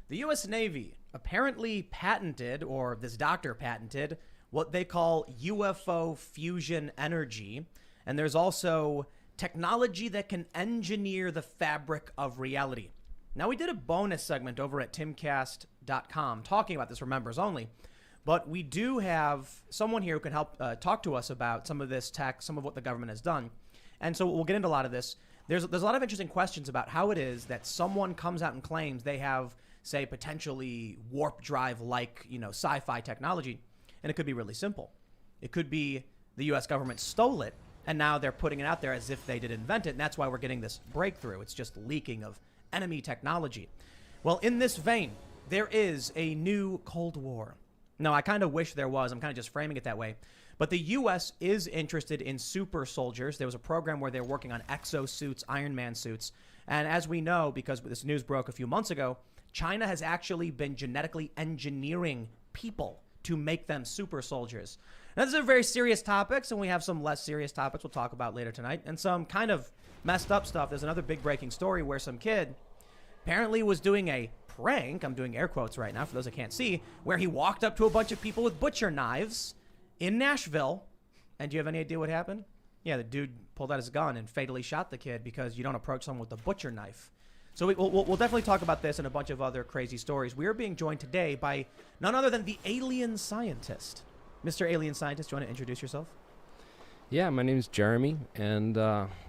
The U.S. Navy apparently patented, or this doctor patented, what they call UFO fusion energy. And there's also technology that can engineer the fabric of reality. Now, we did a bonus segment over at Timcast.com talking about this for members only. But we do have someone here who can help talk to us about some of this tech, some of what the government has done. And so we'll get into a lot of this. There's a lot of interesting questions about how it is that someone comes out and claims they have, say, potentially warp drive-like, sci-fi technology. And it could be really simple. It could be the U.S. government stole it, and now they're putting it out there as if they did invent it. And that's why we're getting this breakthrough. It's just leaking of enemy technology. Well, in this vein, there is a new Cold War. No, I kind of wish there was. I'm kind of just framing it that way. But the U.S. is interested in super soldiers. There was a program where they're working on exosuits, Iron Man suits. And as we know, because this news broke a few months ago, China has actually been genetically engineering people to make them super soldiers. Now, these are very serious topics, and we have some less serious topics we'll talk about later tonight, and some kind of messed up stuff. There's another big breaking story where some kid apparently was doing a prank, I'm doing air quotes right now for those that can't see, where he walked up to a bunch of people with butcher knives in Nashville. And do you have any idea what happened? Yeah, the dude pulled out his gun and fatally shot the kid because you don't approach someone with a butcher knife. So we'll definitely talk about this and a bunch of other crazy stories. We are being joined today by none other than the alien scientist. Mr. Alien Scientist, do you want to introduce yourself? Yeah, my name is Jeremy, and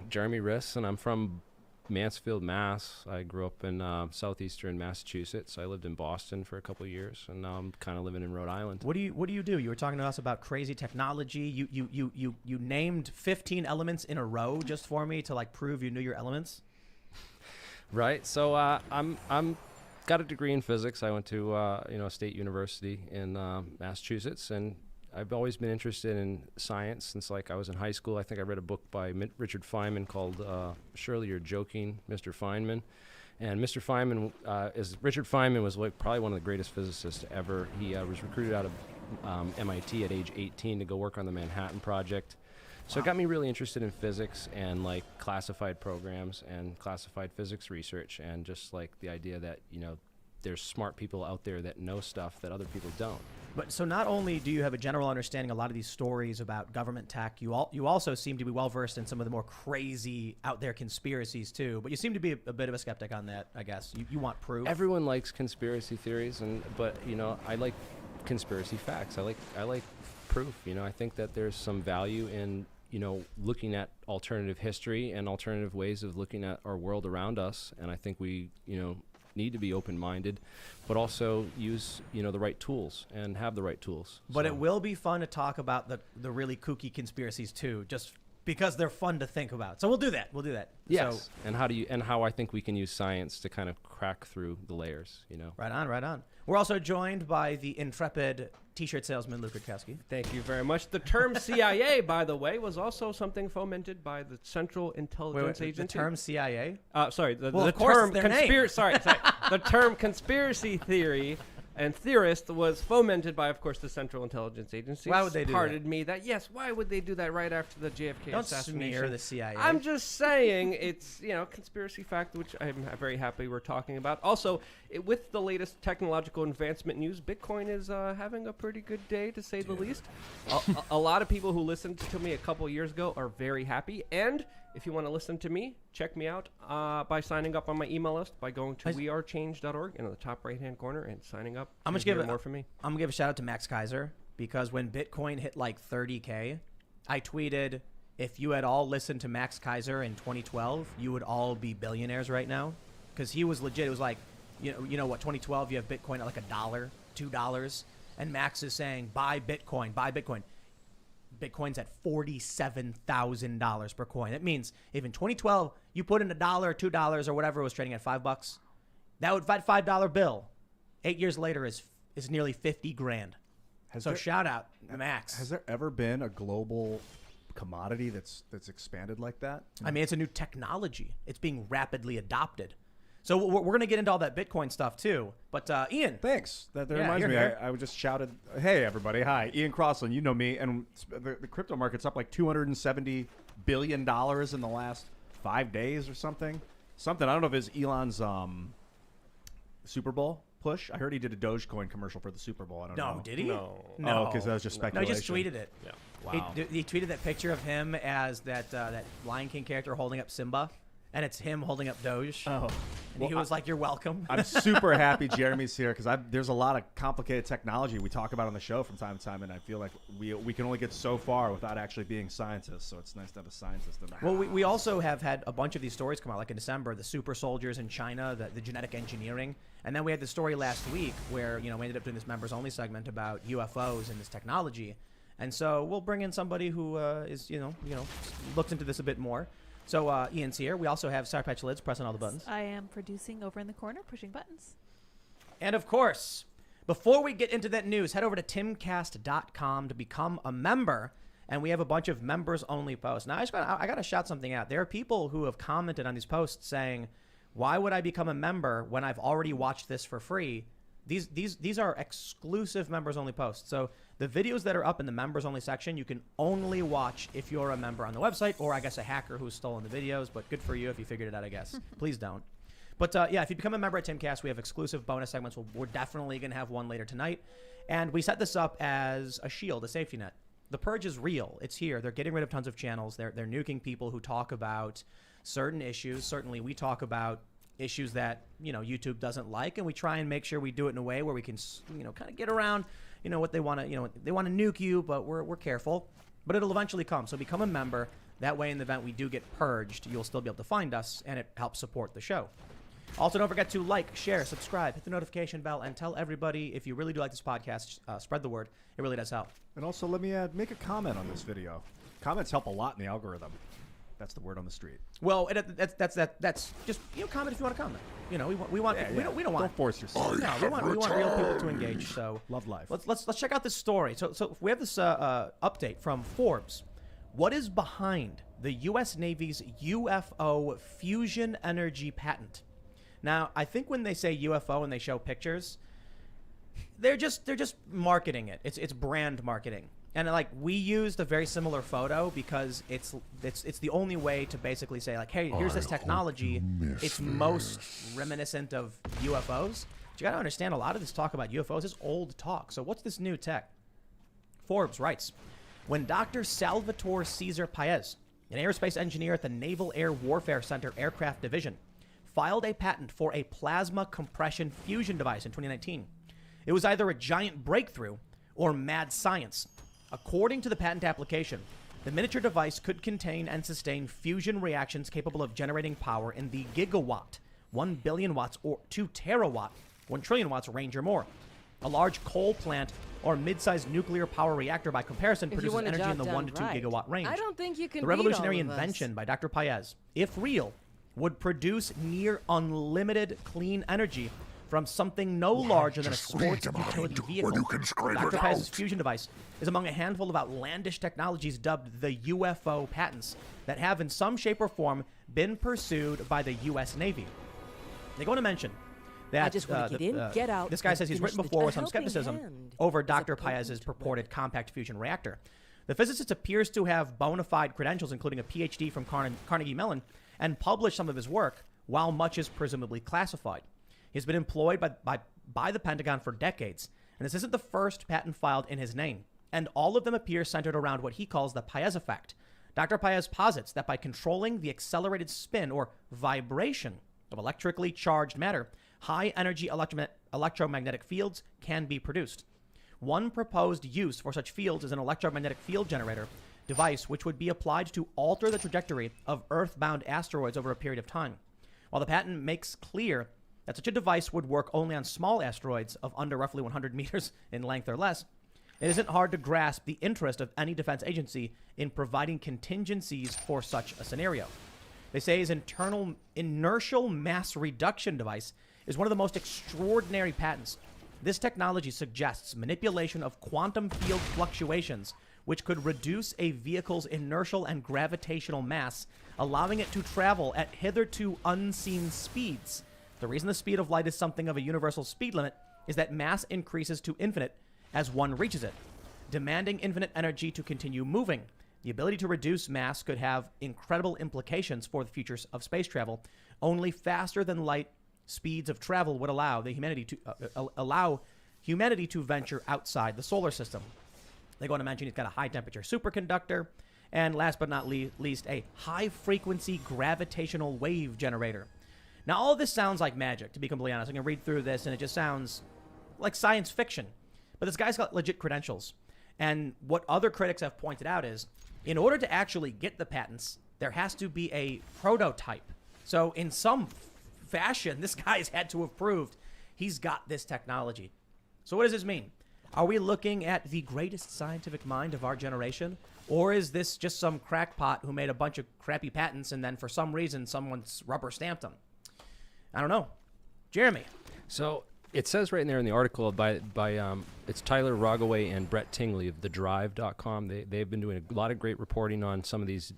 Jeremy Riss, and I'm from Mansfield, Mass. I grew up in southeastern Massachusetts. I lived in Boston for a couple of years, and now I'm kind of living in Rhode Island. What do you do? You were talking to us about crazy technology. You named 15 elements in a row just for me to prove you knew your elements. Right. So I'm got a degree in physics. I went to State University in Massachusetts, and I've always been interested in science since I was in high school. I think I read a book by Richard Feynman called Surely You're Joking, Mr. Feynman. And Mr. Feynman Richard Feynman was probably one of the greatest physicists ever. He was recruited out of MIT at age 18 to go work on the Manhattan Project. So It got me really interested in physics and classified programs and classified physics research, and just the idea that there's smart people out there that know stuff that other people don't. But so not only do you have a general understanding of a lot of these stories about government tech, you also seem to be well versed in some of the more crazy out there conspiracies too. But you seem to be a bit of a skeptic on that, I guess. You want proof. Everyone likes conspiracy theories, but I like conspiracy facts. I like proof. I think that there's some value in looking at alternative history and alternative ways of looking at our world around us. And I think we need to be open-minded, but also use the right tools and have the right tools. But it will be fun to talk about the really kooky conspiracies too, just because they're fun to think about. So we'll do that. Yes. So, and how I think we can use science to kind of crack through the layers. Right on. We're also joined by the intrepid T-shirt salesman Luke Rutkowski. Thank you very much. The term CIA, by the way, was also something fomented by the Central Intelligence Agency. The term CIA? Sorry, the of course term it's their name. Sorry, the term conspiracy theory and theorist was fomented by, of course, the Central Intelligence Agency. Why would they do that? Pardon me. Yes. Why would they do that right after the JFK assassination? Don't smear the CIA. I'm just saying it's conspiracy fact, which I'm very happy we're talking about. Also, with the latest technological advancement news, Bitcoin is having a pretty good day, to say the least. A lot of people who listened to me a couple years ago are very happy. And if you want to listen to me, check me out by signing up on my email list by going to wearechange.org and in the top right-hand corner and signing up. I'm going to give more from me. I'm going to give a shout out to Max Kaiser, because when Bitcoin hit 30K, I tweeted, if you had all listened to Max Kaiser in 2012, you would all be billionaires right now. Because he was legit. It was what, 2012, you have Bitcoin at $1, $2, and Max is saying, buy Bitcoin. Bitcoin's at $47,000 per coin. That means if in 2012 you put in $1 or $2 or whatever it was trading at $5, that $5 bill 8 years later is nearly 50 grand. So shout out Max. Has there ever been a global commodity that's expanded like that? I mean, it's a new technology. It's being rapidly adopted. So we're going to get into all that Bitcoin stuff too. But Ian. Thanks. That reminds me. I just shouted, hey, everybody. Hi. Ian Crossland. You know me. And the crypto market's up $270 billion in the last 5 days or something. I don't know if it's Elon's Super Bowl. push? I heard he did a Dogecoin commercial for the Super Bowl. I don't know. No, did he? No. No. Oh, because that was just No, speculation. he just tweeted it. Yeah. Wow. He tweeted that picture of him as that Lion King character holding up Simba, and it's him holding up Doge. Oh. And he was like, "You're welcome." I'm super happy Jeremy's here because there's a lot of complicated technology we talk about on the show from time to time, and I feel like we can only get so far without actually being scientists. So it's nice to have a scientist in the house. Well, we also have had a bunch of these stories come out, like in December, the super soldiers in China, the genetic engineering. And then we had the story last week where, we ended up doing this members-only segment about UFOs and this technology. And so we'll bring in somebody who is, looks into this a bit more. So Ian's here. We also have Sour Patch Lids pressing all the buttons. I am producing over in the corner, pushing buttons. And of course, before we get into that news, head over to Timcast.com to become a member. And we have a bunch of members-only posts. Now, I got to shout something out. There are people who have commented on these posts saying, why would I become a member when I've already watched this for free? These are exclusive members-only posts. So the videos that are up in the members-only section, you can only watch if you're a member on the website, or I guess a hacker who's stolen the videos. But good for you if you figured it out, I guess. Please don't. But if you become a member at Timcast, we have exclusive bonus segments. We're definitely going to have one later tonight. And we set this up as a shield, a safety net. The purge is real. It's here. They're getting rid of tons of channels. They're nuking people who talk about certain issues. Certainly, we talk about issues that YouTube doesn't like, and we try and make sure we do it in a way where we can kind of get around what they want to they want to nuke you, but we're careful. But it'll eventually come. So become a member. That way, in the event we do get purged, you'll still be able to find us, and it helps support the show. Also, don't forget to like, share, subscribe, hit the notification bell, and tell everybody if you really do like this podcast. Spread the word. It really does help. And also, let me make a comment on this video. Comments help a lot in the algorithm. That's the word on the street. Well, that's just comment if you want to comment. We want we don't want Don't force yourself. no, we want real people to engage. So Love life. Let's check out this story. So we have this update from Forbes. What is behind the U.S. Navy's UFO fusion energy patent? Now, I think when they say UFO and they show pictures, they're just marketing it. It's brand marketing. And we used a very similar photo because it's the only way to basically say hey, here's this technology. It's most reminiscent of UFOs. But you got to understand, a lot of this talk about UFOs is old talk. So what's this new tech? Forbes writes, when Dr. Salvatore Cesar Paez, an aerospace engineer at the Naval Air Warfare Center Aircraft Division, filed a patent for a plasma compression fusion device in 2019. It was either a giant breakthrough or mad science. According to the patent application, the miniature device could contain and sustain fusion reactions capable of generating power in the gigawatt, 1 billion watts, or 2 terawatt, 1 trillion watts range or more. A large coal plant or mid-sized nuclear power reactor, by comparison, produces energy in the 1 to 2 gigawatt range. I don't think you can The beat revolutionary all of us. invention by Dr. Paez, if real, would produce near unlimited clean energy from something no larger than a sports utility vehicle. Dr. Paez's fusion device is among a handful of outlandish technologies dubbed the UFO patents that have in some shape or form been pursued by the U.S. Navy. They go on to mention that I just want to get in, get out. this guy and says he's finish written the- before a with some helping skepticism hand over is a Dr. potent Paez's purported weapon. compact fusion reactor. The physicist appears to have bona fide credentials, including a PhD from Carnegie Mellon, and published some of his work, while much is presumably classified. He's been employed by the Pentagon for decades, and this isn't the first patent filed in his name, and all of them appear centered around what he calls the Paez effect. Dr. Paez posits that by controlling the accelerated spin or vibration of electrically charged matter, high-energy electromagnetic fields can be produced. One proposed use for such fields is an electromagnetic field generator device, which would be applied to alter the trajectory of Earth-bound asteroids over a period of time. While the patent makes clear that such a device would work only on small asteroids of under roughly 100 meters in length or less, it isn't hard to grasp the interest of any defense agency in providing contingencies for such a scenario. They say his internal inertial mass reduction device is one of the most extraordinary patents. This technology suggests manipulation of quantum field fluctuations, which could reduce a vehicle's inertial and gravitational mass, allowing it to travel at hitherto unseen speeds. The reason the speed of light is something of a universal speed limit is that mass increases to infinite as one reaches it, demanding infinite energy to continue moving. The ability to reduce mass could have incredible implications for the futures of space travel. Only faster than light speeds of travel would allow humanity to venture outside the solar system. They go on to mention he's got a high-temperature superconductor, and last but not least, a high-frequency gravitational wave generator. Now, all of this sounds like magic, to be completely honest. I can read through this, and it just sounds like science fiction. But this guy's got legit credentials. And what other critics have pointed out is, in order to actually get the patents, there has to be a prototype. So in some fashion, this guy's had to have proved he's got this technology. So what does this mean? Are we looking at the greatest scientific mind of our generation? Or is this just some crackpot who made a bunch of crappy patents and then for some reason someone's rubber stamped them? I don't know. Jeremy. So it says right in there in the article by it's Tyler Rogaway and Brett Tingley of thedrive.com. They've been doing a lot of great reporting on some of these,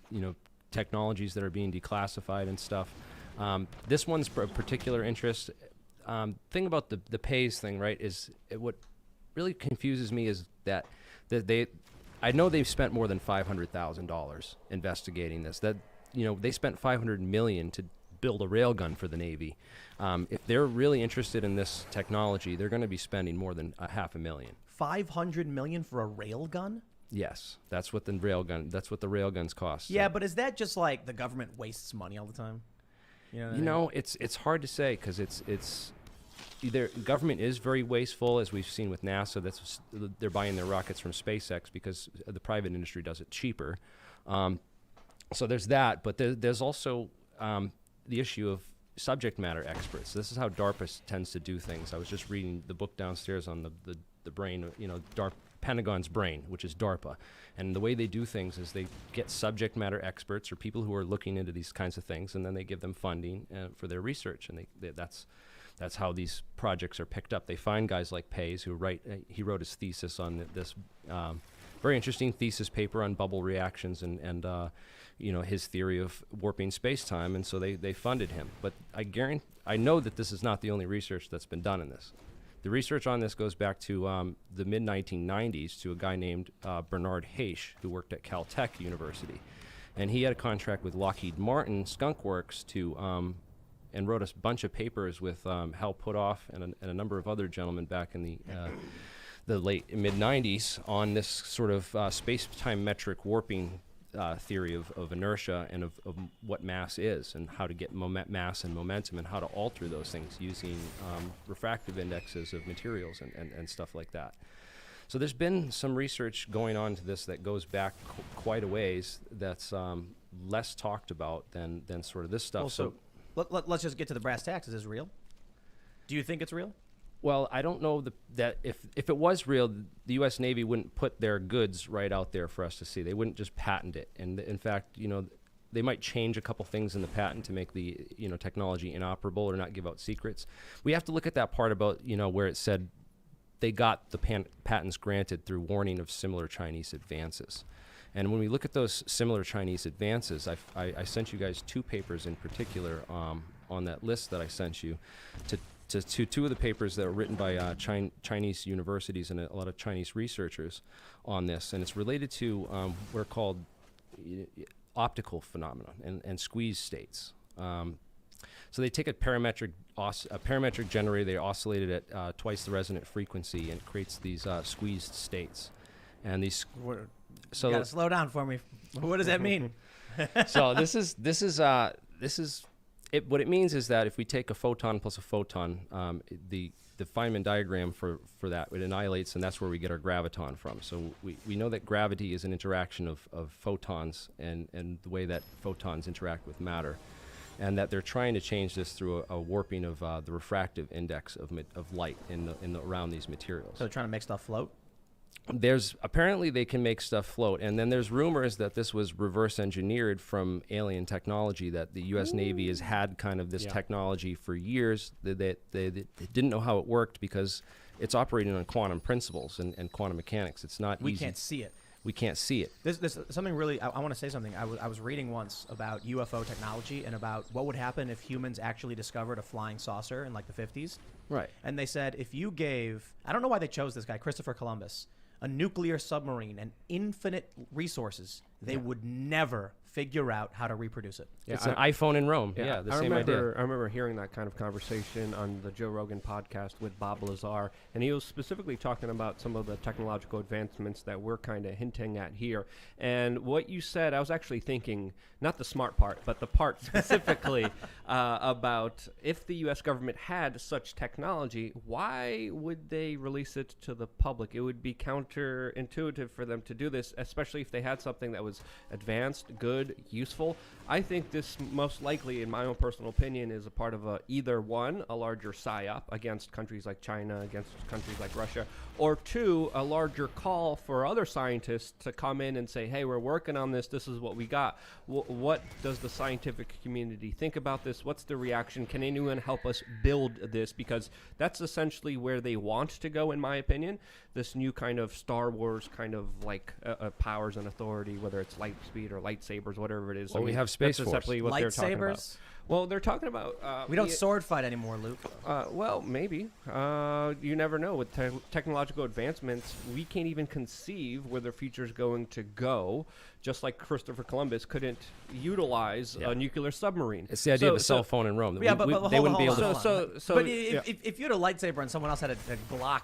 technologies that are being declassified and stuff. This one's of particular interest. Thing about the pays thing, right, is what really confuses me is that I know they've spent more than $500,000 investigating this. That they spent $500 million to build a railgun for the Navy. If they're really interested in this technology, they're going to be spending more than $500,000. $500 million for a railgun? Yes, that's what the railguns cost. Yeah, but is that just like the government wastes money all the time? It's hard to say because it's either government is very wasteful, as we've seen with NASA. They're buying their rockets from SpaceX because the private industry does it cheaper. So there's that, but there's also the issue of subject matter experts. This is how DARPA tends to do things. I was just reading the book downstairs on the brain, Pentagon's brain, which is DARPA. And the way they do things is they get subject matter experts or people who are looking into these kinds of things, and then they give them funding for their research. And that's how these projects are picked up. They find guys like Pays who he wrote his thesis on this very interesting thesis paper on bubble reactions and his theory of warping space-time, and so they funded him. But I know that this is not the only research that's been done in this. The research on this goes back to the mid-1990s to a guy named Bernard Haish, who worked at Caltech University. And he had a contract with Lockheed Martin Skunk Works and wrote a bunch of papers with Hal Puthoff and a number of other gentlemen back in the late mid-90s on this sort of space-time metric warping theory of inertia and of what mass is and how to get mass and momentum and how to alter those things using refractive indexes of materials and stuff like that. So there's been some research going on to this that goes back quite a ways that's less talked about than sort of this stuff. Well, so let's just get to the brass tacks. Is this real? Do you think it's real? Well, I don't know that if it was real, the U.S. Navy wouldn't put their goods right out there for us to see. They wouldn't just patent it. And in fact, they might change a couple things in the patent to make the technology inoperable or not give out secrets. We have to look at that part about where it said they got the patents granted through warning of similar Chinese advances. And when we look at those similar Chinese advances, I sent you guys two papers in particular on that list that I sent you to two of the papers that are written by Chinese universities and a lot of Chinese researchers on this. And it's related to what are called optical phenomena and squeeze states. So they take a parametric generator, they oscillate it at twice the resonant frequency, and it creates these squeezed states. And these... You gotta slow down for me. What does that mean? So this is it. What it means is that if we take a photon plus a photon, the Feynman diagram for that, it annihilates, and that's where we get our graviton from. So we know that gravity is an interaction of photons and the way that photons interact with matter, and that they're trying to change this through a warping of the refractive index of light around these materials. So they're trying to make stuff float? Apparently they can make stuff float, and then there's rumors that this was reverse engineered from alien technology, that the U.S. Navy has had kind of this technology for years. They didn't know how it worked because it's operating on quantum principles and quantum mechanics. It's not We easy. can't see it. We can't see it. There's something really, I want to say something. I was reading once about UFO technology and about what would happen if humans actually discovered a flying saucer in like the 50s. Right. And they said if you gave, I don't know why they chose this guy, Christopher Columbus, a nuclear submarine and infinite resources, they would never figure out how to reproduce it. Yeah, It's an iPhone in Rome. Yeah, the same idea. I remember hearing that kind of conversation on the Joe Rogan podcast with Bob Lazar, and he was specifically talking about some of the technological advancements that we're kind of hinting at here. And what you said, I was actually thinking, not the smart part, but the part specifically about if the U.S. government had such technology, why would they release it to the public? It would be counterintuitive for them to do this, especially if they had something that was advanced, good, useful. I think this most likely, in my own personal opinion, is a part of either one, a larger psyop against countries like China, against countries like Russia, or two, a larger call for other scientists to come in and say, hey, we're working on this. This is what we got. What does the scientific community think about this? What's the reaction? Can anyone help us build this? Because that's essentially where they want to go, in my opinion. This new kind of Star Wars kind of like powers and authority, whether it's light speed or lightsabers, whatever it is. Well, we have Space that's Force. essentially what they're talking about. Lightsabers? Well, they're talking about... We don't sword fight anymore, Luke. Well, maybe. You never know. With technological advancements, we can't even conceive where the future's going to go, just like Christopher Columbus couldn't utilize a nuclear submarine. It's the idea of a cell phone in Rome. Yeah, but They wouldn't be able to... But if you had a lightsaber and someone else had a Glock,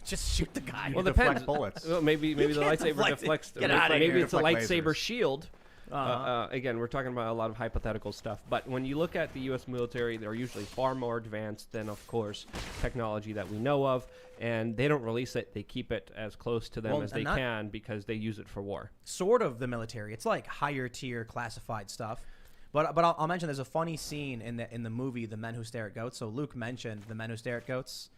just shoot the guy. Well, deflect depends. bullets. Well, maybe the lightsaber deflect it. deflects. Get outta maybe here. it's a Deflect lightsaber lasers. shield. Again, we're talking about a lot of hypothetical stuff. But when you look at the U.S. military, they're usually far more advanced than, of course, technology that we know of. And they don't release it. They keep it as close to them as they can because they use it for war. Sort of the military. It's like higher tier classified stuff. But I'll mention there's a funny scene in the movie The Men Who Stare at Goats. So Luke mentioned The Men Who Stare at Goats.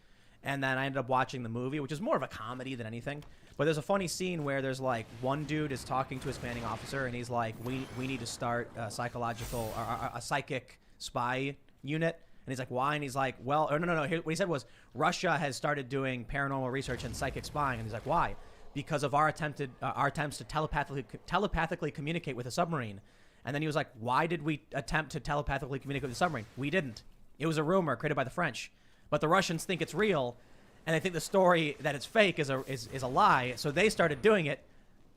And then I ended up watching the movie, which is more of a comedy than anything. But there's a funny scene where there's like one dude is talking to his commanding officer, and he's like, "We need to start a psychological or a psychic spy unit." And he's like, "Why?" And he's like, "Well, no. What he said was Russia has started doing paranormal research and psychic spying." And he's like, "Why?" Because of our attempts to telepathically communicate with a submarine. And then he was like, "Why did we attempt to telepathically communicate with a submarine? We didn't. It was a rumor created by the French, but the Russians think it's real." And they think the story that it's fake is a lie, so they started doing it.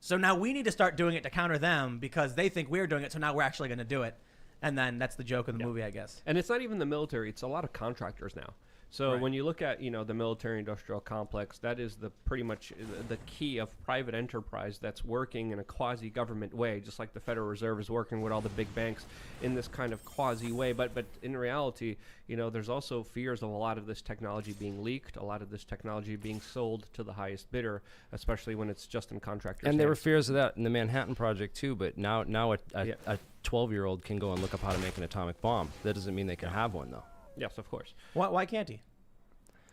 So now we need to start doing it to counter them because they think we're doing it, so now we're actually going to do it. And then that's the joke of the movie, I guess. And it's not even the military. It's a lot of contractors now. So when you look at, the military-industrial complex, that is pretty much the key of private enterprise that's working in a quasi-government way, just like the Federal Reserve is working with all the big banks in this kind of quasi way. But in reality, there's also fears of a lot of this technology being leaked, a lot of this technology being sold to the highest bidder, especially when it's just in contractors' And there were hands. fears of that in the Manhattan Project too, but now a 12-year-old can go and look up how to make an atomic bomb. That doesn't mean they can have one, though. Yes, of course. Why can't he?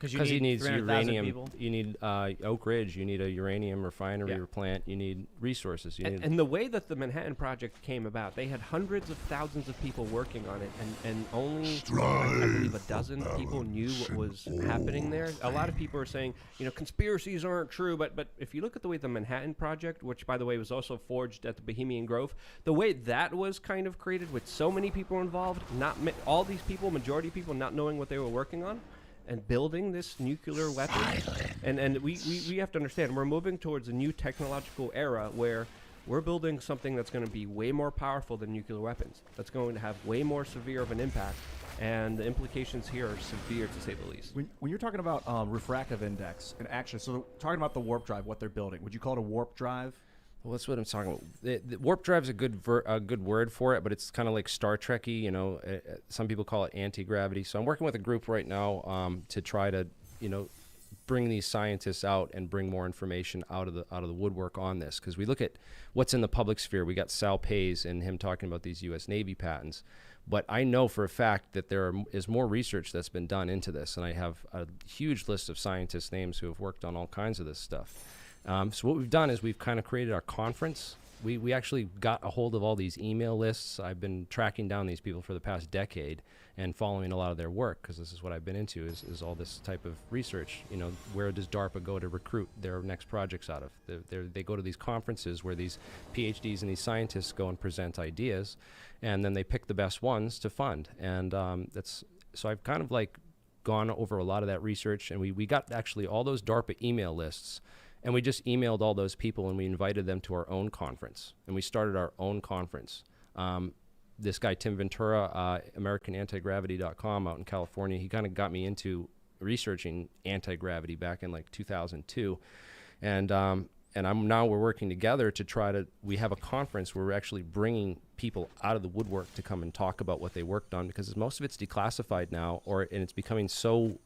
Because he needs 300,000 uranium. people. You need Oak Ridge. You need a uranium refinery or plant. You need resources. And the way that the Manhattan Project came about, they had hundreds of thousands of people working on it, and only, I believe, a dozen people knew what was happening there. A lot of people are saying, conspiracies aren't true, but if you look at the way the Manhattan Project, which, by the way, was also forged at the Bohemian Grove, the way that was kind of created with so many people involved, all these people, majority of people not knowing what they were working on, and building this nuclear weapon. And we have to understand, we're moving towards a new technological era where we're building something that's going to be way more powerful than nuclear weapons. That's going to have way more severe of an impact. And the implications here are severe, to say the least. When you're talking about refractive index, and actually, so talking about the warp drive, what they're building, would you call it a warp drive? Well, that's what I'm talking about. The warp drive's a good word for it, but it's kind of like Star Trek-y. Some people call it anti-gravity. So I'm working with a group right now to try to, bring these scientists out and bring more information out of the woodwork on this. Because we look at what's in the public sphere. We got Sal Pays and him talking about these U.S. Navy patents. But I know for a fact that there is more research that's been done into this, and I have a huge list of scientists' names who have worked on all kinds of this stuff. So what we've done is we've kind of created our conference. We actually got a hold of all these email lists. I've been tracking down these people for the past decade and following a lot of their work, because this is what I've been into is all this type of research. Where does DARPA go to recruit their next projects out of? They go to these conferences where these PhDs and these scientists go and present ideas, and then they pick the best ones to fund. And so I've kind of like gone over a lot of that research, and we got actually all those DARPA email lists. And we just emailed all those people and we invited them to our own conference. And we started our own conference. This guy, Tim Ventura, AmericanAntiGravity.com out in California, he kind of got me into researching anti-gravity back in like 2002. And we're working together to we have a conference where we're actually bringing people out of the woodwork to come and talk about what they worked on, because most of it's declassified now, and it's becoming so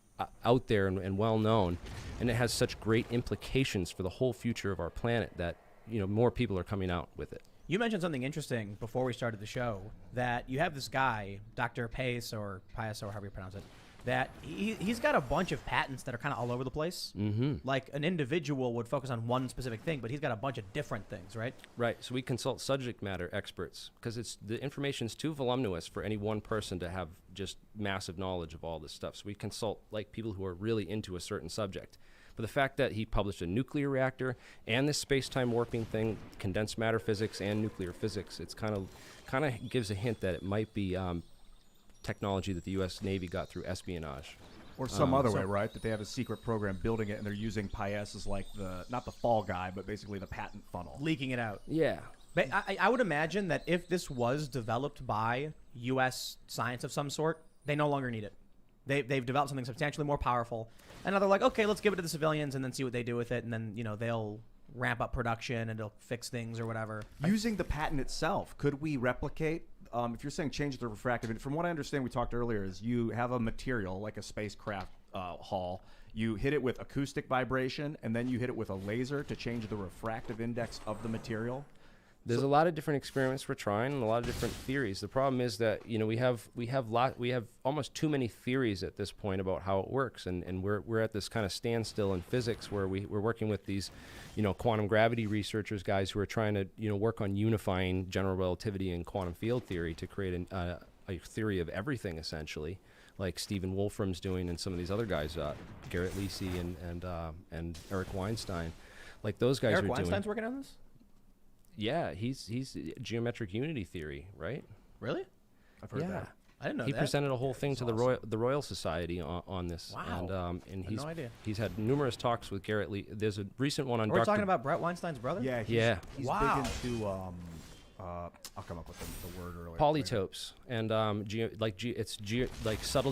out there and well known, and it has such great implications for the whole future of our planet that, more people are coming out with it. You mentioned something interesting before we started the show, that you have this guy, Dr. Pace or however you pronounce it, that he's got a bunch of patents that are kind of all over the place. Mm-hmm. Like an individual would focus on one specific thing, but he's got a bunch of different things, right? Right. So we consult subject matter experts, because the information's too voluminous for any one person to have just massive knowledge of all this stuff. So we consult like people who are really into a certain subject. But the fact that he published a nuclear reactor and this space-time warping thing, condensed matter physics and nuclear physics, it's kind of gives a hint that it might be technology that the U.S. Navy got through espionage. Or some other way, right? That they have a secret program building it, and they're using Paes as like not the fall guy, but basically the patent funnel. Leaking it out. Yeah. But I would imagine that if this was developed by U.S. science of some sort, they no longer need it. They've developed something substantially more powerful. And now they're like, okay, let's give it to the civilians and then see what they do with it. And then, they'll ramp up production and it'll fix things or whatever. Using the patent itself, could we replicate? If you're saying change the refractive, from what I understand, we talked earlier, is you have a material like a spacecraft hull. You hit it with acoustic vibration, and then you hit it with a laser to change the refractive index of the material. There's a lot of different experiments we're trying and a lot of different theories. The problem is that we have almost too many theories at this point about how it works, and we're at this kind of standstill in physics where we're working with these quantum gravity researchers, guys who are trying to work on unifying general relativity and quantum field theory to create a theory of everything, essentially, like Stephen Wolfram's doing and some of these other guys, Garrett Lisi and Eric Weinstein, like those guys. Eric Weinstein's working on this? Yeah, he's geometric unity theory, right? Really? I've heard that. I didn't know he that. presented a whole thing to the Royal Society on this. Wow. And no idea. he's had numerous talks with Garrett Lee. There's a recent one on We're talking about Brett Weinstein's brother? Yeah. He's Wow. big into I'll come up with the word earlier. polytopes and subtle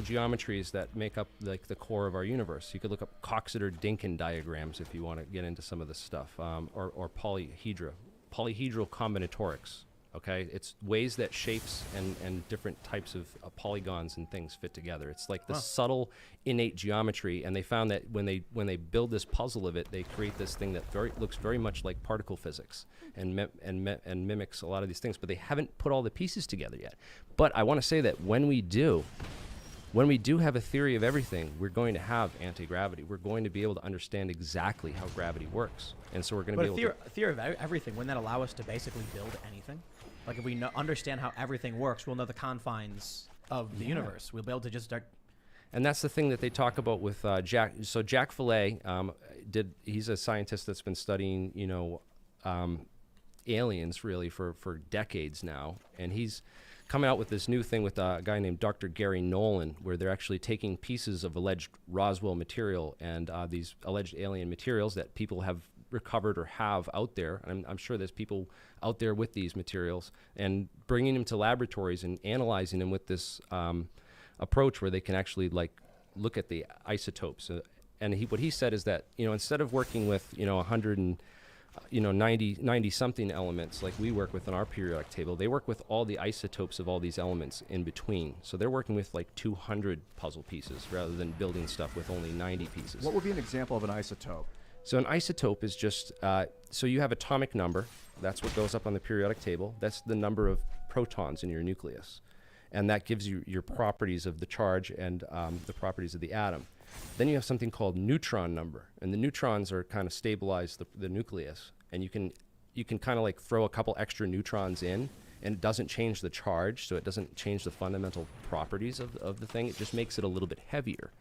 geometries that make up like the core of our universe. You could look up Coxeter-Dinkin diagrams if you want to get into some of this stuff, or polyhedral combinatorics. Okay, it's ways that shapes and different types of polygons and things fit together. It's like the subtle innate geometry, and they found that when they build this puzzle of it, they create this thing that looks very much like particle physics and mimics a lot of these things. But they haven't put all the pieces together yet. But I want to say that when we do have a theory of everything, we're going to have anti-gravity. We're going to be able to understand exactly how gravity works, and so we're going to be able to. But a theory of everything, wouldn't that allow us to basically build anything? Like if we understand how everything works, we'll know the confines of the universe. We'll be able to just start. And that's the thing that they talk about with Jack. So Jack Fillet he's a scientist that's been studying, aliens really for decades now, and he's coming out with this new thing with a guy named Dr. Gary Nolan, where they're actually taking pieces of alleged Roswell material and these alleged alien materials that people have recovered or have out there, and I'm sure there's people out there with these materials, and bringing them to laboratories and analyzing them with this approach where they can actually look at the isotopes. And what he said is that instead of working with 90 something elements like we work with in our periodic table, they work with all the isotopes of all these elements in between. So they're working with 200 puzzle pieces rather than building stuff with only 90 pieces. What would be an example of an isotope? So an isotope is just, so you have atomic number. That's what goes up on the periodic table. That's the number of protons in your nucleus. And that gives you your properties of the charge and the properties of the atom. Then you have something called neutron number. And the neutrons are kind of stabilize the nucleus. And you can kind of throw a couple extra neutrons in, and it doesn't change the charge, so it doesn't change the fundamental properties of the thing. It just makes it a little bit heavier.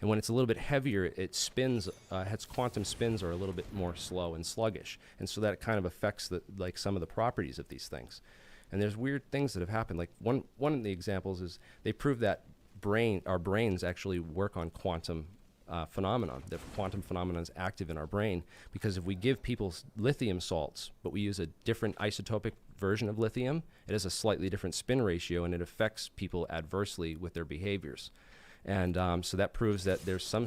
And when it's a little bit heavier, it spins, its quantum spins are a little bit more slow and sluggish. And so that kind of affects some of the properties of these things. And there's weird things that have happened. Like one of the examples is they prove that our brains actually work on quantum phenomenon. The quantum phenomenon is active in our brain because if we give people lithium salts, but we use a different isotopic version of lithium. It has a slightly different spin ratio, and it affects people adversely with their behaviors. And so that proves that there's some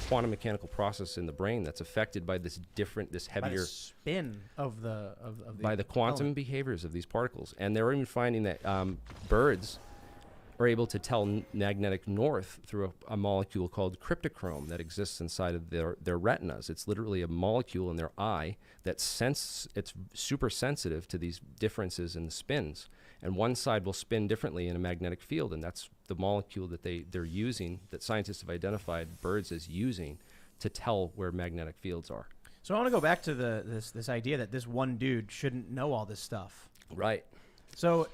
quantum mechanical process in the brain that's affected by this By heavier the spin of the by the quantum element. behaviors of these particles. And they're even finding that birds are able to tell magnetic north through a molecule called cryptochrome that exists inside of their retinas. It's literally a molecule in their eye it's super sensitive to these differences in the spins. And one side will spin differently in a magnetic field, and that's the molecule that they're using, that scientists have identified birds as using to tell where magnetic fields are. So I want to go back to this idea that this one dude shouldn't know all this stuff. Right. So,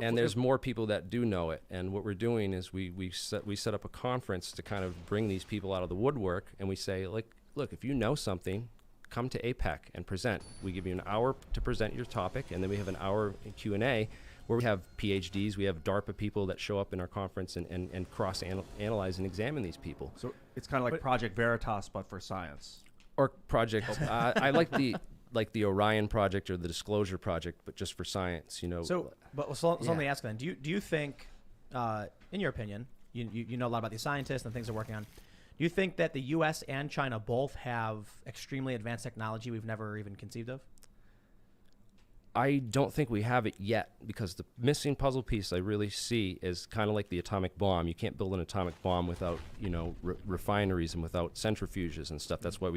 And there's more people that do know it. And what we're doing is we set up a conference to kind of bring these people out of the woodwork, and we say, like, look, if you know something, come to APEC and present. We give you an hour to present your topic, and then we have an hour in Q&A where we have PhDs, we have DARPA people that show up in our conference and cross-analyze and examine these people. So it's kind of like Project Veritas, but for science. Or project, I like the Orion Project or the Disclosure Project, but just for science, you know. So let me ask then: Do you think, in your opinion, you know a lot about these scientists and things they're working on? Do you think that the U.S. and China both have extremely advanced technology we've never even conceived of? I don't think we have it yet, because the missing puzzle piece I really see is kind of like the atomic bomb. You can't build an atomic bomb without, you know, refineries and without centrifuges and stuff. That's why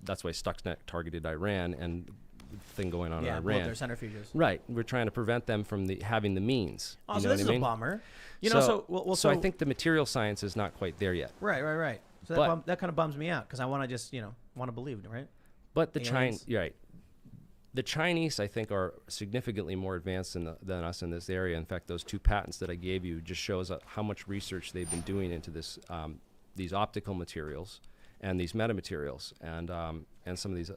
that's why Stuxnet targeted Iran and the thing going on in Iran. Yeah, their centrifuges. Right. We're trying to prevent them from having the means. Oh, you so know this what I is mean? a bummer. You know, so I think the material science is not quite there yet. Right. So that kind of bums me out, because I want to just, want to believe it, right? But Aliens. you're right. The Chinese, I think, are significantly more advanced than us in this area. In fact, those 2 patents that I gave you just shows how much research they've been doing into this, these optical materials and these metamaterials and some of these.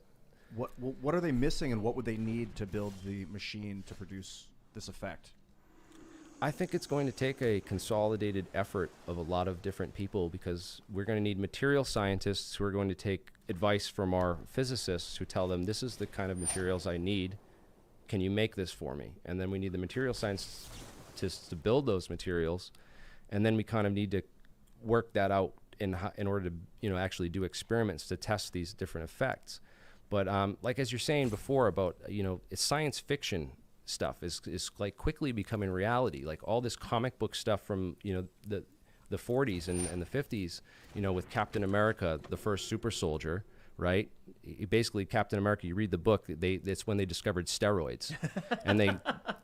What are they missing, and what would they need to build the machine to produce this effect? I think it's going to take a consolidated effort of a lot of different people, because we're going to need material scientists who are going to take advice from our physicists who tell them, this is the kind of materials I need. Can you make this for me? And then we need the material scientists to build those materials. And then we kind of need to work that out in order to, actually do experiments to test these different effects. But like as you're saying before about, it's science fiction stuff is like quickly becoming reality. Like all this comic book stuff from the 40s and the 50s, with Captain America, the first super soldier, right? Basically, Captain America, you read the book, it's when they discovered steroids, and they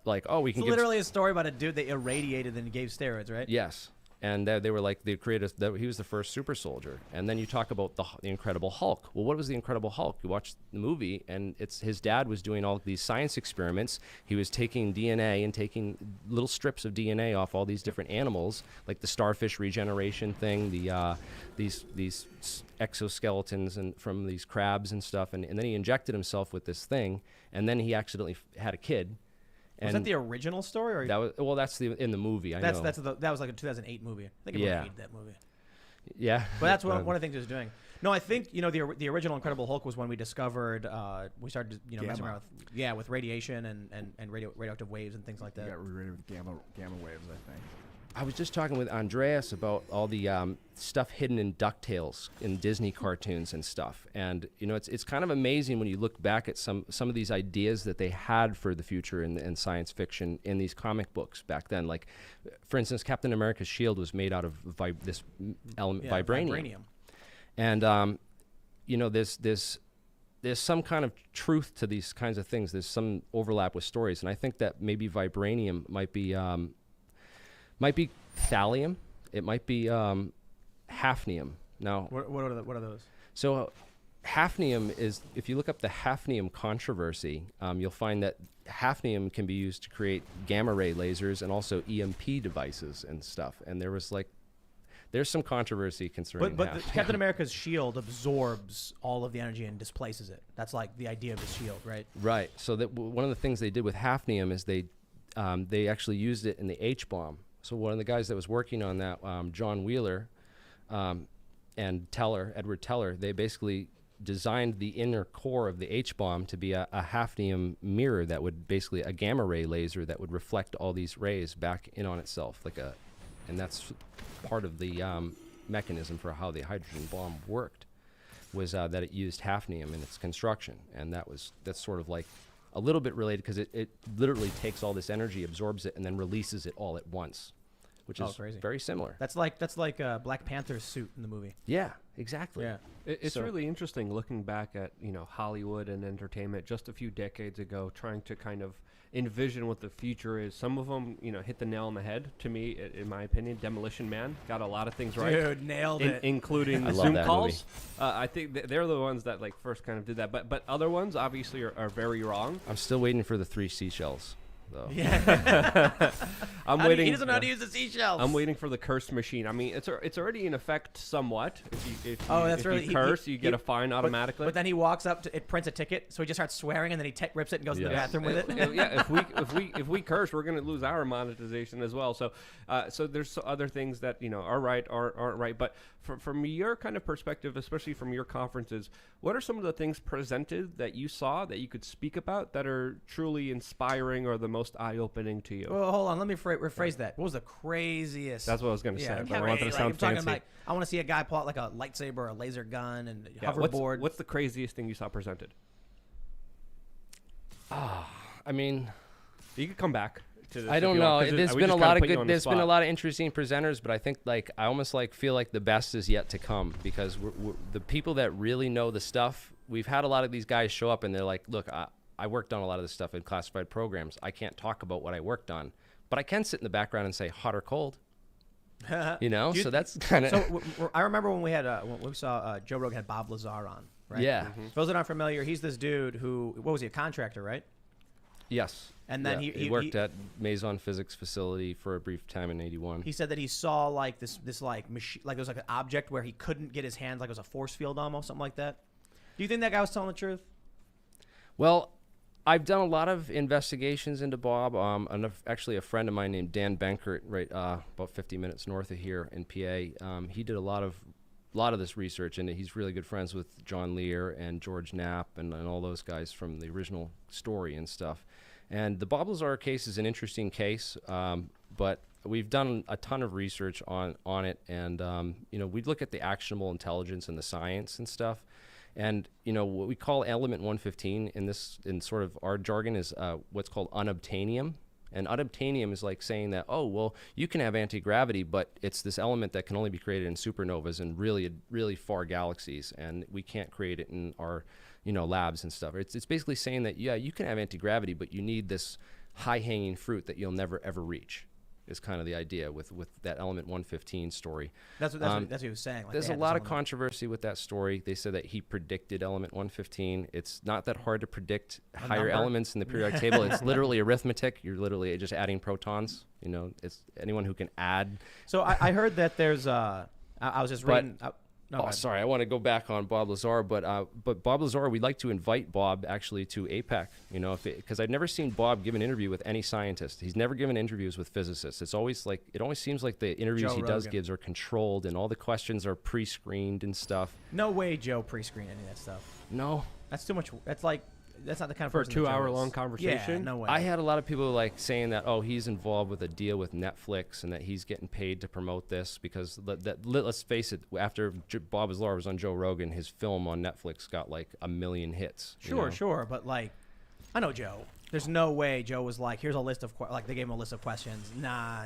like, oh, we can It's literally a story about a dude they irradiated and gave steroids, right? Yes. And they were like, he was the first super soldier. And then you talk about the Incredible Hulk. Well, what was the Incredible Hulk? You watch the movie, and his dad was doing all these science experiments. He was taking DNA and taking little strips of DNA off all these different animals, like the starfish regeneration thing, these exoskeletons and from these crabs and stuff. And then he injected himself with this thing, and then he accidentally had a kid. Was that the original story? Or That's in the movie. I know. That was like a 2008 movie. I think everyone hated that movie. Yeah. But that's one of the things he was doing. No, I think the original Incredible Hulk was when we discovered we started messing around with radiation and radioactive waves and things like that. You got rid of gamma waves, I think. I was just talking with Andreas about all the stuff hidden in DuckTales in Disney cartoons and stuff. And, it's kind of amazing when you look back at some of these ideas that they had for the future in science fiction in these comic books back then. Like, for instance, Captain America's shield was made out of this element, vibranium. And, there's some kind of truth to these kinds of things. There's some overlap with stories. And I think that maybe vibranium might be thallium. It might be hafnium. Now, what are those? So hafnium is, if you look up the hafnium controversy, you'll find that hafnium can be used to create gamma ray lasers and also EMP devices and stuff. And there's some controversy concerning But Captain America's shield absorbs all of the energy and displaces it. That's like the idea of the shield, right? Right. So that one of the things they did with hafnium is they actually used it in the H-bomb. So one of the guys that was working on that, John Wheeler and Edward Teller, they basically designed the inner core of the H-bomb to be a hafnium mirror that would basically a gamma ray laser that would reflect all these rays back in on itself, and that's part of the mechanism for how the hydrogen bomb worked, was that it used hafnium in its construction, and that's sort of like a little bit related because it literally takes all this energy, absorbs it, and then releases it all at once, which is crazy. very similar. That's like Black Panther's suit in the movie. Yeah, exactly. Yeah. It's So- really interesting looking back at, Hollywood and entertainment just a few decades ago, trying to kind of envision what the future is. Some of them, hit the nail on the head. To me, in my opinion, Demolition Man got a lot of things right. Dude, nailed it. Including I the love Zoom that calls. I think they're the ones that first kind of did that. But other ones obviously are very wrong. I'm still waiting for the 3 seashells, though. Yeah. I'm waiting. He doesn't know how to use the seashells. I'm waiting for the curse machine. I mean, it's already in effect somewhat. If That's you really curse, you get a fine automatically. But then he walks up to it, prints a ticket, so he just starts swearing, and then he rips it and goes to the Yes. bathroom with it. Yeah, if we curse, we're going to lose our monetization as well. So there's other things that are right, aren't right. But from your kind of perspective, especially from your conferences, what are some of the things presented that you saw that you could speak about that are truly inspiring or the most eye-opening to you? Well, hold on. Let me rephrase that. What was the craziest? That's what I was going to say. But I wanted to I'm sound talking fancy. like I want to see a guy pull out like a lightsaber, or a laser gun, and Yeah, hoverboard. what's the craziest thing you saw presented? I mean, You could come back to this. I if don't you know. want, 'cause There's we been a just lot kinda of put you good. on the There's been a spot. lot of interesting presenters, but I think I almost feel like the best is yet to come because the people that really know the stuff. We've had a lot of these guys show up and they're like, "Look, I worked on a lot of this stuff in classified programs. I can't talk about what I worked on, but I can sit in the background and say hot or cold." So that's kind of. So I remember when we saw Joe Rogan had Bob Lazar on, right? Yeah. For those that aren't familiar, he's this dude who, what was he, a contractor, right? Yes. And then Yeah, he worked at Maison Physics facility for a brief time in '81. He said that he saw like this like machine, like there was like an object where he couldn't get his hands, like it was a force field almost, something like that. Do you think that guy was telling the truth? Well, I've done a lot of investigations into Bob. Actually, a friend of mine named Dan Benkert, right about 50 minutes north of here in PA, he did a lot of this research, and he's really good friends with John Lear and George Knapp and all those guys from the original story and stuff. And the Bob Lazar case is an interesting case, but we've done a ton of research on it, and we look at the actionable intelligence and the science and stuff. And what we call element 115 in sort of our jargon is what's called unobtainium. And unobtainium is like saying that, oh, well, you can have anti-gravity, but it's this element that can only be created in supernovas and really, really far galaxies, and we can't create it in our labs and stuff. It's basically saying that, yeah, you can have anti-gravity, but you need this high-hanging fruit that you'll never, ever reach. Is kind of the idea with that element 115 story. That's what he was saying. Like there's a lot of controversy with that story. They said that he predicted element 115. It's not that hard to predict higher elements in the periodic table. It's literally arithmetic. You're literally just adding protons. It's anyone who can add. So I heard that there's I was just reading. Sorry, I want to go back on Bob Lazar, but Bob Lazar, we'd like to invite Bob actually to APEC, because I've never seen Bob give an interview with any scientist. He's never given interviews with physicists. It always seems like the interviews he does gives are controlled and all the questions are pre-screened and stuff. No way Joe pre-screened any of that stuff. No. That's too much. That's not the kind of for a person that Joe 2-hour is. long conversation. Yeah, no way. I had a lot of people saying that, oh, he's involved with a deal with Netflix and that he's getting paid to promote this because let's face it, after Bob Lazar was on Joe Rogan, his film on Netflix got like 1 million hits. Sure, but I know Joe. There's no way Joe was like, here's a list of they gave him a list of questions. Nah,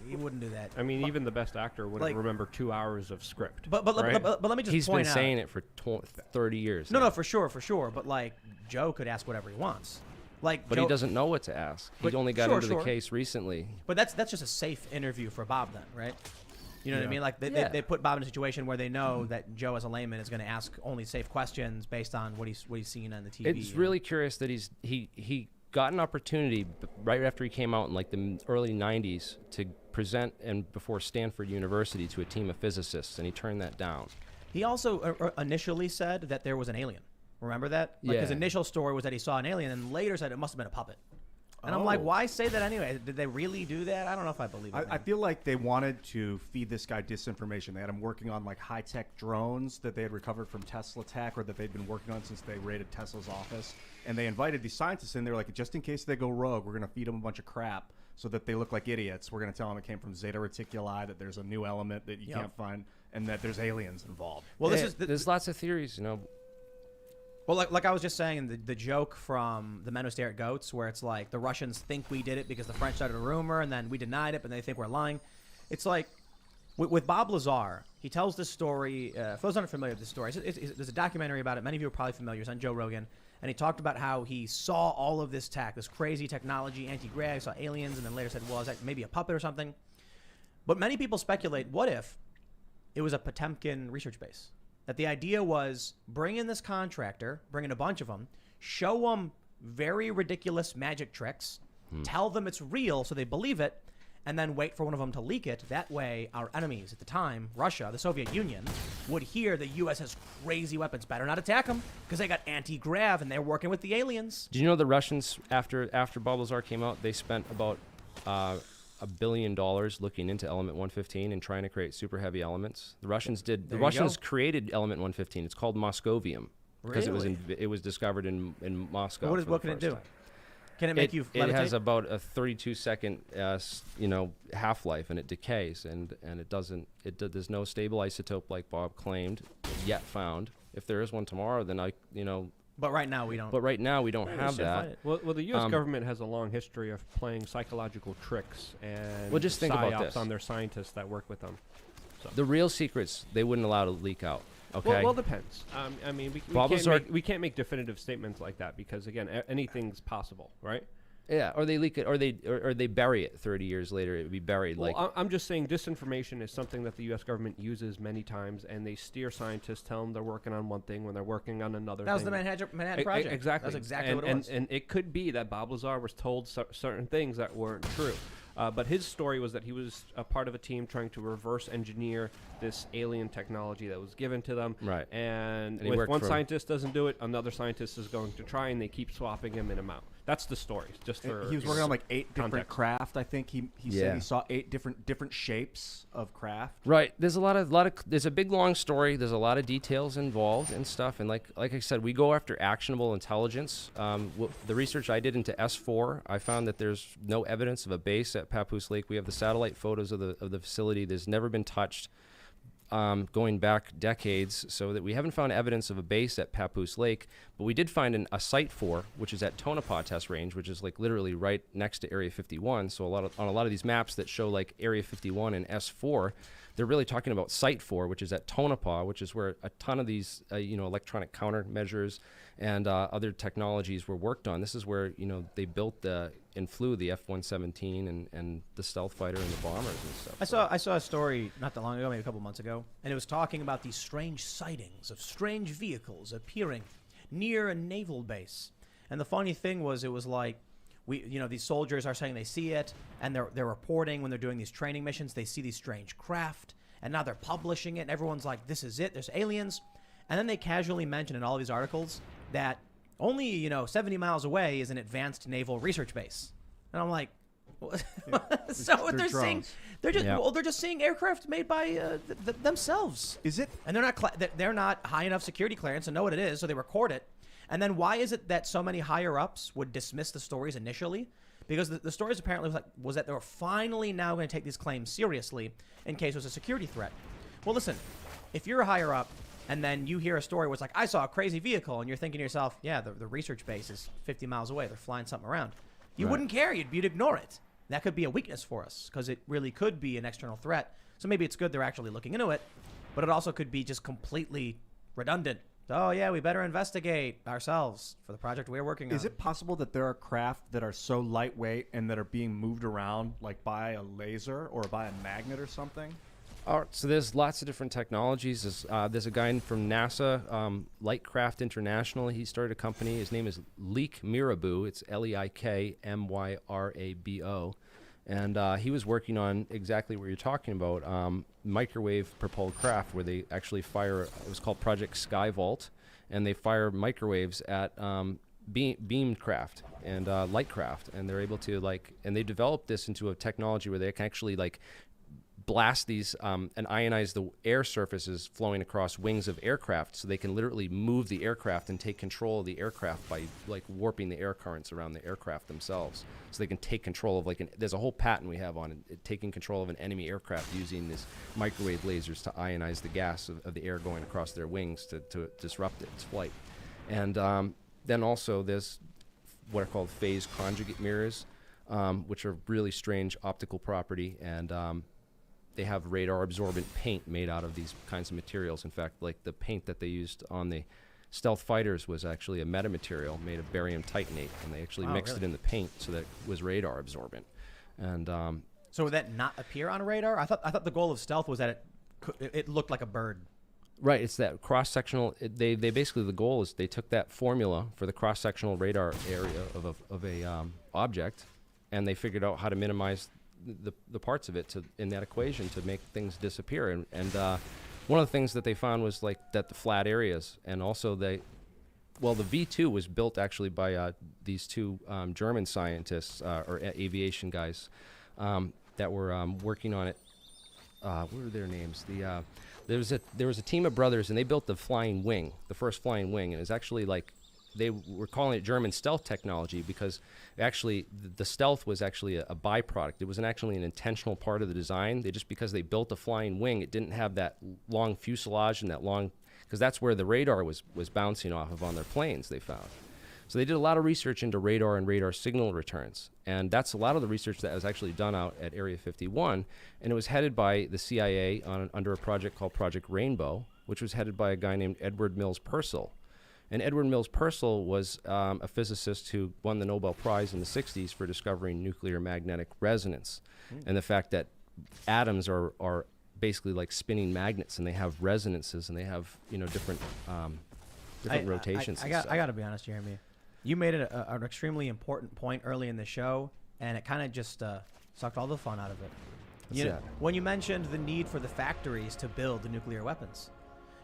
he wouldn't do that. I mean, even the best actor wouldn't remember 2 hours of script. But let me just He's point been out. saying it for 30 years. No, for sure. But Joe could ask whatever he wants. But he doesn't know what to ask. He only got into the case recently. But that's just a safe interview for Bob then, right? You know what I mean? Like they put Bob in a situation where they know that Joe, as a layman, is going to ask only safe questions based on what he's seen on the TV. It's really curious that he got an opportunity right after he came out in like the early 90s to present before Stanford University to a team of physicists, and he turned that down. He also initially said that there was an alien. Remember that? Yeah. His initial story was that he saw an alien, and later said it must have been a puppet. And I'm like, Oh. why say that anyway? Did they really do that? I don't know if I believe it. I feel like they wanted to feed this guy disinformation. They had him working on like high-tech drones that they had recovered from Tesla Tech, or that they'd been working on since they raided Tesla's office. And they invited these scientists in. They were like, just in case they go rogue, we're going to feed them a bunch of crap so that they look like idiots. We're going to tell them it came from Zeta Reticuli, that there's a new element that you can't find, and that there's aliens involved. Well, there's lots of theories, you know. Well, like I was just saying, the joke from The Men Who Stare at Goats, where it's like the Russians think we did it because the French started a rumor, and then we denied it, but they think we're lying. It's like with Bob Lazar, he tells this story. For those aren't familiar with this story, there's a documentary about it. Many of you are probably familiar. It's on Joe Rogan, and he talked about how he saw all of this tech, this crazy technology, anti-grav, saw aliens, and then later said, well, is that maybe a puppet or something? But many people speculate, what if it was a Potemkin research base? That the idea was bring in this contractor, bring in a bunch of them, show them very ridiculous magic tricks, tell them it's real so they believe it, and then wait for one of them to leak it. That way, our enemies at the time, Russia, the Soviet Union, would hear the U.S. has crazy weapons. Better not attack them because they got anti-grav and they're working with the aliens. Do you know the Russians, after Bob Lazar came out, they spent about $1 billion looking into element 115 and trying to create super heavy elements. The Russians did. The Russians created element 115. It's called Moscovium because it was discovered in Moscow. What can it do? Can it make you levitate? It has about a 32-second half-life, and it decays, and it doesn't. There's no stable isotope like Bob claimed yet found. If there is one tomorrow, then But right now we don't. But right now we don't Yeah, we have should find that. it. Well, the U.S. government has a long history of playing psychological tricks and Well, just think about psyops this. on their scientists that work with them. So. The real secrets they wouldn't allow to leak out. Okay. Well, depends. I mean, we can't make definitive statements like that because again, anything's possible, right? Yeah, or they leak it, or they bury it 30 years later. It would be buried. Well, I'm just saying disinformation is something that the U.S. government uses many times, and they steer scientists, tell them they're working on one thing when they're working on another thing. That was the Manhattan Project. Exactly. That's exactly what it was. And it could be that Bob Lazar was told certain things that weren't true. But his story was that he was a part of a team trying to reverse engineer this alien technology that was given to them. Right. And he if worked one for him. scientist doesn't do it, another scientist is going to try, and they keep swapping him in and out. That's the story. Just for He was working on like 8 different context. craft. I think he said he saw 8 different shapes of craft. Right. There's a lot of there's a big long story. There's a lot of details involved and stuff. And like I said, we go after actionable intelligence. The research I did into S4, I found that there's no evidence of a base at Papoose Lake. We have the satellite photos of the facility. There's never been touched. Going back decades, so that we haven't found evidence of a base at Papoose Lake, but we did find a Site 4, which is at Tonopah Test Range, which is like literally right next to Area 51. So on a lot of these maps that show like Area 51 and S4, they're really talking about Site 4, which is at Tonopah, which is where a ton of these electronic countermeasures and other technologies were worked on. This is where they built and flew the F-117 and the stealth fighter and the bombers and stuff. I saw a story not that long ago, maybe a couple months ago, and it was talking about these strange sightings of strange vehicles appearing near a naval base. And the funny thing was, it was like these soldiers are saying they see it, and they're reporting when they're doing these training missions. They see these strange craft, and now they're publishing it, and everyone's like, "This is it. There's aliens." And then they casually mention in all these articles that only 70 miles away is an advanced naval research base. And I'm like, so what they're seeing, they're just seeing aircraft made by themselves. Is it? And they're not high enough security clearance to know what it is, so they record it. And then why is it that so many higher ups would dismiss the stories initially? Because the stories apparently was that they were finally now going to take these claims seriously in case it was a security threat. Well, listen, if you're a higher up and then you hear a story where it's like, I saw a crazy vehicle, and you're thinking to yourself, yeah, the research base is 50 miles away. They're flying something around. You wouldn't care. You'd ignore it. That could be a weakness for us because it really could be an external threat. So maybe it's good they're actually looking into it, but it also could be just completely redundant. Oh, yeah, we better investigate ourselves for the project we're working on. Is it possible that there are craft that are so lightweight and that are being moved around like by a laser or by a magnet or something? All right, so there's lots of different technologies. There's a guy from NASA, Lightcraft International. He started a company. His name is Leik Mirabeau. It's Leikmyrabo. And he was working on exactly what you're talking about, microwave-propelled craft, where they actually fire, it was called Project Skyvault, and they fire microwaves at beam craft and light craft, and they're able to and they developed this into a technology where they can actually blast these and ionize the air surfaces flowing across wings of aircraft, so they can literally move the aircraft and take control of the aircraft by warping the air currents around the aircraft themselves, so they can take control of there's a whole patent we have on it, taking control of an enemy aircraft using these microwave lasers to ionize the gas of the air going across their wings to disrupt its flight. And then also there's what are called phase conjugate mirrors, which are really strange optical property, and they have radar absorbent paint made out of these kinds of materials. In fact, the paint that they used on the stealth fighters was actually a metamaterial made of barium titanate, and they actually mixed it in the paint so that it was radar absorbent. And so would that not appear on a radar? I thought the goal of stealth was that it looked like a bird. Right, it's that cross-sectional. They basically, the goal is they took that formula for the cross-sectional radar area of a object, and they figured out how to minimize the parts of it in that equation to make things disappear. And one of the things that they found was that the flat areas, and also the V2 was built actually by these two German scientists or aviation guys that were working on it. What were their names? There was a team of brothers, and they built the flying wing, the first flying wing, and it was actually they were calling it German stealth technology because actually the stealth was actually a byproduct. It wasn't actually an intentional part of the design. Because they built a flying wing, it didn't have that long fuselage and that long, because that's where the radar was bouncing off of on their planes, they found. So they did a lot of research into radar and radar signal returns. And that's a lot of the research that was actually done out at Area 51. And it was headed by the CIA under a project called Project Rainbow, which was headed by a guy named Edward Mills Purcell. And Edward Mills Purcell was a physicist who won the Nobel Prize in the 60s for discovering nuclear magnetic resonance, and the fact that atoms are basically like spinning magnets, and they have resonances, and they have different rotations. I got to be honest, Jeremy. You made it an extremely important point early in the show, and it kind of just sucked all the fun out of it. When you mentioned the need for the factories to build the nuclear weapons.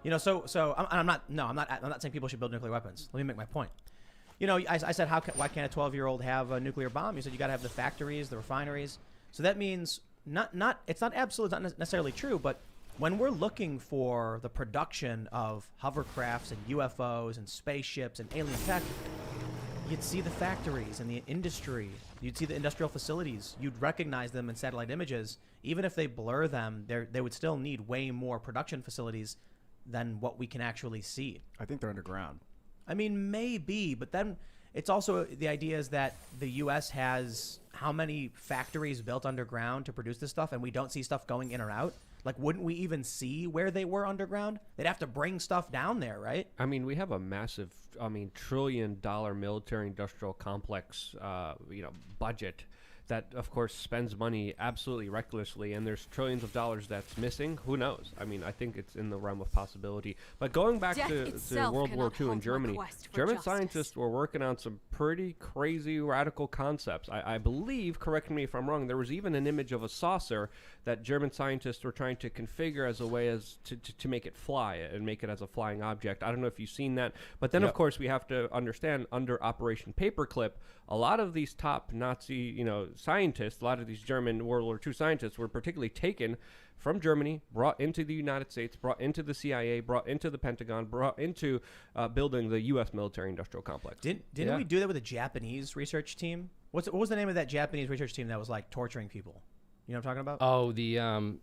I'm not saying people should build nuclear weapons. Let me make my point. I said, why can't a 12-year-old have a nuclear bomb? You said you got to have the factories, the refineries. So that means it's not absolute, not necessarily true, but when we're looking for the production of hovercrafts and UFOs and spaceships and alien tech, you'd see the factories and the industry. You'd see the industrial facilities. You'd recognize them in satellite images. Even if they blur them, they would still need way more production facilities than what we can actually see. I think they're underground. I mean, maybe, but then it's also the idea is that the U.S. has how many factories built underground to produce this stuff, and we don't see stuff going in or out? Wouldn't we even see where they were underground? They'd have to bring stuff down there, right? I mean, we have a massive, trillion-dollar military-industrial complex, budget that, of course, spends money absolutely recklessly, and there's trillions of dollars that's missing. Who knows? I mean, I think it's in the realm of possibility. But going back to World War II in Germany, German scientists were working on some pretty crazy radical concepts. I believe, correct me if I'm wrong, there was even an image of a saucer that German scientists were trying to configure as a way to make it fly and make it as a flying object. I don't know if you've seen that. But then, of course, we have to understand, under Operation Paperclip, a lot of these top Nazi, scientists, a lot of these German World War II scientists were particularly taken from Germany, brought into the United States, brought into the CIA, brought into the Pentagon, brought into building the U.S. military-industrial complex. Didn't we do that with a Japanese research team? What was the name of that Japanese research team that was torturing people? You know what I'm talking about? Oh, the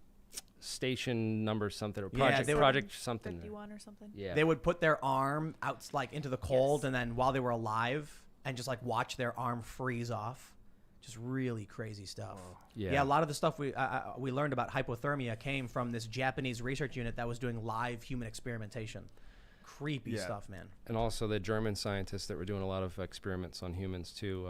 station number something, or project something. 51 or something. Yeah. They would put their arm out into the cold, and then while they were alive, and just watch their arm freeze off. Just really crazy stuff. Yeah, a lot of the stuff we learned about hypothermia came from this Japanese research unit that was doing live human experimentation. Creepy stuff, man. And also the German scientists that were doing a lot of experiments on humans too,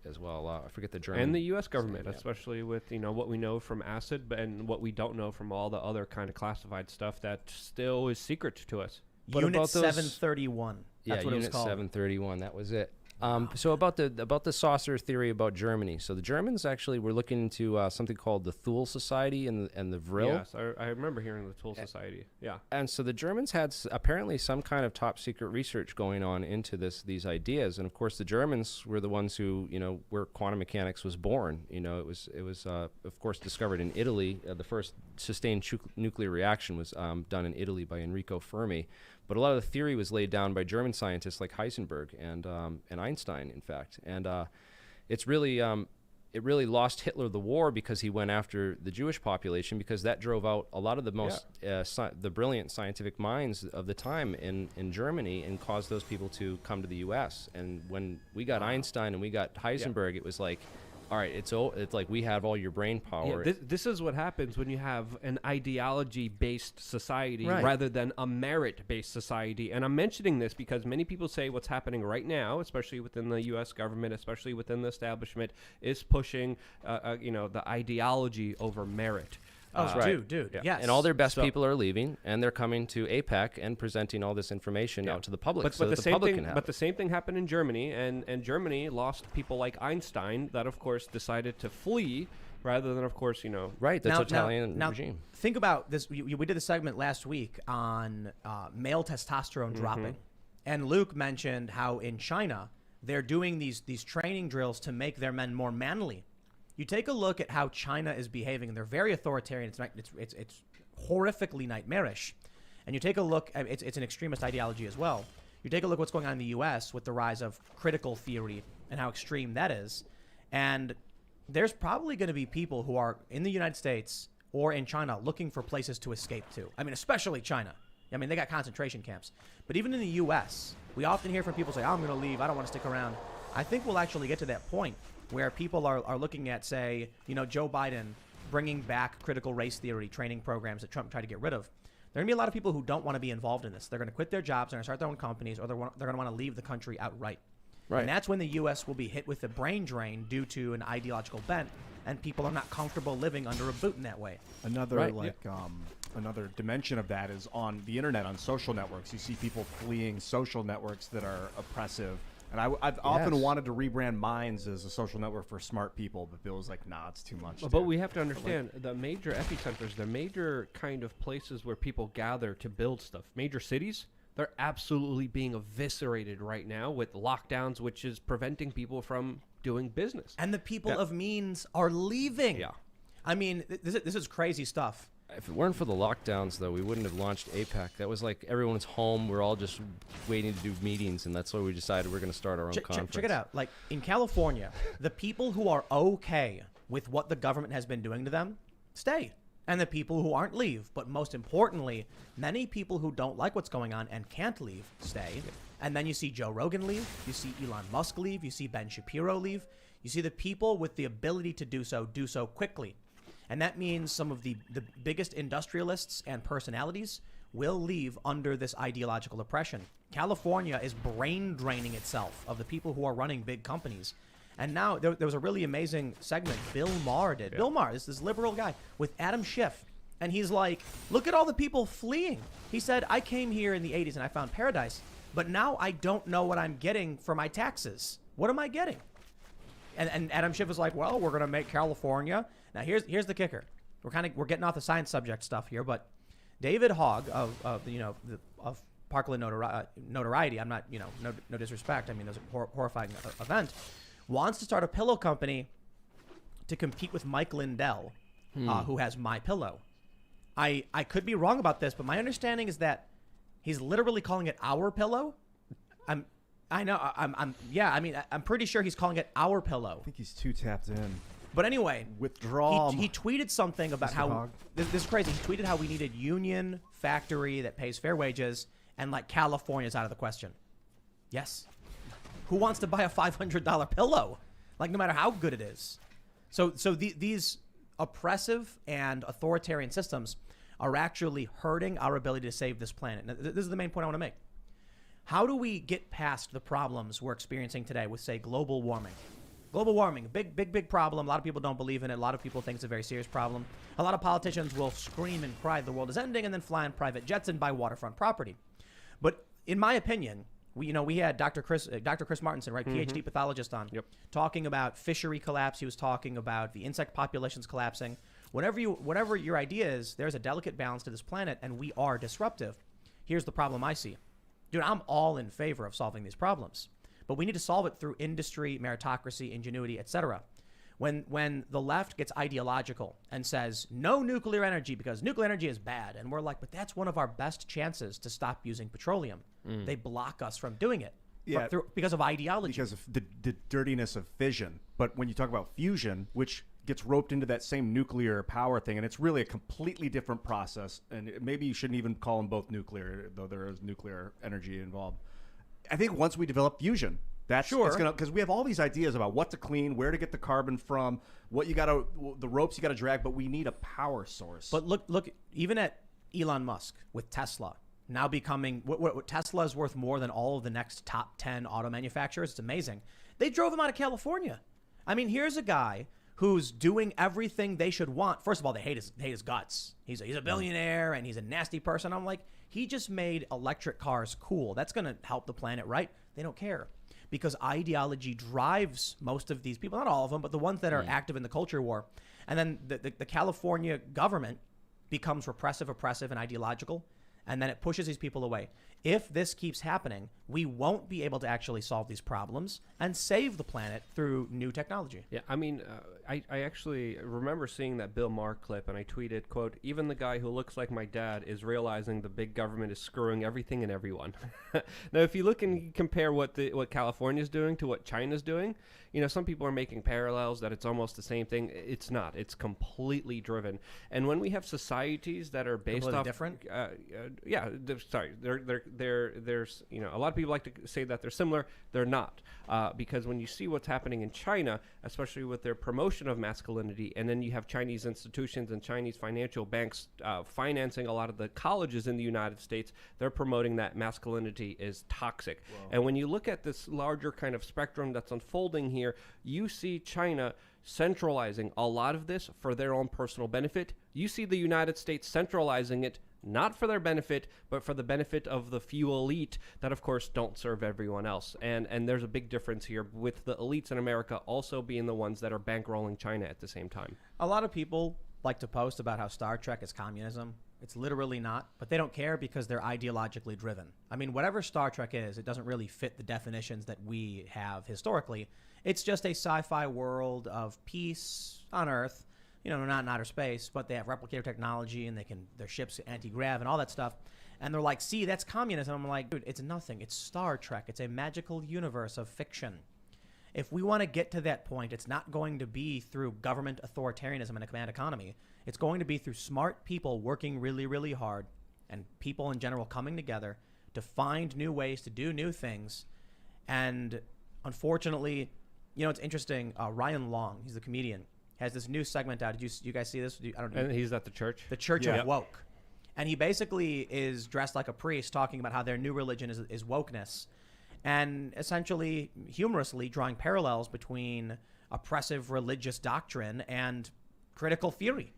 as well. I forget the German. And the U.S. government, especially with what we know from acid, and what we don't know from all the other kind of classified stuff that still is secret to us. Unit 731. That's what it was Unit called. 731. That was it. So about the saucer theory about Germany. So the Germans actually were looking into something called the Thule Society and the Vril. Yes, I remember hearing the Tool Society. Yeah. And so the Germans had apparently some kind of top secret research going on into these ideas. And of course, the Germans were the ones who, where quantum mechanics was born. It was of course discovered in Italy. The first sustained nuclear reaction was done in Italy by Enrico Fermi. But a lot of the theory was laid down by German scientists like Heisenberg and Einstein, in fact. And it really lost Hitler the war because he went after the Jewish population, because that drove out a lot of the most the brilliant scientific minds of the time in Germany, and caused those people to come to the U.S. And when we got Einstein and we got Heisenberg, it was like, all right, it's like we have all your brain power. Yeah, this is what happens when you have an ideology-based society Right. rather than a merit-based society. And I'm mentioning this because many people say what's happening right now, especially within the U.S. government, especially within the establishment, is pushing, the ideology over merit. Dude, yes. And all their best people are leaving, and they're coming to APEC and presenting all this information out to the public, so that the public can have But it. the same thing happened in Germany, and Germany lost people like Einstein that, of course, decided to flee rather than, of course, Right, the Now- totalitarian now, regime. Think about this. We did a segment last week on male testosterone dropping. And Luke mentioned how in China, they're doing these training drills to make their men more manly. You take a look at how China is behaving, and they're very authoritarian. It's horrifically nightmarish. And you take a look, it's an extremist ideology as well. You take a look at what's going on in the U.S. with the rise of critical theory and how extreme that is. And there's probably going to be people who are in the United States or in China looking for places to escape to. I mean, especially China. I mean, they got concentration camps. But even in the U.S., we often hear from people say, I'm going to leave, I don't want to stick around. I think we'll actually get to that point where people are looking at, say, Joe Biden bringing back critical race theory training programs that Trump tried to get rid of. There are going to be a lot of people who don't want to be involved in this. They're going to quit their jobs, they're going to start their own companies, or they're going to want to leave the country outright. Right. And that's when the U.S. will be hit with a brain drain due to an ideological bent, and people are not comfortable living under a boot in that way. Another another dimension of that is on the internet, on social networks. You see people fleeing social networks that are oppressive. And I've often wanted to rebrand Minds as a social network for smart people, but Bill was like, nah, it's too much. But we have to understand the major epicenters, the major kind of places where people gather to build stuff, major cities, they're absolutely being eviscerated right now with lockdowns, which is preventing people from doing business. And the people of means are leaving. Yeah. I mean, this is crazy stuff. If it weren't for the lockdowns, though, we wouldn't have launched APEC. That was like everyone's home. We're all just waiting to do meetings, and that's why we decided we're going to start our own conference. Check it out. Like in California, the people who are okay with what the government has been doing to them stay. And the people who aren't leave. But most importantly, many people who don't like what's going on and can't leave stay. And then you see Joe Rogan leave. You see Elon Musk leave. You see Ben Shapiro leave. You see the people with the ability to do so quickly. And that means some of the biggest industrialists and personalities will leave under this ideological oppression. California is brain draining itself of the people who are running big companies. And now there was a really amazing segment Bill Maher did. Yeah. Bill Maher, this liberal guy, with Adam Schiff. And he's like, look at all the people fleeing. He said, I came here in the 80s and I found paradise, but now I don't know what I'm getting for my taxes. What am I getting? And Adam Schiff is like, well, we're going to make California. Now, here's the kicker. We're getting off the science subject stuff here, but David Hogg of Parkland notoriety. I'm not, no disrespect. I mean, it was a horrifying event. Wants to start a pillow company to compete with Mike Lindell, who has My Pillow. I could be wrong about this, but my understanding is that he's literally calling it Our Pillow. I'm pretty sure he's calling it Our Pillow. I think he's too tapped in. But anyway, withdraw. He tweeted something about Mr. how Hogg. this is crazy. He tweeted how we needed union factory that pays fair wages, and like California's out of the question. Yes. Who wants to buy a $500 pillow? Like, no matter how good it is. So these oppressive and authoritarian systems are actually hurting our ability to save this planet. Now, this is the main point I want to make. How do we get past the problems we're experiencing today with, say, global warming? Global warming, big problem. A lot of people don't believe in it. A lot of people think it's a very serious problem. A lot of politicians will scream and cry the world is ending and then fly in private jets and buy waterfront property. But in my opinion, We had Dr. Chris Martinson, right, PhD pathologist on, talking about fishery collapse. He was talking about the insect populations collapsing. Whatever your idea is, there's a delicate balance to this planet, and we are disruptive. Here's the problem I see. Dude, I'm all in favor of solving these problems, but we need to solve it through industry, meritocracy, ingenuity, etc. When the left gets ideological and says no nuclear energy because nuclear energy is bad, and we're like, but that's one of our best chances to stop using petroleum. They block us from doing it because of ideology. Because of the dirtiness of fission. But when you talk about fusion, which gets roped into that same nuclear power thing, and it's really a completely different process, and maybe you shouldn't even call them both nuclear, though there is nuclear energy involved. I think once we develop fusion, that's because we have all these ideas about what to clean, where to get the carbon from, the ropes you got to drag, but we need a power source. But look, even at Elon Musk with Tesla now becoming what Tesla is worth more than all of the next top 10 auto manufacturers. It's amazing. They drove him out of California. I mean, here's a guy who's doing everything they should want. First of all, they hate his guts. He's a billionaire and he's a nasty person. I'm like, he just made electric cars cool. That's going to help the planet, right? They don't care. Because ideology drives most of these people, not all of them, but the ones that are active in the culture war. And then the California government becomes repressive, oppressive, and ideological, and then it pushes these people away. If this keeps happening, we won't be able to actually solve these problems and save the planet through new technology. Yeah, I mean, I actually remember seeing that Bill Maher clip, and I tweeted, quote, even the guy who looks like my dad is realizing the big government is screwing everything and everyone. Now, if you look and compare what California is doing to what China's doing, some people are making parallels that it's almost the same thing. It's not. It's completely driven. And when we have societies that are based completely off different, there's a lot of people like to say that they're similar. They're not, because when you see what's happening in China, especially with their promotion of masculinity, and then you have Chinese institutions and Chinese financial banks financing a lot of the colleges in the United States, they're promoting that masculinity is toxic. Whoa. And when you look at this larger kind of spectrum that's unfolding here, you see China centralizing a lot of this for their own personal benefit. You see the United States centralizing it not for their benefit, but for the benefit of the few elite that, of course, don't serve everyone else. And there's a big difference here with the elites in America also being the ones that are bankrolling China at the same time. A lot of people like to post about how Star Trek is communism. It's literally not, but they don't care because they're ideologically driven. I mean, whatever Star Trek is, it doesn't really fit the definitions that we have historically. It's just a sci-fi world of peace on Earth. Not in outer space, but they have replicator technology and their ships anti-grav and all that stuff. And they're like, see, that's communism. I'm like, dude, it's nothing. It's Star Trek. It's a magical universe of fiction. If we want to get to that point, it's not going to be through government authoritarianism and a command economy. It's going to be through smart people working really, really hard and people in general coming together to find new ways to do new things. And unfortunately, it's interesting. Ryan Long, he's a comedian, has this new segment out. Did you guys see this? I don't know. And he's at the church? The Church of Woke. And he basically is dressed like a priest talking about how their new religion is wokeness. And essentially, humorously, drawing parallels between oppressive religious doctrine and critical theory.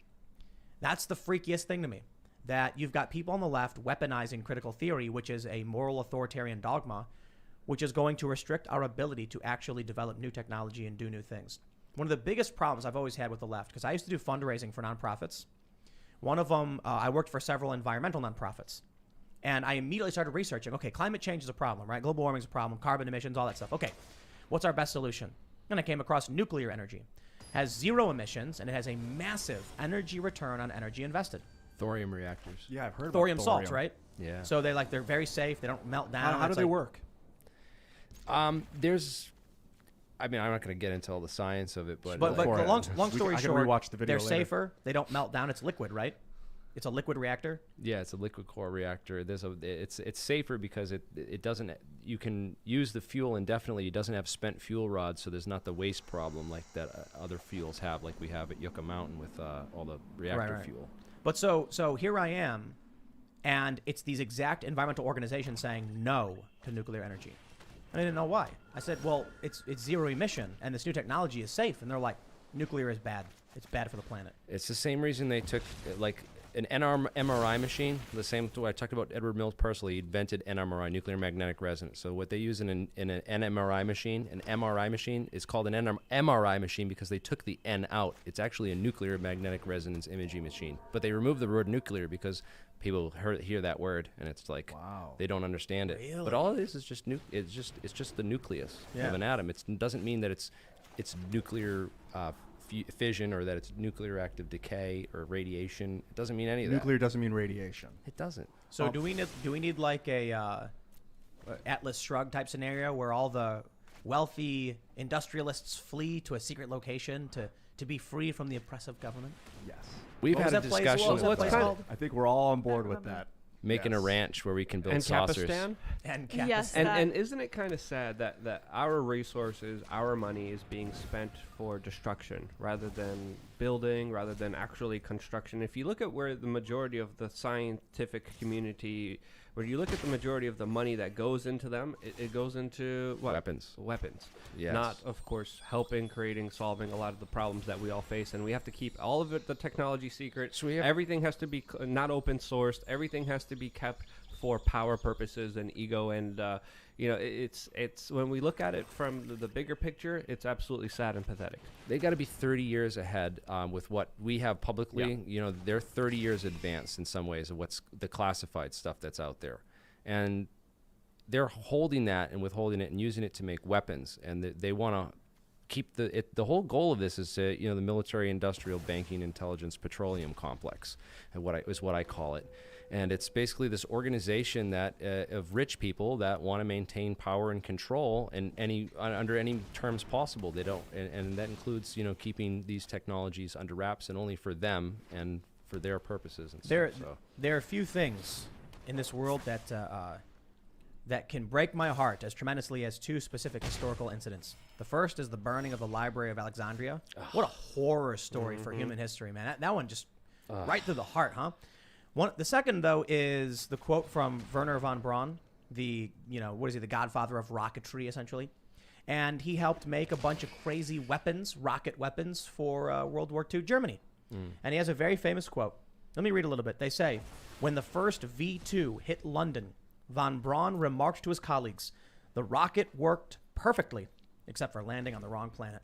That's the freakiest thing to me. That you've got people on the left weaponizing critical theory, which is a moral authoritarian dogma, which is going to restrict our ability to actually develop new technology and do new things. One of the biggest problems I've always had with the left, because I used to do fundraising for nonprofits. One of them, I worked for several environmental nonprofits. And I immediately started researching, okay, climate change is a problem, right? Global warming is a problem, carbon emissions, all that stuff. Okay, what's our best solution? And I came across nuclear energy. Has zero emissions, and it has a massive energy return on energy invested. Thorium reactors. Yeah, I've heard about thorium salts, right? Yeah. So they're very safe. They don't melt down. How do they work? I'm not going to get into all the science of it, but long story short, rewatch the video they're later. safer. They don't melt down. It's liquid, right? It's a liquid reactor. Yeah, it's a liquid core reactor. It's safer because it doesn't. You can use the fuel indefinitely. It doesn't have spent fuel rods, so there's not the waste problem like that other fuels have, like we have at Yucca Mountain with all the reactor fuel. But so here I am, and it's these exact environmental organizations saying no to nuclear energy. I didn't know why. I said, well, it's zero emission, and this new technology is safe. And they're like, nuclear is bad. It's bad for the planet. It's the same reason they took, like, an MRI machine, the same way I talked about Edward Mills Pursley, he invented NMRI, nuclear magnetic resonance. So what they use in an NMRI machine, an MRI machine, is called an MRI machine because they took the N out. It's actually a nuclear magnetic resonance imaging machine. But they removed the word nuclear because people hear that word and it's like they don't understand it. Really? But all of this is just it's just the nucleus of an atom. It doesn't mean that it's nuclear fission or that it's nuclear active decay or radiation. It doesn't mean any of that. Nuclear doesn't mean radiation. It doesn't. So do we need like a Atlas Shrugged type scenario where all the wealthy industrialists flee to a secret location to be free from the oppressive government? Yes. We've What had was a that place- discussion what was that with place called? I think we're all on board with that. making a Yes. ranch where we can build And saucers. Capistan? And Yes. And, that- and isn't it kind of sad that our resources, our money is being spent for destruction rather than building, rather than actually construction? If you look at where the majority of the scientific community, where you look at the majority of the money that goes into them, it goes into what? Weapons. Weapons. Yes. Not, of course, helping, creating, solving a lot of the problems that we all face. And we have to keep all of it, the technology secret. So we have- Everything has to be not open sourced. Everything has to be kept for power purposes and ego. And, it's when we look at it from the bigger picture, it's absolutely sad and pathetic. They got to be 30 years ahead with what we have publicly. Yeah. You know, they're 30 years advanced in some ways of what's the classified stuff that's out there. And they're holding that and withholding it and using it to make weapons. And they want to keep the whole goal of this is to, the military, industrial, banking, intelligence, petroleum complex, and what I call it. And it's basically this organization that of rich people that want to maintain power and control and under any terms possible. They don't, and that includes keeping these technologies under wraps and only for them and for their purposes. And There, stuff, so. there are few things in this world that can break my heart as tremendously as two specific historical incidents. The first is the burning of the Library of Alexandria. What a horror story for human history, man. That one just right through the heart, huh? The second, though, is the quote from Wernher von Braun, the godfather of rocketry, essentially. And he helped make a bunch of crazy weapons, rocket weapons, for World War II Germany. And he has a very famous quote. Let me read a little bit. They say, when the first V-2 hit London, von Braun remarked to his colleagues, the rocket worked perfectly, except for landing on the wrong planet.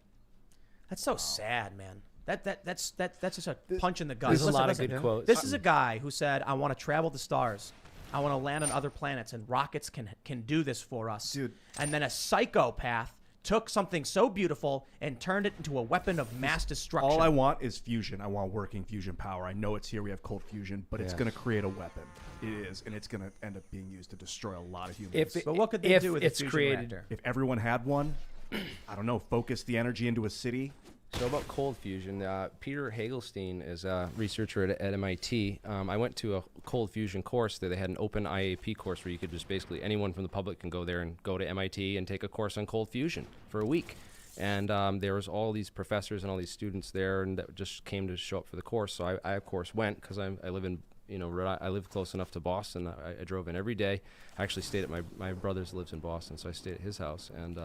That's so sad, man. That's just a punch in the gut. There's a Listen, lot of listen. good quotes. This is a guy who said, I want to travel the stars. I want to land on other planets, and rockets can do this for us. Dude. And then a psychopath took something so beautiful and turned it into a weapon of mass destruction. All I want is fusion. I want working fusion power. I know it's here. We have cold fusion, but it's Yeah. going to create a weapon. It is, and it's going to end up being used to destroy a lot of humans. But what could they if do with it's a fusion created- reactor? If everyone had one, I don't know, focus the energy into a city. So about cold fusion, Peter Hagelstein is a researcher at MIT. I went to a cold fusion course there. They had an open IAP course where you could just basically, anyone from the public can go there and go to MIT and take a course on cold fusion for a week. And there was all these professors and all these students there, and that just came to show up for the course. So I of course went because I live in I live close enough to Boston. I drove in every day. I actually stayed at my brother's lives in Boston, so I stayed at his house. And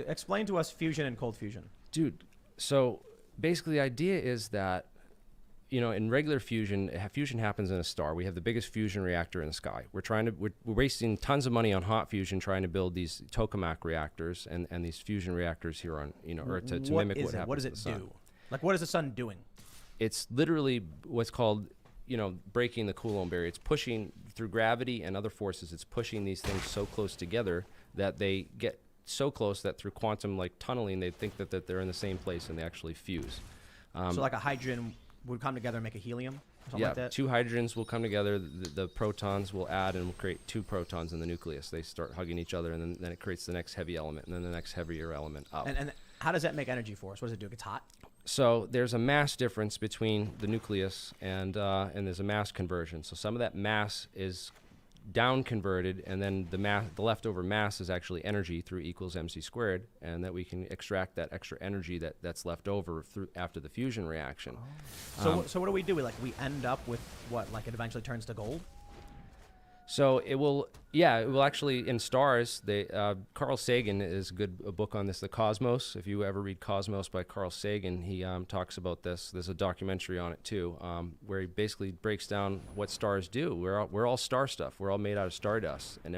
Explain to us fusion and cold fusion. dude, so basically the idea is that in regular fusion, fusion happens in a star. We have the biggest fusion reactor in the sky. We're wasting tons of money on hot fusion trying to build these tokamak reactors and these fusion reactors here on Earth to mimic what happens What does in it the sun. do? Like, what is the sun doing? It's literally what's called breaking the Coulomb barrier. It's pushing through gravity and other forces. It's pushing these things so close together that they get so close that through quantum tunneling, they think that they're in the same place and they actually fuse. So like a hydrogen would come together and make a helium or something Yeah, like that? two hydrogens will come together. The protons will add and will create two protons in the nucleus. They start hugging each other, and then it creates the next heavy element, and then the next heavier element up. And how does that make energy for us? What does it do? It gets hot? So there's a mass difference between the nucleus and there's a mass conversion. So some of that mass is down converted, and then the leftover mass is actually energy through equals mc squared, and that we can extract that extra energy that's left over through after the fusion reaction. So what do we do? We end up with what? Like it eventually turns to gold? So it will actually, in stars, Carl Sagan is a book on this, The Cosmos. If you ever read Cosmos by Carl Sagan, he talks about this. There's a documentary on it too, where he basically breaks down what stars do. We're all star stuff. We're all made out of stardust, and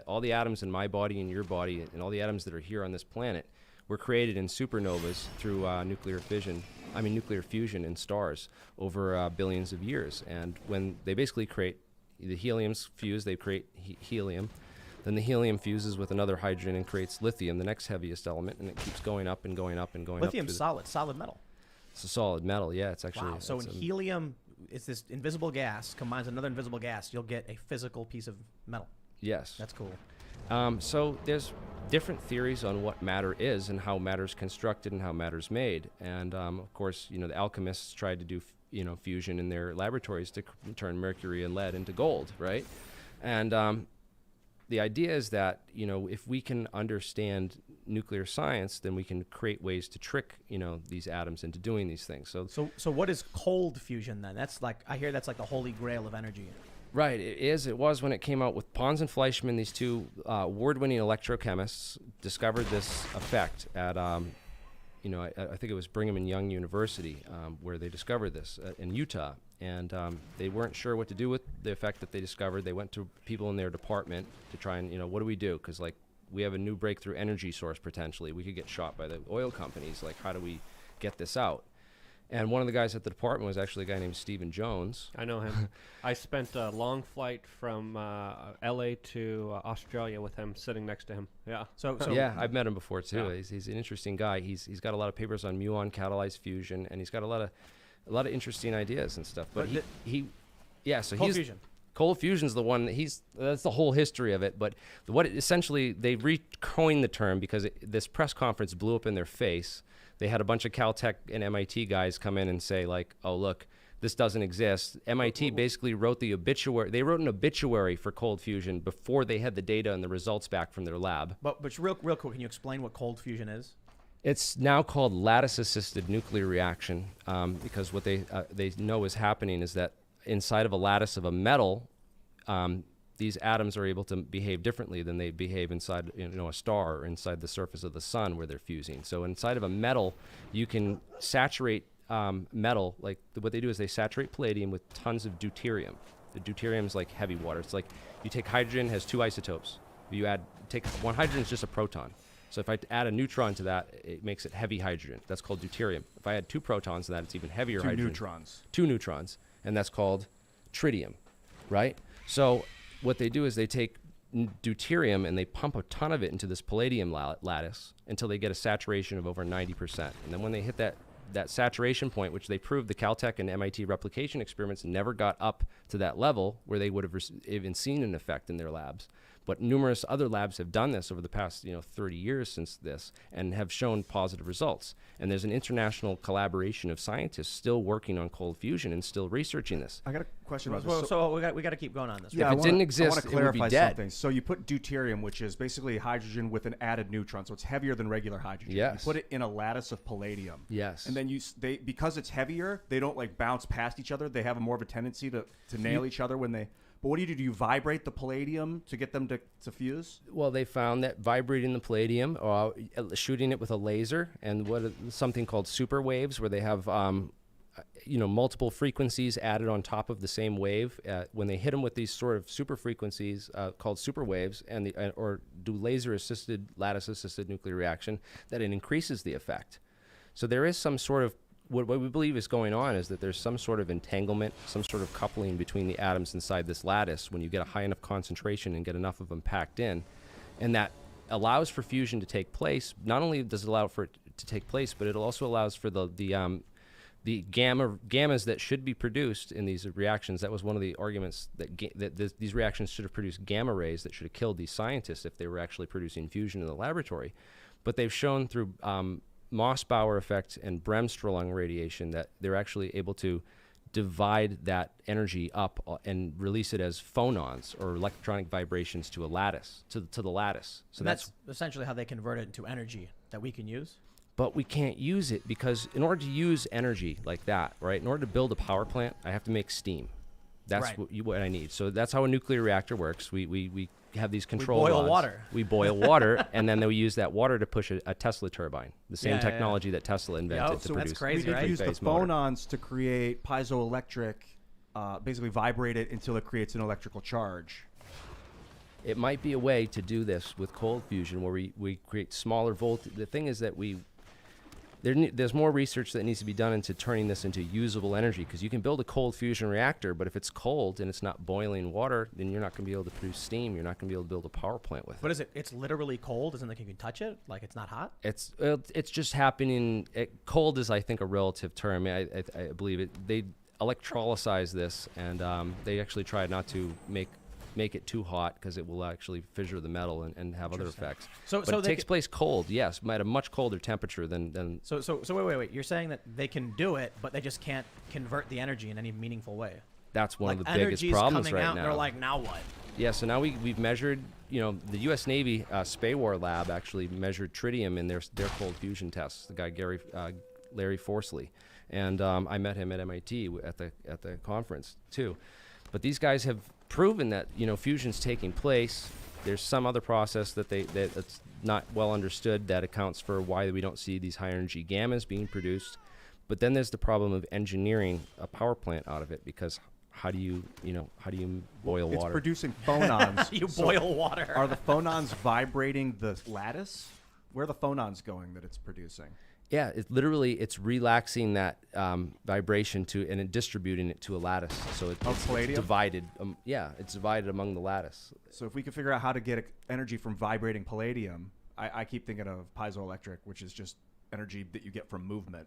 all the atoms in my body and your body, and all the atoms that are here on this planet, were created in supernovas through nuclear fusion in stars over billions of years. And when they basically create the heliums fuse, they create helium. Then the helium fuses with another hydrogen and creates lithium, the next heaviest element, and it keeps going up and going up and going up. Lithium's solid metal. It's a solid metal, yeah. It's actually wow. So helium is this invisible gas combines another invisible gas. You'll get a physical piece of metal. Yes. That's cool. So there's different theories on what matter is and how matter's constructed and how matter's made. And of course, the alchemists tried to do fusion in their laboratories to turn mercury and lead into gold, right? And the idea is that, if we can understand nuclear science, then we can create ways to trick, these atoms into doing these things. So what is cold fusion then? I hear that's like the holy grail of energy. Right, it was when it came out with Pons and Fleischmann. These two award-winning electrochemists discovered this effect at I think it was Brigham and Young University, where they discovered this in Utah. And they weren't sure what to do with the effect that they discovered. They went to people in their department to try and, what do we do? Because, we have a new breakthrough energy source potentially. We could get shot by the oil companies. How do we get this out? And one of the guys at the department was actually a guy named Stephen Jones. I know him. I spent a long flight from L.A. to Australia with him, sitting next to him. Yeah. So yeah, I've met him before too. Yeah. He's an interesting guy. He's got a lot of papers on muon catalyzed fusion, and he's got a lot of interesting ideas and stuff. But cold fusion. Cold fusion's the one. That's the whole history of it. But essentially they recoined the term because this press conference blew up in their face. They had a bunch of Caltech and MIT guys come in and say, oh, look, this doesn't exist. MIT basically wrote the obituary. They wrote an obituary for cold fusion before they had the data and the results back from their lab. But real quick, can you explain what cold fusion is? It's now called lattice-assisted nuclear reaction because what they know is happening is that inside of a lattice of a metal, these atoms are able to behave differently than they behave inside a star or inside the surface of the sun where they're fusing. So inside of a metal, you can saturate metal. What they do is they saturate palladium with tons of deuterium. The deuterium is like heavy water. It's like you take hydrogen, has two isotopes. Take one hydrogen is just a proton. So if I add a neutron to that, it makes it heavy hydrogen. That's called deuterium. If I add two protons to that, it's even heavier hydrogen. Two neutrons, and that's called tritium, right? So what they do is they take deuterium and they pump a ton of it into this palladium lattice until they get a saturation of over 90%. And then when they hit that saturation point, which they proved the Caltech and MIT replication experiments never got up to that level where they would have even seen an effect in their labs. But numerous other labs have done this over the past 30 years since this and have shown positive results. And there's an international collaboration of scientists still working on cold fusion and still researching this. I got a question about this. So we got to keep going on this. Yeah, if it didn't exist, I want to clarify it would be dead. something. So you put deuterium, which is basically hydrogen with an added neutron, so it's heavier than regular hydrogen. Yes. You put it in a lattice of palladium. Yes. And then because it's heavier, they don't bounce past each other. They have more of a tendency to nail each other when they. But what do you do? Do you vibrate the palladium to get them to fuse? Well, they found that vibrating the palladium or shooting it with a laser and something called super waves, where they have multiple frequencies added on top of the same wave. When they hit them with these sort of super frequencies called super waves, or do laser-assisted, lattice-assisted nuclear reaction, that it increases the effect. So there is some sort of what we believe is going on is that there's some sort of entanglement, some sort of coupling between the atoms inside this lattice when you get a high enough concentration and get enough of them packed in. And that allows for fusion to take place. Not only does it allow for it to take place, but it also allows for the gammas that should be produced in these reactions. That was one of the arguments that these reactions should have produced gamma rays that should have killed these scientists if they were actually producing fusion in the laboratory. But they've shown through Mossbauer effect and bremsstrahlung radiation that they're actually able to divide that energy up and release it as phonons or electronic vibrations to a lattice, to the lattice. So that's essentially how they convert it into energy that we can use. But we can't use it because in order to use energy like that, right, in order to build a power plant, I have to make steam. That's Right. what I need. So that's how a nuclear reactor works. We have these control boil rods. water. We boil water, and then we use that water to push a Tesla turbine, the same Yeah, yeah, yeah. technology that Tesla invented Yep, to so produce. that's crazy, We did right? use the three-phase motor. phonons to create piezoelectric, basically vibrate it until it creates an electrical charge. It might be a way to do this with cold fusion where we create smaller volt. The thing is that there's more research that needs to be done into turning this into usable energy, because you can build a cold fusion reactor, but if it's cold and it's not boiling water, then you're not going to be able to produce steam. You're not going to be able to build a power plant with But it. is it? It's literally cold. Isn't like you can touch it? Like it's not hot? It's just happening. Cold is, I think, a relative term. I believe it. They electrolyze this, and they actually try not to make it too hot because it will actually fissure the metal and have other effects. But it takes place cold, yes, at a much colder temperature than. So wait. You're saying that they can do it, but they just can't convert the energy in any meaningful way. That's one Like of the biggest energy's problems coming right out, now. and they're like, now what? Yeah, so now we've measured, the U.S. Navy Spay-War lab actually measured tritium in their cold fusion tests. The guy Larry Forsley, and I met him at MIT at the conference too. But these guys have proven that fusion's taking place. There's some other process that's not well understood that accounts for why we don't see these high energy gammas being produced. But then there's the problem of engineering a power plant out of it, because how do you boil It's water? producing phonons. You So boil water. Are the phonons vibrating the lattice? Where are the phonons going that it's producing? Yeah, it's relaxing that vibration and then distributing it to a lattice. So it's palladium? divided. It's divided among the lattice. So if we could figure out how to get energy from vibrating palladium, I keep thinking of piezoelectric, which is just energy that you get from movement.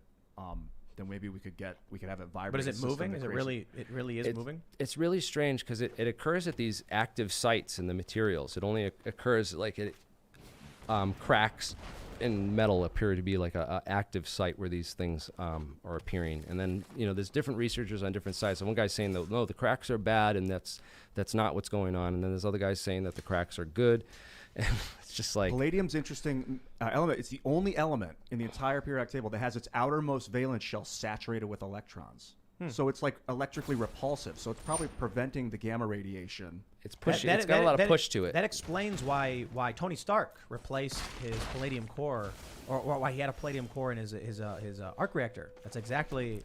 Then maybe we could have it vibrate. But is it moving? Is it really? It really is moving. It's really strange because it occurs at these active sites in the materials. It only occurs like it cracks in metal appear to be like a active site where these things are appearing. And then there's different researchers on different sites. And one guy's saying that no, the cracks are bad, and that's not what's going on. And then there's other guys saying that the cracks are good. And it's just like Palladium's interesting element. It's the only element in the entire periodic table that has its outermost valence shell saturated with electrons. So it's like electrically repulsive. So it's probably preventing the gamma radiation. it's push. It's got a lot of push to it. That explains why Tony Stark replaced his palladium core, or why he had a palladium core in his arc reactor. That's exactly.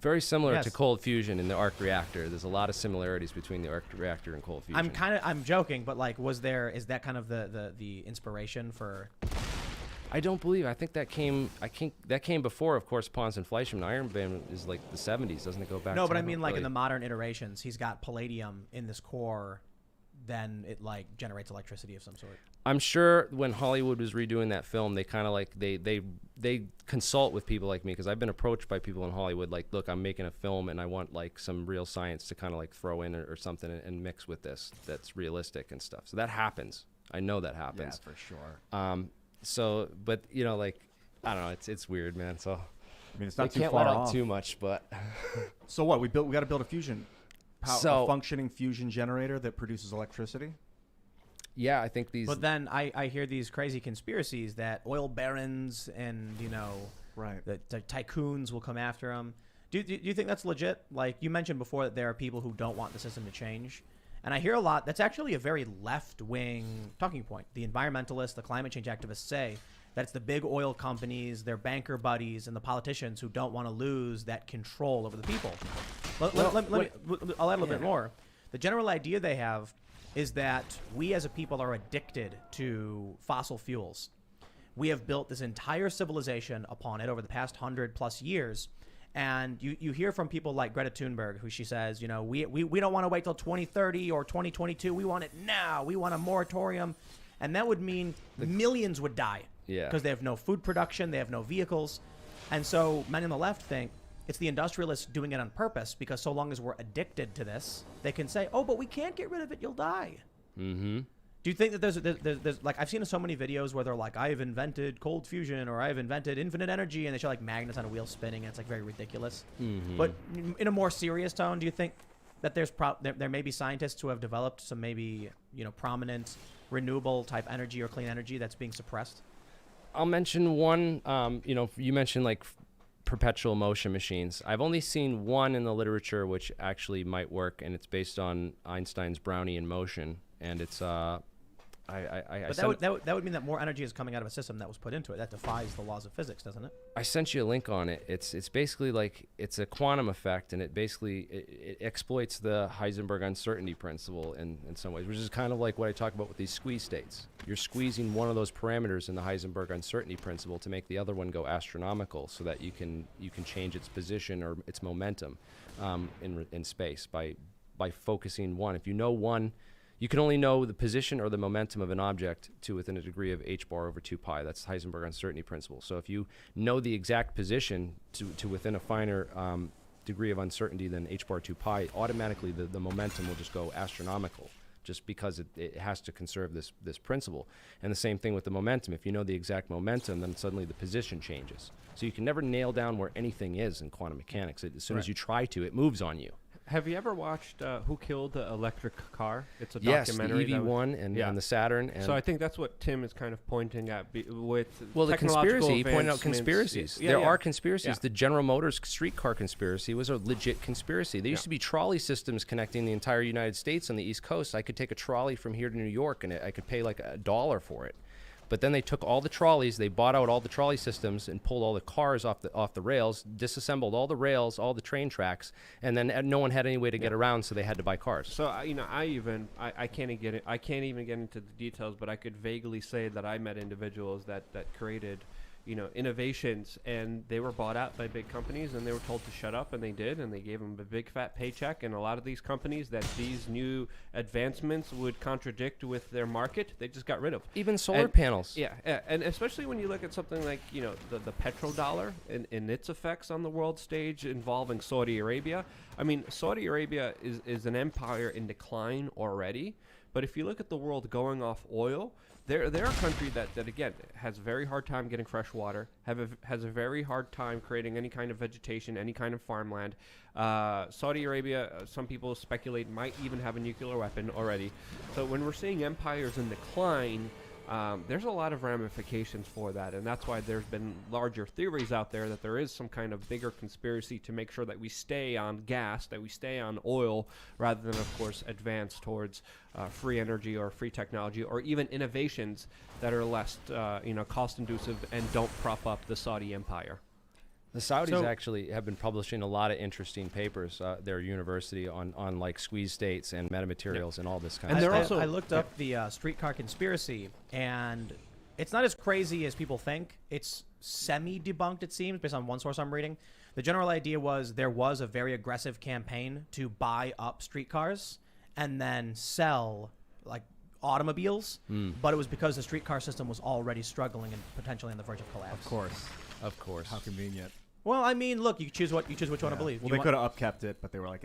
Very similar Yes. to cold fusion in the arc reactor. There's a lot of similarities between the arc reactor and cold fusion. I'm joking, but like, is that kind of the inspiration for? I don't believe. I think that came before, of course, Pons and Fleischmann. Iron Man is like the 70s, doesn't it go back? No, to but I that? mean, like in Really? the modern iterations, he's got palladium in this core, then it like generates electricity of some sort. I'm sure when Hollywood was redoing that film, they kind of like they consult with people like me, because I've been approached by people in Hollywood like, look, I'm making a film and I want like some real science to kind of like throw in or something and mix with this that's realistic and stuff. So that happens. I know that happens. Yeah, for sure. So, but like, I don't know. It's weird, man. So I mean, it's not they too can't far let off. out too much, but So what? We got to build a fusion, So- a functioning fusion generator that produces electricity. yeah, I think these. But then I hear these crazy conspiracies that oil barons and Right. the tycoons will come after them. Do you think that's legit? Like you mentioned before, that there are people who don't want the system to change. And I hear a lot. That's actually a very left-wing talking point. The environmentalists, the climate change activists say that it's the big oil companies, their banker buddies, and the politicians who don't want to lose that control over the people. I'll add a little bit more. The general idea they have is that we as a people are addicted to fossil fuels. We have built this entire civilization upon it over the past 100+ years. And you hear from people like Greta Thunberg, who she says, we don't want to wait till 2030 or 2022. We want it now. We want a moratorium. And that would mean millions would die. Yeah. Because they have no food production. They have no vehicles. And so many on the left think it's the industrialists doing it on purpose, because so long as we're addicted to this, they can say, oh, but we can't get rid of it. You'll die. Mm-hmm. Do you think that there's like, I've seen so many videos where they're like, I've invented cold fusion, or I've invented infinite energy, and they show like magnets on a wheel spinning, and it's like very ridiculous. Mm-hmm. But in a more serious tone, do you think that there may be scientists who have developed some maybe prominent renewable type energy or clean energy that's being suppressed? I'll mention one. You mentioned like perpetual motion machines. I've only seen one in the literature which actually might work, and it's based on Einstein's Brownian motion, and it's But that would mean that more energy is coming out of a system that was put into it. That defies the laws of physics, doesn't it? I sent you a link on it. It's basically like it's a quantum effect, and it basically it exploits the Heisenberg uncertainty principle in some ways, which is kind of like what I talk about with these squeeze states. You're squeezing one of those parameters in the Heisenberg uncertainty principle to make the other one go astronomical, so that you can change its position or its momentum in space by focusing one. If you know one. You can only know the position or the momentum of an object to within a degree of h bar over 2 pi. That's the Heisenberg uncertainty principle. So if you know the exact position to within a finer degree of uncertainty than h bar 2 pi, automatically the momentum will just go astronomical, just because it has to conserve this principle. And the same thing with the momentum. If you know the exact momentum, then suddenly the position changes. So you can never nail down where anything is in quantum mechanics. As soon as you try to, it moves on you. Have you ever watched Who Killed the Electric Car? It's a Yes, documentary. the EV1 and the Saturn. And so I think that's what Tim is kind of pointing at with the conspiracy. He pointed out advancements. conspiracies. Yeah, there yeah. are conspiracies. Yeah. The General Motors streetcar conspiracy was a legit conspiracy. There used to be trolley systems connecting the entire United States on the East Coast. I could take a trolley from here to New York, and I could pay like $1 for it. But then they took all the trolleys, they bought out all the trolley systems and pulled all the cars off the rails, disassembled all the rails, all the train tracks, and then no one had any way to get around, so they had to buy cars. So I can't even get into the details, but I could vaguely say that I met individuals that created innovations, and they were bought out by big companies, and they were told to shut up, and they did, and they gave them a big fat paycheck. And a lot of these companies that these new advancements would contradict with their market, they just got rid of. Even solar panels. Yeah, and especially when you look at something like the petrodollar and its effects on the world stage involving Saudi Arabia. I mean, Saudi Arabia is an empire in decline already, but if you look at the world going off oil, they're a country that again has a very hard time getting fresh water, has a very hard time creating any kind of vegetation, any kind of farmland. Saudi Arabia, some people speculate, might even have a nuclear weapon already. So when we're seeing empires in decline, there's a lot of ramifications for that, and that's why there's been larger theories out there that there is some kind of bigger conspiracy to make sure that we stay on gas, that we stay on oil, rather than, of course, advance towards free energy or free technology, or even innovations that are less, cost-inducive and don't prop up the Saudi empire. The Saudis actually have been publishing a lot of interesting papers, their university, on like squeeze states and metamaterials and all this kind of stuff. I looked up the streetcar conspiracy, and it's not as crazy as people think. It's semi-debunked, it seems, based on one source I'm reading. The general idea was there was a very aggressive campaign to buy up streetcars and then sell, like, automobiles, but it was because the streetcar system was already struggling and potentially on the verge of collapse. Of course. How convenient. Well, I mean, look, you choose what you want to believe. Well, they could have upkept it, but they were like,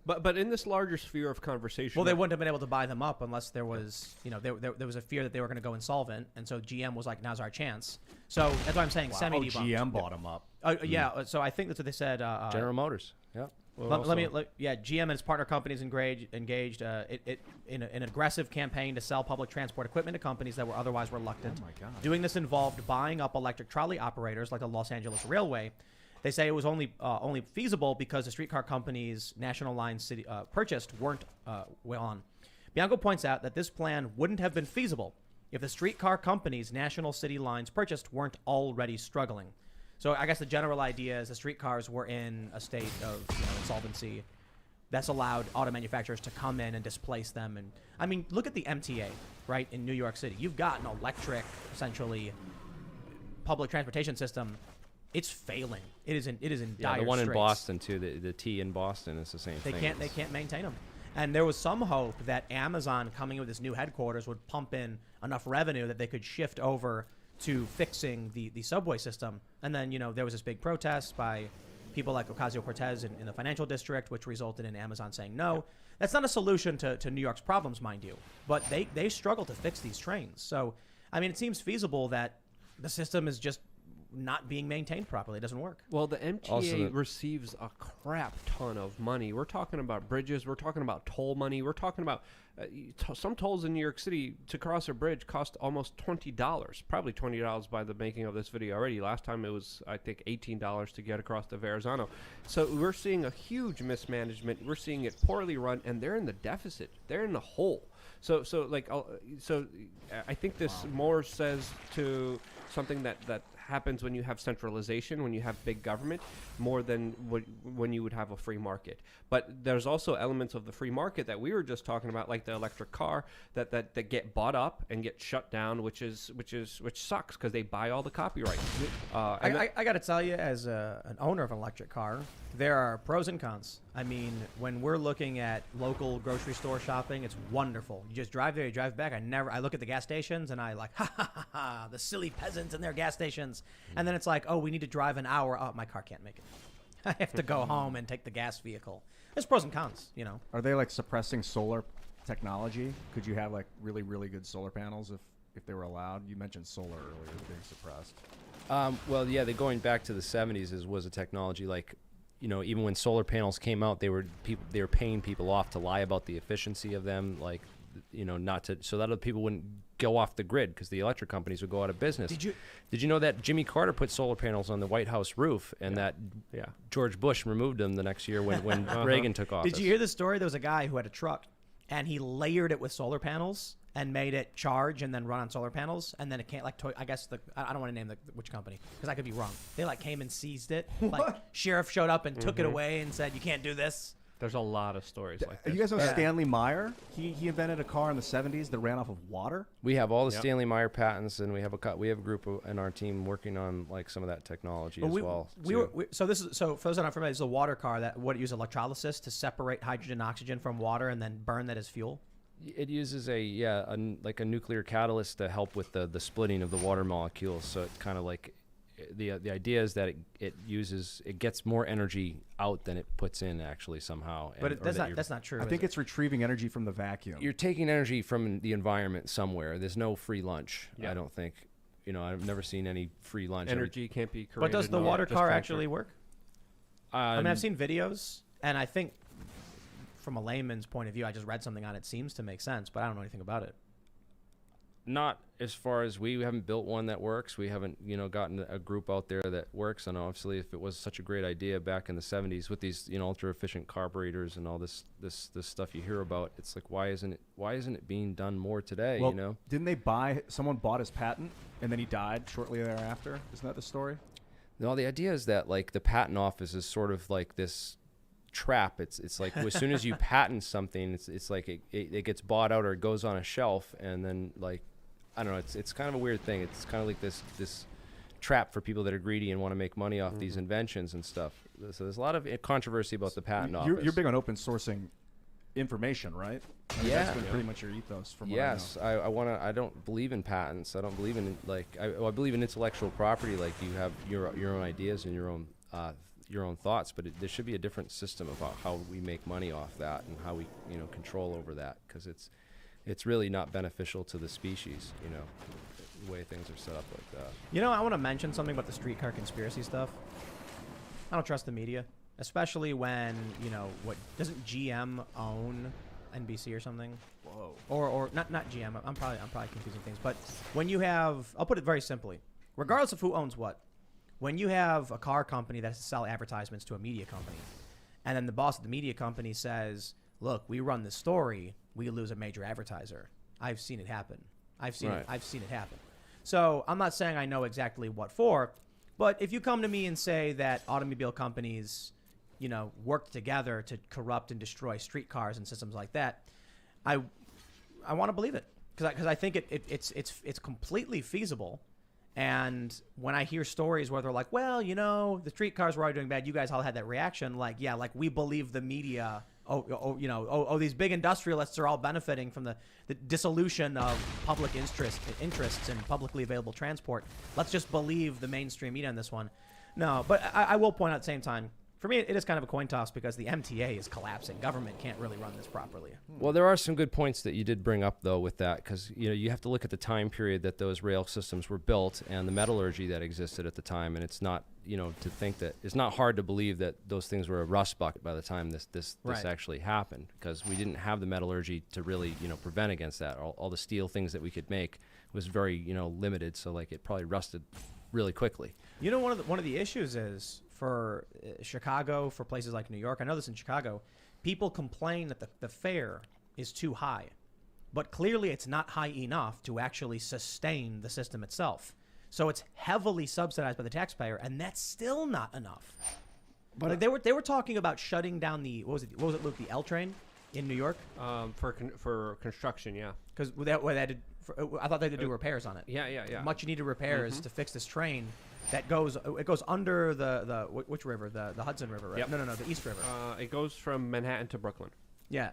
But in this larger sphere of conversation, well, they wouldn't have been able to buy them up unless there was, there was a fear that they were going to go insolvent, and so GM was like, "Now's our chance." So that's why I'm saying semi-debunked. GM bought them up. Yeah. So I think that's what they said. General Motors. Yeah. GM and its partner companies engaged in an aggressive campaign to sell public transport equipment to companies that were otherwise reluctant. Oh my God. Doing this involved buying up electric trolley operators like the Los Angeles Railway. They say it was only feasible because the streetcar companies National Line City purchased weren't well on. Bianco points out that this plan wouldn't have been feasible if the streetcar companies National City Lines purchased weren't already struggling. So I guess the general idea is the streetcars were in a state of insolvency. That's allowed auto manufacturers to come in and displace them. And I mean, look at the MTA, right, in New York City. You've got an electric, essentially, public transportation system. It's failing. It is in dire the one straits. in Boston too. The T in Boston is the same thing. They can't maintain them. And there was some hope that Amazon coming in with this new headquarters would pump in enough revenue that they could shift over to fixing the subway system. And then, there was this big protest by people like Ocasio-Cortez in the financial district, which resulted in Amazon saying no. Yep. That's not a solution to New York's problems, mind you. But they struggle to fix these trains. So, I mean, it seems feasible that the system is just not being maintained properly. It doesn't work. Well, the MTA Also receives a crap ton of money. We're talking about bridges. We're talking about toll money. We're talking about some tolls in New York City to cross a bridge cost almost $20. Probably $20 by the making of this video already. Last time it was, I think, $18 to get across to Verrazano. So we're seeing a huge mismanagement. We're seeing it poorly run, and they're in the deficit. They're in the hole. So I think this more says to something that happens when you have centralization, when you have big government, more than when you would have a free market. But there's also elements of the free market that we were just talking about, like the electric car, that get bought up and get shut down, which sucks because they buy all the copyright. I got to tell you, as an owner of an electric car, there are pros and cons. I mean, when we're looking at local grocery store shopping, it's wonderful. You just drive there, you drive back. I look at the gas stations and I the silly peasants in their gas stations. And then it's like, oh, we need to drive an hour. Oh, my car can't make it. I have to go home and take the gas vehicle. There's pros and cons, you know. Are they like suppressing solar technology? Could you have like really, really good solar panels if they were allowed? You mentioned solar earlier being suppressed. Well, yeah, going back to the 70s was a technology like, you know, even when solar panels came out, they were paying people off to lie about the efficiency of them, like, you know, so that other people wouldn't go off the grid because the electric companies would go out of business. Did you know that Jimmy Carter put solar panels on the White House roof and that George Bush removed them the next year when Reagan took office? Did you hear the story? There was a guy who had a truck and he layered it with solar panels and made it charge and then run on solar panels, and then it can't, like, I guess I don't want to name which company because I could be wrong. They like came and seized it. Like sheriff showed up and took it away and said, "You can't do this." There's a lot of stories like this. You guys know Stanley Meyer? He invented a car in the 70s that ran off of water. We have all the Stanley Meyer patents, and we have a group in our team working on like some of that technology as well. So for those that aren't familiar, this is a water car that would use electrolysis to separate hydrogen and oxygen from water and then burn that as fuel. It uses like a nuclear catalyst to help with the splitting of the water molecules. So it kind of like the idea is that it gets more energy out than it puts in actually somehow. But that's not true. I think it's retrieving energy from the vacuum. You're taking energy from the environment somewhere. There's no free lunch. Yeah. I don't think. You know, I've never seen any free lunch. Energy can't be created. But does the water car actually work? I mean, I've seen videos, and I think from a layman's point of view, I just read something on it. Seems to make sense, but I don't know anything about it. Not as far as we haven't built one that works. We haven't, you know, gotten a group out there that works. And obviously, if it was such a great idea back in the 70s with these, you know, ultra efficient carburetors and all this stuff you hear about, it's like, why isn't it being done more today? Well, you know, didn't someone bought his patent and then he died shortly thereafter? Isn't that the story? No, the idea is that like the patent office is sort of like this trap. It's like as soon as you patent something, it's like it gets bought out or it goes on a shelf, and then like, I don't know, it's kind of a weird thing. It's kind of like this trap for people that are greedy and want to make money off these inventions and stuff. So there's a lot of controversy about the patent office. You're big on open sourcing information, right? I mean, that's been pretty much your ethos from what I know. I don't believe in patents. I don't believe in I believe in intellectual property. Like you have your own ideas and your own thoughts, but there should be a different system about how we make money off that and how we, you know, control over that, because it's really not beneficial to the species, you know, the way things are set up like that. You know, I want to mention something about the streetcar conspiracy stuff. I don't trust the media, especially when, you know, doesn't GM own NBC or something? Whoa. Or not GM. I'm probably confusing things, but when you have, I'll put it very simply, regardless of who owns what, when you have a car company that has to sell advertisements to a media company, and then the boss of the media company says, "Look, we run this story, we lose a major advertiser." I've seen it happen. I've seen it happen. So I'm not saying I know exactly what for, but if you come to me and say that automobile companies, you know, work together to corrupt and destroy streetcars and systems like that, I want to believe it because I think it's completely feasible. And when I hear stories where they're like, well, you know, the streetcars were already doing bad, you guys all had that reaction, like, yeah, like we believe the media. These big industrialists are all benefiting from the dissolution of public interests in publicly available transport. Let's just believe the mainstream media on this one. No, but I will point out at the same time, For me, it is kind of a coin toss because the MTA is collapsing. Government can't really run this properly. Well, there are some good points that you did bring up, though, with that, because you have to look at the time period that those rail systems were built and the metallurgy that existed at the time, and it's not, to think that it's not hard to believe that those things were a rust bucket by the time this Right. actually happened, because we didn't have the metallurgy to really prevent against that. All the steel things that we could make was very limited, so like it probably rusted really quickly. One of the issues is for Chicago, for places like New York. I know this in Chicago. People complain that the fare is too high, but clearly it's not high enough to actually sustain the system itself. So it's heavily subsidized by the taxpayer, and that's still not enough. But like they were talking about shutting down the what was it, Luke? The L train in New York For construction, yeah. because I thought they had to do repairs on it. Yeah. Much needed repairs to fix this train that goes under which river? The Hudson River, right? Yep. No, the East River. It goes from Manhattan to Brooklyn. Yeah.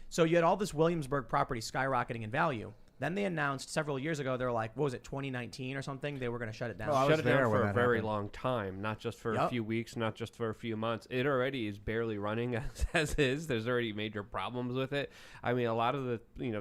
So you had all this Williamsburg property skyrocketing in value. Then they announced several years ago, they were like, what was it, 2019 or something? They were going to shut it down. Oh, I was Shut it there down when for a that very happened. long time, not just for a Yup. few weeks, not just for a few months. It already is barely running as is. There's already major problems with it. I mean, a lot of the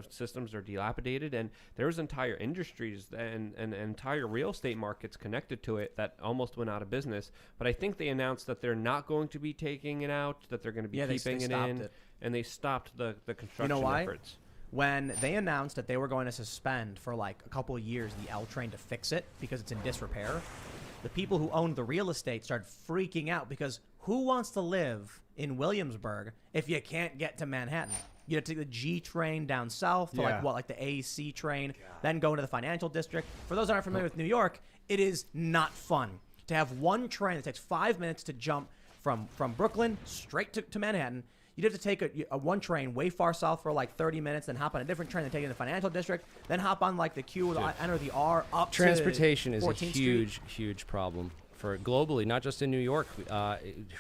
systems are dilapidated, and there's entire industries and entire real estate markets connected to it that almost went out of business. But I think they announced that they're not going to be taking it out, that they're going to be They keeping it stopped in, it. and they stopped the construction You know why? efforts. When they announced that they were going to suspend for like a couple of years the L train to fix it because it's in disrepair, the people who owned the real estate started freaking out because who wants to live in Williamsburg if you can't get to Manhattan? You have to take the G train down south to Yeah. like the AC train, then go into the financial district. For those that aren't familiar with New York, it is not fun to have one train that takes 5 minutes to jump from Brooklyn straight to Manhattan. You'd have to take a one train way far south for like 30 minutes, then hop on a different train, then take it to the financial district, then hop on like the Q, enter the R up Transportation to is a 14th huge, Street. huge problem for globally, not just in New York.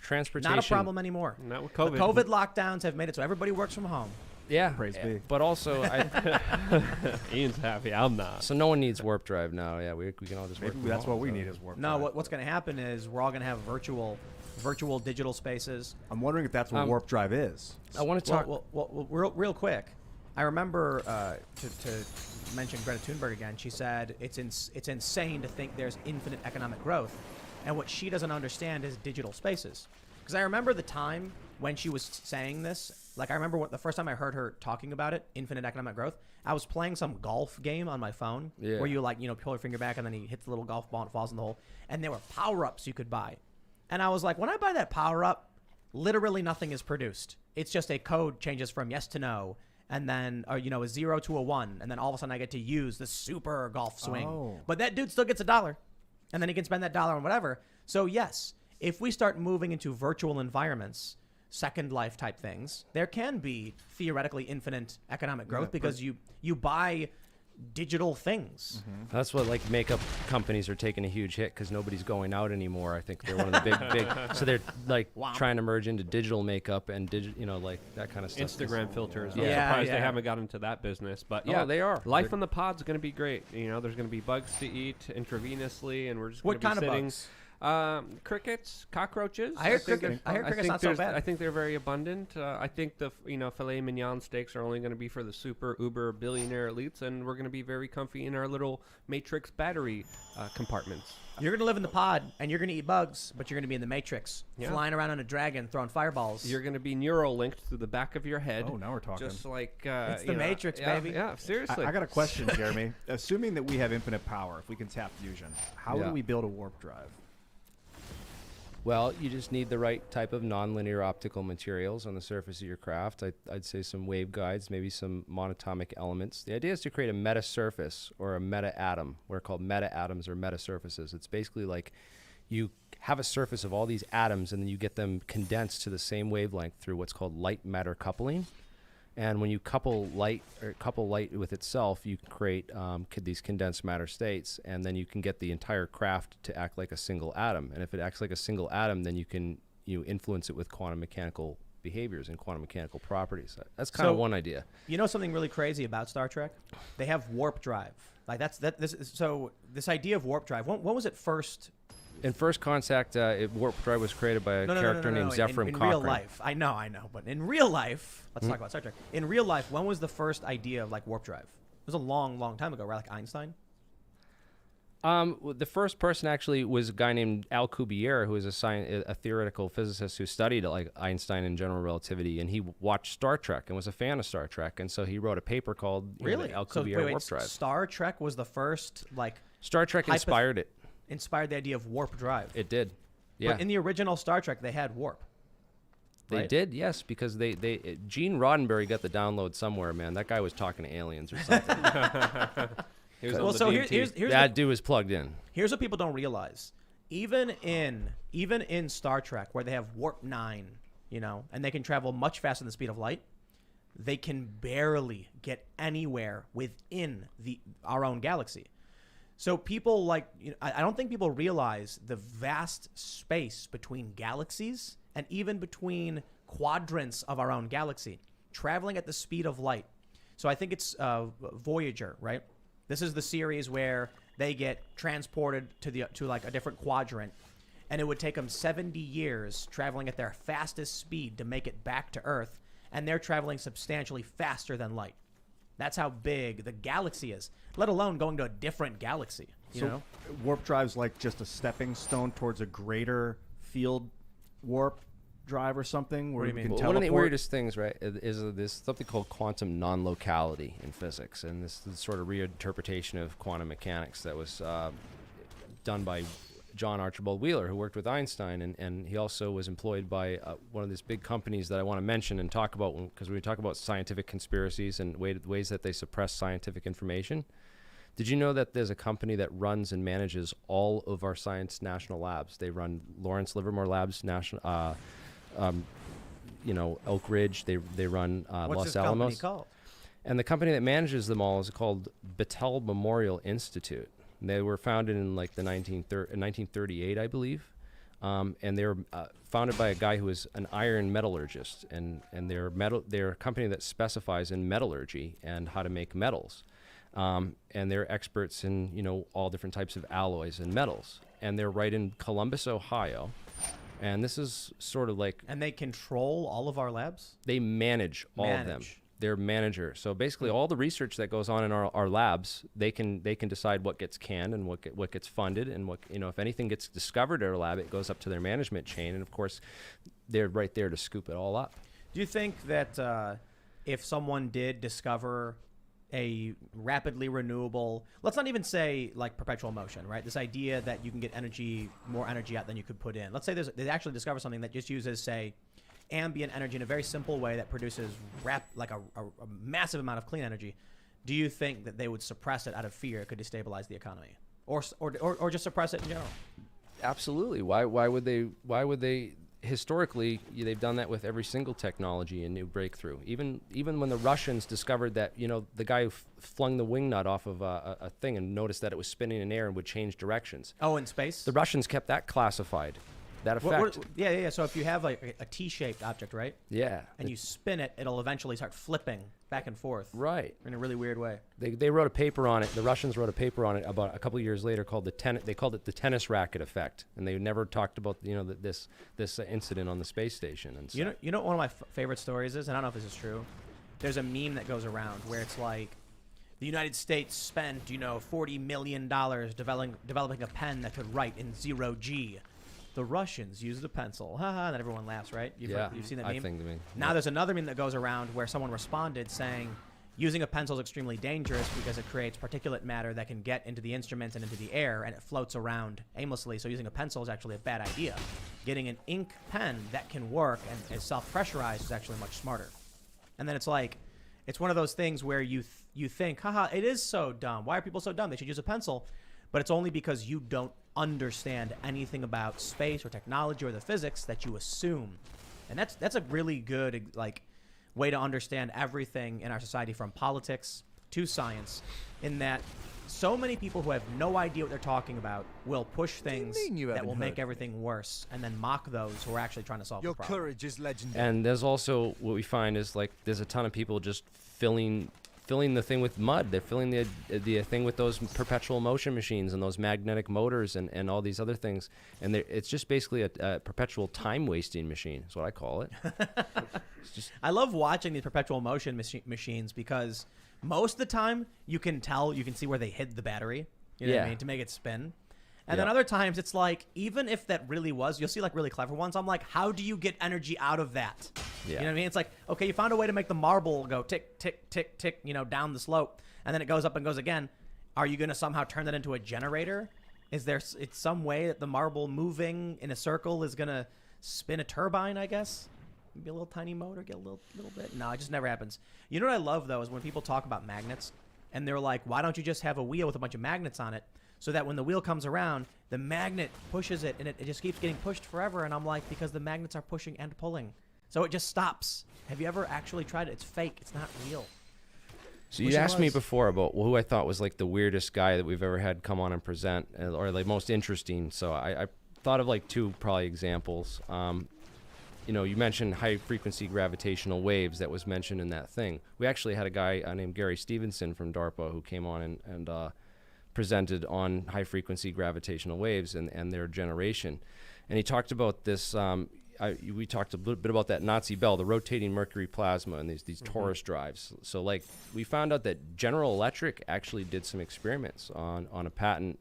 Transportation. Not a problem anymore. Not with COVID. The COVID lockdowns have made it so everybody works from home. Yeah, Praise be. but also, Ian's happy. I'm not. so no one needs warp drive now. Yeah, we can all just work. Maybe from that's home, what we so. need is warp No, drive. what's going to happen is we're all going to have virtual digital spaces. I'm wondering if that's what warp drive is. I want to talk. Well, real quick. I remember to mention Greta Thunberg again. She said it's insane to think there's infinite economic growth, and what she doesn't understand is digital spaces. Because I remember the time when she was saying this. Like I remember the first time I heard her talking about it, infinite economic growth. I was playing some golf game on my phone where you pull your finger back and then he hits the little golf ball and it falls in the hole. And there were power-ups you could buy. And I was like, when I buy that power-up, literally nothing is produced. It's just a code changes from yes to no, and then a 0 to a 1, and then all of a sudden I get to use the super golf swing. Oh. But that dude still gets $1, and then he can spend that $1 on whatever. So yes, if we start moving into virtual environments, Second Life type things, there can be theoretically infinite economic growth because you buy digital things. That's what like makeup companies are taking a huge hit because nobody's going out anymore. I think they're one of the big. So they're like trying to merge into digital makeup and like that kind of stuff. Instagram filters. I'm Yeah, surprised yeah. they haven't got into that business. But Oh, yeah, they are. Life on the pod's going to be great. There's going to be bugs to eat intravenously, and we're just going What to be kind of sitting. bugs? Crickets, cockroaches. I heard think crickets they're- not so there's- bad. I think they're very abundant. I think the filet mignon steaks are only going to be for the super uber billionaire elites, and we're going to be very comfy in our little Matrix battery compartments. You're gonna live in the pod and you're gonna eat bugs, but you're gonna be in the Matrix, Yeah. flying around on a dragon, throwing fireballs. You're going to be neural linked through the back of your head. Oh, now we're talking. Just like It's the Matrix, yeah, baby. Yeah, seriously. I got a question, Jeremy. Assuming that we have infinite power, if we can tap fusion, how Yeah. do we build a warp drive? Well, you just need the right type of nonlinear optical materials on the surface of your craft. I'd say some waveguides, maybe some monatomic elements. The idea is to create a meta surface or a meta atom. What are called meta atoms or meta surfaces. It's basically like you have a surface of all these atoms and then you get them condensed to the same wavelength through what's called light matter coupling. And when you couple light with itself, you create these condensed matter states, and then you can get the entire craft to act like a single atom. And if it acts like a single atom, then you can influence it with quantum mechanical behaviors and quantum mechanical properties. That's kind of one idea. You know something really crazy about Star Trek? They have warp drive. Like this idea of warp drive. When was it first In First Contact, warp drive was created by a character named Zephyr in Cochrane. real life, I know, but in real life, let's talk about Star Trek. In real life, when was the first idea of like warp drive? It was a long time ago, right? Like Einstein. The first person actually was a guy named Alcubierre, who was a theoretical physicist who studied like Einstein and general relativity, and he watched Star Trek and was a fan of Star Trek, and so he wrote a paper called the Alcubierre warp drive. Star Trek was the first Star Trek inspired it. Inspired the idea of warp drive. It did. Yeah. But in the original Star Trek, they had warp. They did, yes, because Gene Roddenberry got the download somewhere, man. That guy was talking to aliens or something. He was on Well, the so DMT. here's that dude was plugged in. Here's what people don't realize. Even in Star Trek, where they have warp 9, and they can travel much faster than the speed of light, they can barely get anywhere within our own galaxy. So people I don't think people realize the vast space between galaxies and even between quadrants of our own galaxy, traveling at the speed of light. So I think it's Voyager, right? This is the series where they get transported to like a different quadrant, and it would take them 70 years traveling at their fastest speed to make it back to Earth, and they're traveling substantially faster than light. That's how big the galaxy is, let alone going to a different galaxy. You know? Warp drive's like just a stepping stone towards a greater field warp drive or something where What do you you mean? can One of the teleport? weirdest things, right, is this something called quantum non-locality in physics, and this is sort of reinterpretation of quantum mechanics that was done by John Archibald Wheeler, who worked with Einstein, and he also was employed by one of these big companies that I want to mention and talk about, because when we talk about scientific conspiracies and ways that they suppress scientific information. Did you know that there's a company that runs and manages all of our science national labs? They run Lawrence Livermore Labs, Oak Ridge. They run What's Los this Alamos. company called? And the company that manages them all is called Battelle Memorial Institute. And they were founded in like the 1938, I believe. And they were founded by a guy who was an iron metallurgist. And they're a company that specifies in metallurgy and how to make metals. And they're experts in, all different types of alloys and metals. And they're right in Columbus, Ohio. And this is sort of like... And they control all of our labs? They manage all of them. They're manager. So basically all the research that goes on in our labs, they can decide what gets canned and what gets funded, and what, if anything gets discovered at our lab, it goes up to their management chain. And of course, they're right there to scoop it all up. Do you think that if someone did discover a rapidly renewable, let's not even say like perpetual motion, right? This idea that you can get more energy out than you could put in. Let's say they actually discover something that just uses, say, ambient energy in a very simple way that produces a massive amount of clean energy. Do you think that they would suppress it out of fear it could destabilize the economy, or just suppress it in general? Absolutely. Why would they? Historically, they've done that with every single technology and new breakthrough. Even when the Russians discovered that, the guy who flung the wing nut off of a thing and noticed that it was spinning in air and would change directions. Oh, in space? The Russians kept that classified. That effect. Yeah. So if you have like a T-shaped object, right? Yeah. And you spin it, it'll eventually start flipping back and forth. Right. In a really weird way. They wrote a paper on it. The Russians wrote a paper on it about a couple of years later called they called it the tennis racket effect, and they never talked about this incident on the space station. And stuff. You know what one of my favorite stories is, and I don't know if this is true. There's a meme that goes around where it's like the United States spent $40 million developing a pen that could write in 0G. The Russians used a pencil. Haha, and then everyone laughs, right? You've seen that meme? I think the meme. Now there's another meme that goes around where someone responded saying, using a pencil is extremely dangerous because it creates particulate matter that can get into the instruments and into the air, and it floats around aimlessly. So using a pencil is actually a bad idea. Getting an ink pen that can work and is self-pressurized is actually much smarter. And then it's like, it's one of those things where you think, haha, it is so dumb. Why are people so dumb? They should use a pencil. But it's only because you don't understand anything about space or technology or the physics that you assume. And that's a really good way to understand everything in our society, from politics to science, in that so many people who have no idea what they're talking about will push things that will make everything worse, and then mock those who are actually trying to solve the problem. Your courage is legendary. And there's also what we find is there's a ton of people just filling filling the thing with mud. They're filling the thing with those perpetual motion machines and those magnetic motors and all these other things. And it's just basically a perpetual time wasting machine. Is what I call it. I love watching these perpetual motion machines because most of the time you can see where they hid the battery. You know what I mean? To make it spin. And then other times it's like, even if that really was, you'll see like really clever ones. I'm like, how do you get energy out of that? Yeah. You know what I mean? It's like, okay, you found a way to make the marble go tick, tick, tick, tick, down the slope. And then it goes up and goes again. Are you going to somehow turn that into a generator? It's some way that the marble moving in a circle is going to spin a turbine, I guess? Maybe a little tiny motor, get a little bit. No, it just never happens. You know what I love, though, is when people talk about magnets. And they're like, why don't you just have a wheel with a bunch of magnets on it? So that when the wheel comes around, the magnet pushes it, and it just keeps getting pushed forever. And I'm like, because the magnets are pushing and pulling. So it just stops. Have you ever actually tried it? It's fake. It's not real. So you asked me before about who I thought was like the weirdest guy that we've ever had come on and present, or like most interesting. So I thought of like two probably examples. You mentioned high-frequency gravitational waves that was mentioned in that thing. We actually had a guy named Gary Stevenson from DARPA who came on and presented on high-frequency gravitational waves and their generation. And he talked about this, we talked a little bit about that Nazi bell, the rotating mercury plasma and these torus drives. So like we found out that General Electric actually did some experiments on a patent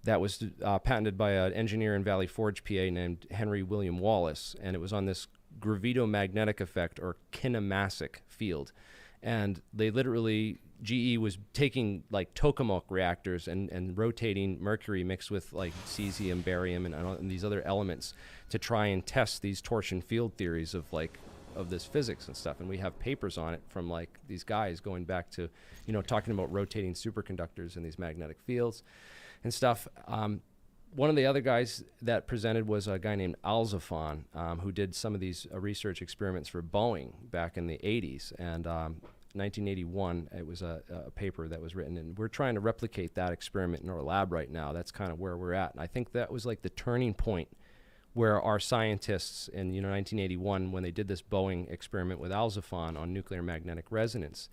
that was patented by an engineer in Valley Forge, PA, named Henry William Wallace, and it was on this gravitomagnetic effect or kinematic field. And they literally, GE was taking like tokamak reactors and rotating mercury mixed with like cesium, barium, and these other elements to try and test these torsion field theories of this physics and stuff. And we have papers on it from like these guys going back to, talking about rotating superconductors in these magnetic fields and stuff. One of the other guys that presented was a guy named Alzafon, who did some of these research experiments for Boeing back in the 80s. And 1981, it was a paper that was written, and we're trying to replicate that experiment in our lab right now. That's kind of where we're at. And I think that was like the turning point where our scientists in 1981, when they did this Boeing experiment with Alzafon on nuclear magnetic resonance,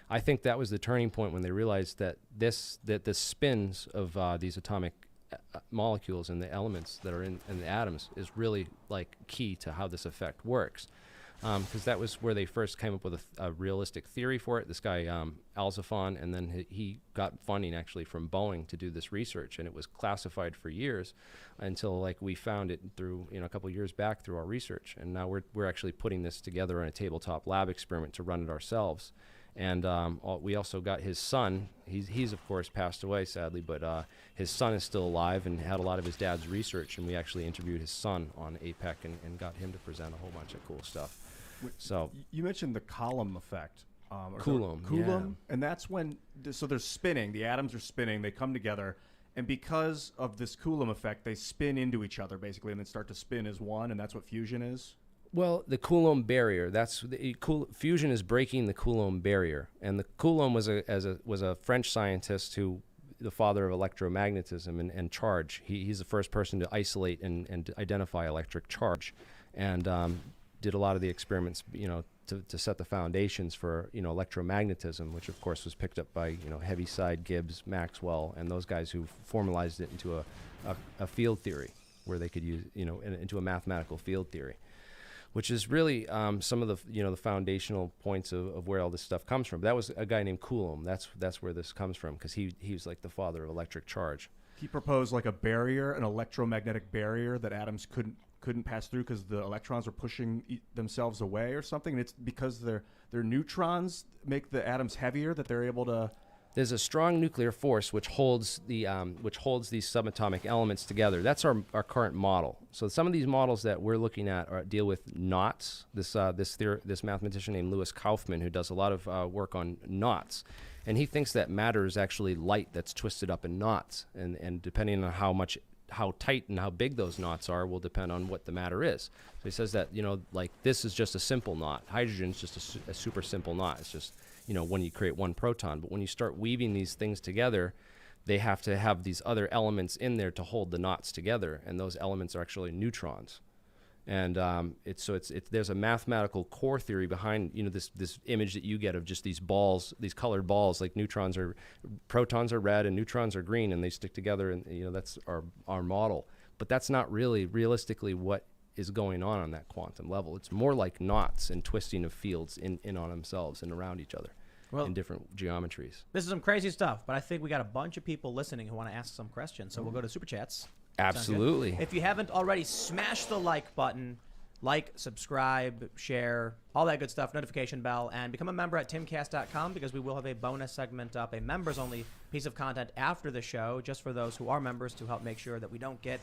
I think that was the turning point when they realized that the spins of these atomic molecules and the elements that are in the atoms is really like key to how this effect works. Because that was where they first came up with a realistic theory for it. This guy, Alzafon, and then he got funding actually from Boeing to do this research, and it was classified for years until like we found it through a couple of years back through our research, and now we're actually putting this together in a tabletop lab experiment to run it ourselves. And we also got his son. He's of course passed away sadly, but his son is still alive and had a lot of his dad's research, and we actually interviewed his son on APEC and got him to present a whole bunch of cool stuff. So you mentioned the Coulomb effect. Coulomb, Coulomb, and that's when they're spinning. The atoms are spinning. They come together, and because of this Coulomb effect, they spin into each other basically, and then start to spin as one. And that's what fusion is. Well, the Coulomb barrier. Fusion is breaking the Coulomb barrier, and the Coulomb was a French scientist who, the father of electromagnetism and charge. He's the first person to isolate and identify electric charge, and did a lot of the experiments, to set the foundations for, electromagnetism, which of course was picked up by, Heaviside, Gibbs, Maxwell, and those guys who formalized it into a field theory where they could use, into a mathematical field theory, which is really some of the, the foundational points of where all this stuff comes from. That was a guy named Coulomb. That's where this comes from, because he was like the father of electric charge. He proposed like a barrier, an electromagnetic barrier that atoms couldn't pass through because the electrons were pushing themselves away or something. And it's because their neutrons make the atoms heavier that they're able to. There's a strong nuclear force which holds these subatomic elements together. That's our current model. So some of these models that we're looking at deal with knots. This mathematician named Louis Kaufman, who does a lot of work on knots, and he thinks that matter is actually light that's twisted up in knots, and depending on how tight and how big those knots are will depend on what the matter is. So he says that, like this is just a simple knot. Hydrogen is just a super simple knot. It's just, when you create one proton. But when you start weaving these things together, they have to have these other elements in there to hold the knots together. And those elements are actually neutrons. And there's a mathematical core theory behind this image that you get of just these balls, these colored balls, like protons are red and neutrons are green, and they stick together, and that's our model. But that's not really realistically what is going on that quantum level. It's more like knots and twisting of fields in on themselves and around each other in different geometries. This is some crazy stuff, but I think we got a bunch of people listening who want to ask some questions, so we'll go to Super Chats. Absolutely. If you haven't already, smash the like button. Like, subscribe, share, all that good stuff, notification bell, and become a member at Timcast.com, because we will have a bonus segment up, a members-only piece of content after the show, just for those who are members, to help make sure that we don't get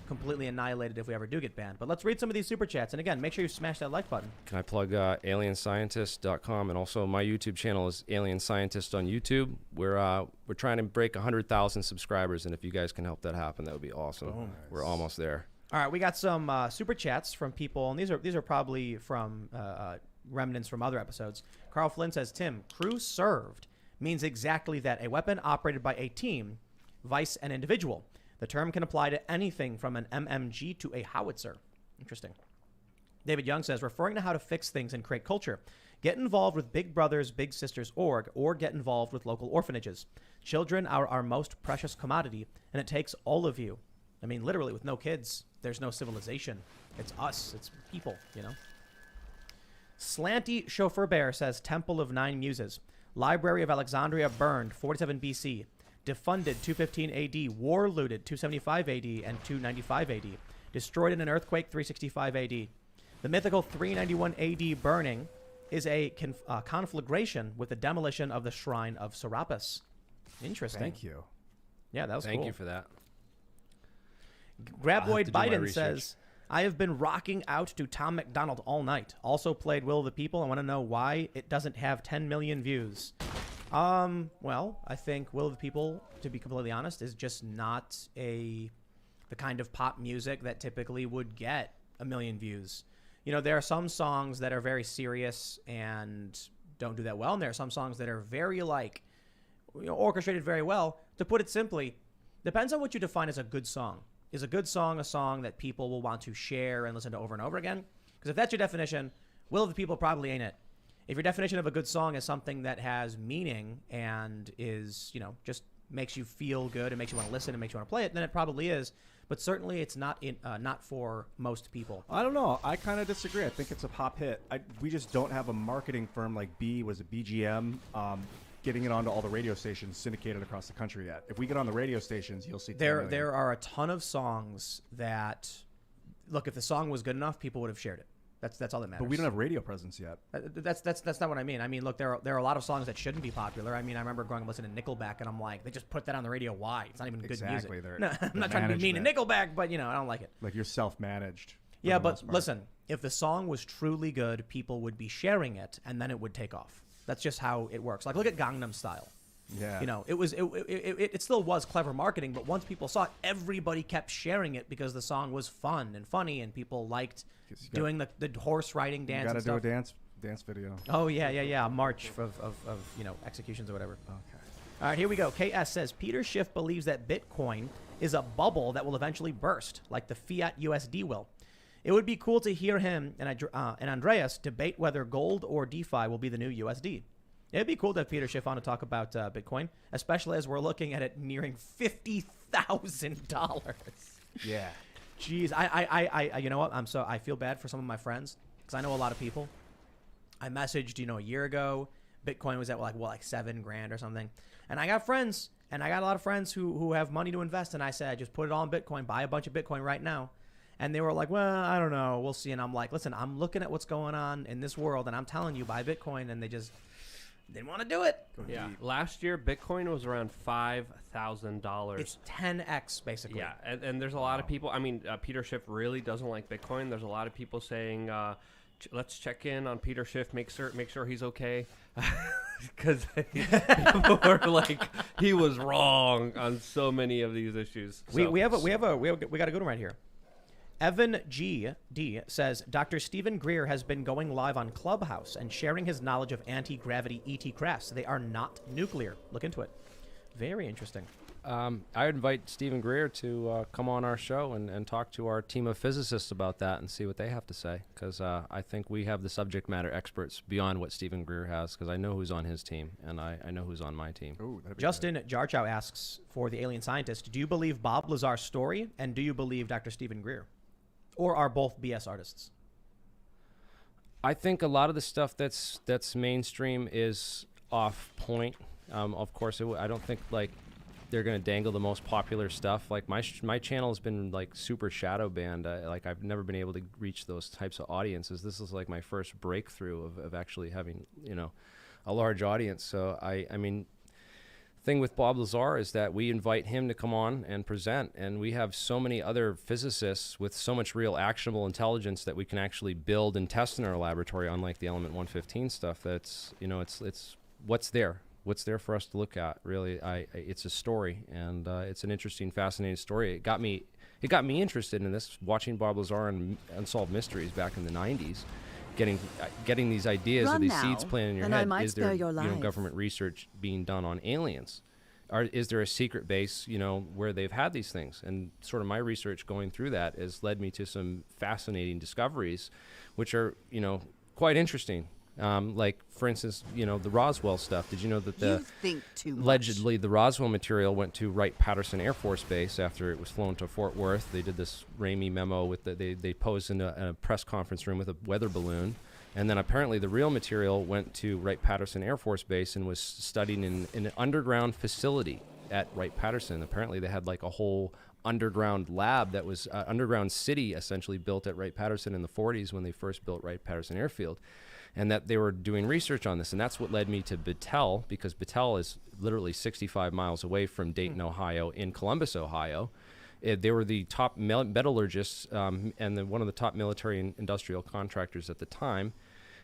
completely annihilated if we ever do get banned. But let's read some of these Super Chats. And again, make sure you smash that like button. Can I plug alienscientist.com? And also my YouTube channel is Alien Scientist on YouTube. We're trying to break 100,000 subscribers, and if you guys can help that happen, that would be awesome. Oh, nice. We're almost there. All right, we got some Super Chats from people, and these are probably from remnants from other episodes. Carl Flynn says, Tim, crew served means exactly that, a weapon operated by a team, vice an individual. The term can apply to anything from an MMG to a howitzer. Interesting. David Young says, referring to how to fix things and create culture, get involved with Big Brothers Big Sisters org, or get involved with local orphanages. Children are our most precious commodity, and it takes all of you. I mean, literally, with no kids, there's no civilization. It's us. It's people, Slanty Chauffeur Bear says, Temple of Nine Muses. Library of Alexandria burned, 47 BC. Defunded, 215 AD. War looted, 275 AD and 295 AD. Destroyed in an earthquake, 365 AD. The mythical 391 AD burning is a conflagration with the demolition of the shrine of Serapis. Interesting. Thank you. Yeah, that was cool. Thank you for that. Graboid Biden says, I have been rocking out to Tom McDonald all night. Also played Will of the People. I want to know why it doesn't have 10 million views. Well, I think Will of the People, to be completely honest, is just not the kind of pop music that typically would get 1 million views. There are some songs that are very serious and don't do that well, and there are some songs that are very, orchestrated very well. To put it simply, depends on what you define as a good song. Is a good song a song that people will want to share and listen to over and over again? Because if that's your definition, Will of the People probably ain't it. If your definition of a good song is something that has meaning and is, just makes you feel good and makes you want to listen and makes you want to play it, then it probably is. But certainly it's not for most people. I don't know. I kind of disagree. I think it's a pop hit. We just don't have a marketing firm like BGM getting it onto all the radio stations syndicated across the country yet. If we get on the radio stations, you'll see. There are a ton of songs that, look, if the song was good enough, people would have shared it. That's all that matters. But we don't have radio presence yet. That's not what I mean. I mean, look, there are a lot of songs that shouldn't be popular. I mean, I remember going and listening to Nickelback, and I'm like, they just put that on the radio. Why? It's not even good music. No, I'm not trying to be mean to Nickelback, but I don't like it. Like, you're self-managed. Yeah, but listen, if the song was truly good, people would be sharing it, and then it would take off. That's just how it works. Like, look at Gangnam Style. Yeah. It still was clever marketing, but once people saw it, everybody kept sharing it because the song was fun and funny, and people liked doing the horse riding dance. You got to do a dance video. Oh yeah, a march of executions or whatever. Okay. All right, here we go. KS says Peter Schiff believes that Bitcoin is a bubble that will eventually burst, like the fiat USD will. It would be cool to hear him and Andreas debate whether gold or DeFi will be the new USD. It'd be cool to have Peter Schiff on to talk about Bitcoin, especially as we're looking at it nearing $50,000. Yeah. Jeez, I you know what? I feel bad for some of my friends because I know a lot of people. I messaged, a year ago, Bitcoin was at like $7,000 or something, and I got friends, and I got a lot of friends who have money to invest, and I said, just put it all in Bitcoin, buy a bunch of Bitcoin right now. And they were like, well, I don't know. We'll see. And I'm like, listen, I'm looking at what's going on in this world, and I'm telling you, buy Bitcoin. And they just didn't want to do it. Yeah. Last year, Bitcoin was around $5,000. It's 10x, basically. Yeah. And there's a lot of people. I mean, Peter Schiff really doesn't like Bitcoin. There's a lot of people saying, let's check in on Peter Schiff, make sure he's okay. Because people were like, he was wrong on so many of these issues. So. We got a good one right here. Evan G.D. says, Dr. Stephen Greer has been going live on Clubhouse and sharing his knowledge of anti-gravity ET crafts. They are not nuclear. Look into it. Very interesting. I would invite Stephen Greer to come on our show and talk to our team of physicists about that and see what they have to say, because I think we have the subject matter experts beyond what Stephen Greer has, because I know who's on his team, and I know who's on my team. Ooh, Justin Jarchow asks for the alien scientist, do you believe Bob Lazar's story, and do you believe Dr. Stephen Greer? Or are both BS artists? I think a lot of the stuff that's mainstream is off point. Of course, I don't think like they're going to dangle the most popular stuff. Like my channel has been like super shadow banned. Like I've never been able to reach those types of audiences. This is like my first breakthrough of actually having, you know, a large audience. So I mean, thing with Bob Lazar is that we invite him to come on and present, and we have so many other physicists with so much real actionable intelligence that we can actually build and test in our laboratory, unlike the element 115 stuff. That's, you know, it's what's there for us to look at. Really, it's a story, and it's an interesting, fascinating story. It got me interested in this, watching Bob Lazar and Unsolved Mysteries back in the 90s. Getting these ideas or these seeds planted in your head. Is there government research being done on aliens? Is there a secret base, you know, where they've had these things? And sort of my research going through that has led me to some fascinating discoveries, which are, you know, quite interesting. Like, for instance, you know, the Roswell stuff. Did you know that allegedly the Roswell material went to Wright-Patterson Air Force Base after it was flown to Fort Worth? They did this Ramey memo with they posed in a press conference room with a weather balloon. And then apparently the real material went to Wright-Patterson Air Force Base and was studied in an underground facility at Wright-Patterson. Apparently they had like a whole underground lab that was underground city essentially built at Wright-Patterson in the 40s when they first built Wright-Patterson Airfield. And that they were doing research on this. And that's what led me to Battelle, because Battelle is literally 65 miles away from Dayton, Ohio, in Columbus, Ohio. They were the top metallurgists and one of the top military and industrial contractors at the time.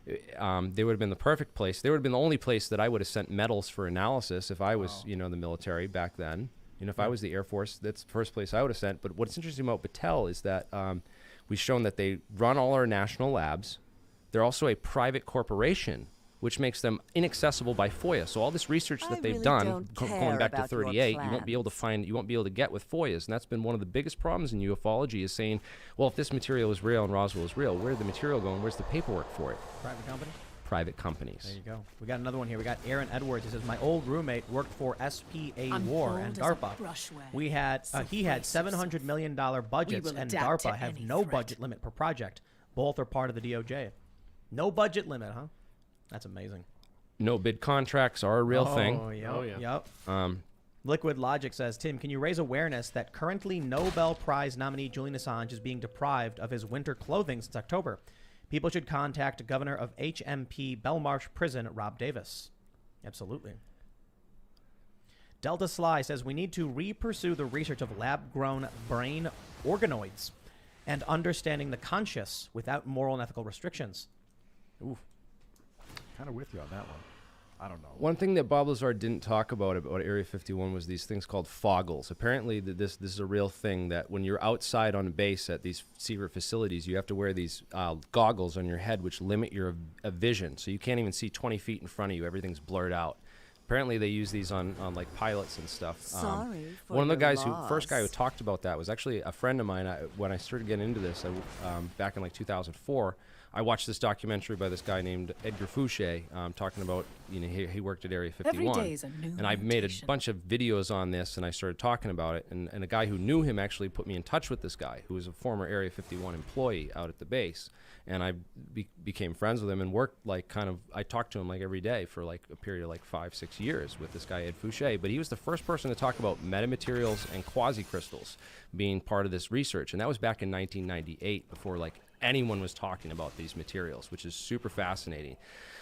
They would have been the perfect place. They would have been the only place that I would have sent metals for analysis if I was, you know, the military back then. You know, if I was the Air Force, that's the first place I would have sent. But what's interesting about Battelle is that we've shown that they run all our national labs. They're also a private corporation, which makes them inaccessible by FOIA. So all this research that they've done, going back to 38, you won't be able to find, you won't be able to get with FOIAs. And that's been one of the biggest problems in ufology, is saying, well, if this material is real and Roswell is real, where's the material going? Where's the paperwork for it? Private company? Private companies. There you go. We got another one here. We got Aaron Edwards. He says, my old roommate worked for SPA War and DARPA. We had he had $700 million budgets, and DARPA have no budget limit per project. Both are part of the DOJ. No budget limit, huh? That's amazing. No bid contracts are a real thing. Yep. Liquid Logic says, Tim, can you raise awareness that currently Nobel Prize nominee Julian Assange is being deprived of his winter clothing since October? People should contact Governor of HMP Belmarsh Prison, Rob Davis. Absolutely. Delta Sly says, we need to re-pursue the research of lab-grown brain organoids and understanding the conscious without moral and ethical restrictions. Ooh, kind of with you on that one. I don't know. One thing that Bob Lazar didn't talk about Area 51 was these things called foggles. Apparently, this is a real thing, that when you're outside on base at these secret facilities, you have to wear these goggles on your head, which limit your vision. So you can't even see 20 feet in front of you. Everything's blurred out. Apparently, they use these on like pilots and stuff. One of the guys first guy who talked about that was actually a friend of mine. When I started getting into this, back in like 2004, I watched this documentary by this guy named Edgar Fouché, talking about, you know, he worked at Area 51. Every day is a new and I made a bunch of videos on this, and I started talking about it. And a guy who knew him actually put me in touch with this guy, who was a former Area 51 employee out at the base. And I became friends with him and worked like I talked to him like every day for like a period of like 5-6 years with this guy, Ed Fouché. But he was the first person to talk about metamaterials and quasi-crystals being part of this research. And that was back in 1998, before like anyone was talking about these materials, which is super fascinating.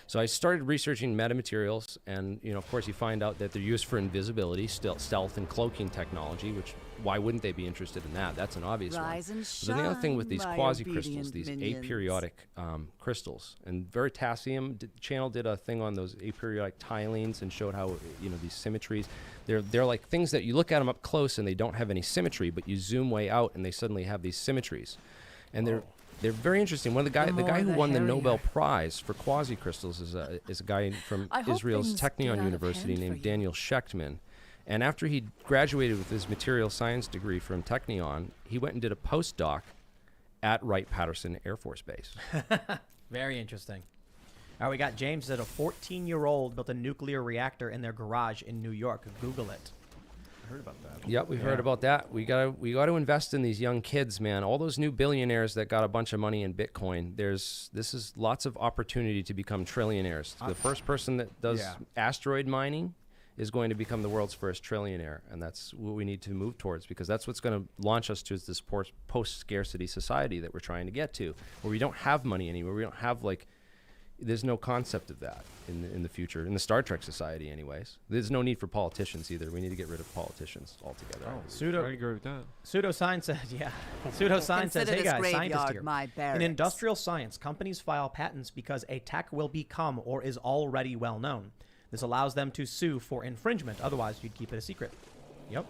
So I started researching metamaterials, and, you know, of course, you find out that they're used for invisibility, stealth and cloaking technology, which, why wouldn't they be interested in that? That's an obvious one. But then the other thing with these quasi-crystals, these aperiodic crystals, and Veritasium channel did a thing on those aperiodic tilenes and showed how, you know, these symmetries, they're like things that you look at them up close and they don't have any symmetry, but you zoom way out and they suddenly have these symmetries. And they're very interesting. One of the guy who won the Nobel Prize for quasi-crystals is a guy from Israel's Technion University named Daniel Shechtman. And after he graduated with his material science degree from Technion, he went and did a postdoc at Wright-Patterson Air Force Base. Very interesting. All right, we got James that a 14-year-old built a nuclear reactor in their garage in New York. Google it. I heard about that. Yep, we've heard about that. We gotta invest in these young kids, man. All those new billionaires that got a bunch of money in Bitcoin. This is lots of opportunity to become trillionaires. The first person that does asteroid mining is going to become the world's first trillionaire, and that's what we need to move towards, because that's what's going to launch us to this post-scarcity society that we're trying to get to, where we don't have money anymore. We don't have there's no concept of that in the future, in the Star Trek society anyways. There's no need for politicians either. We need to get rid of politicians altogether. I agree with that. Pseudoscience says, Pseudoscience says, hey guys, scientist here. My In barracks. industrial science, companies file patents because a tech will become or is already well known. This allows them to sue for infringement. Otherwise, you'd keep it a secret. Yep.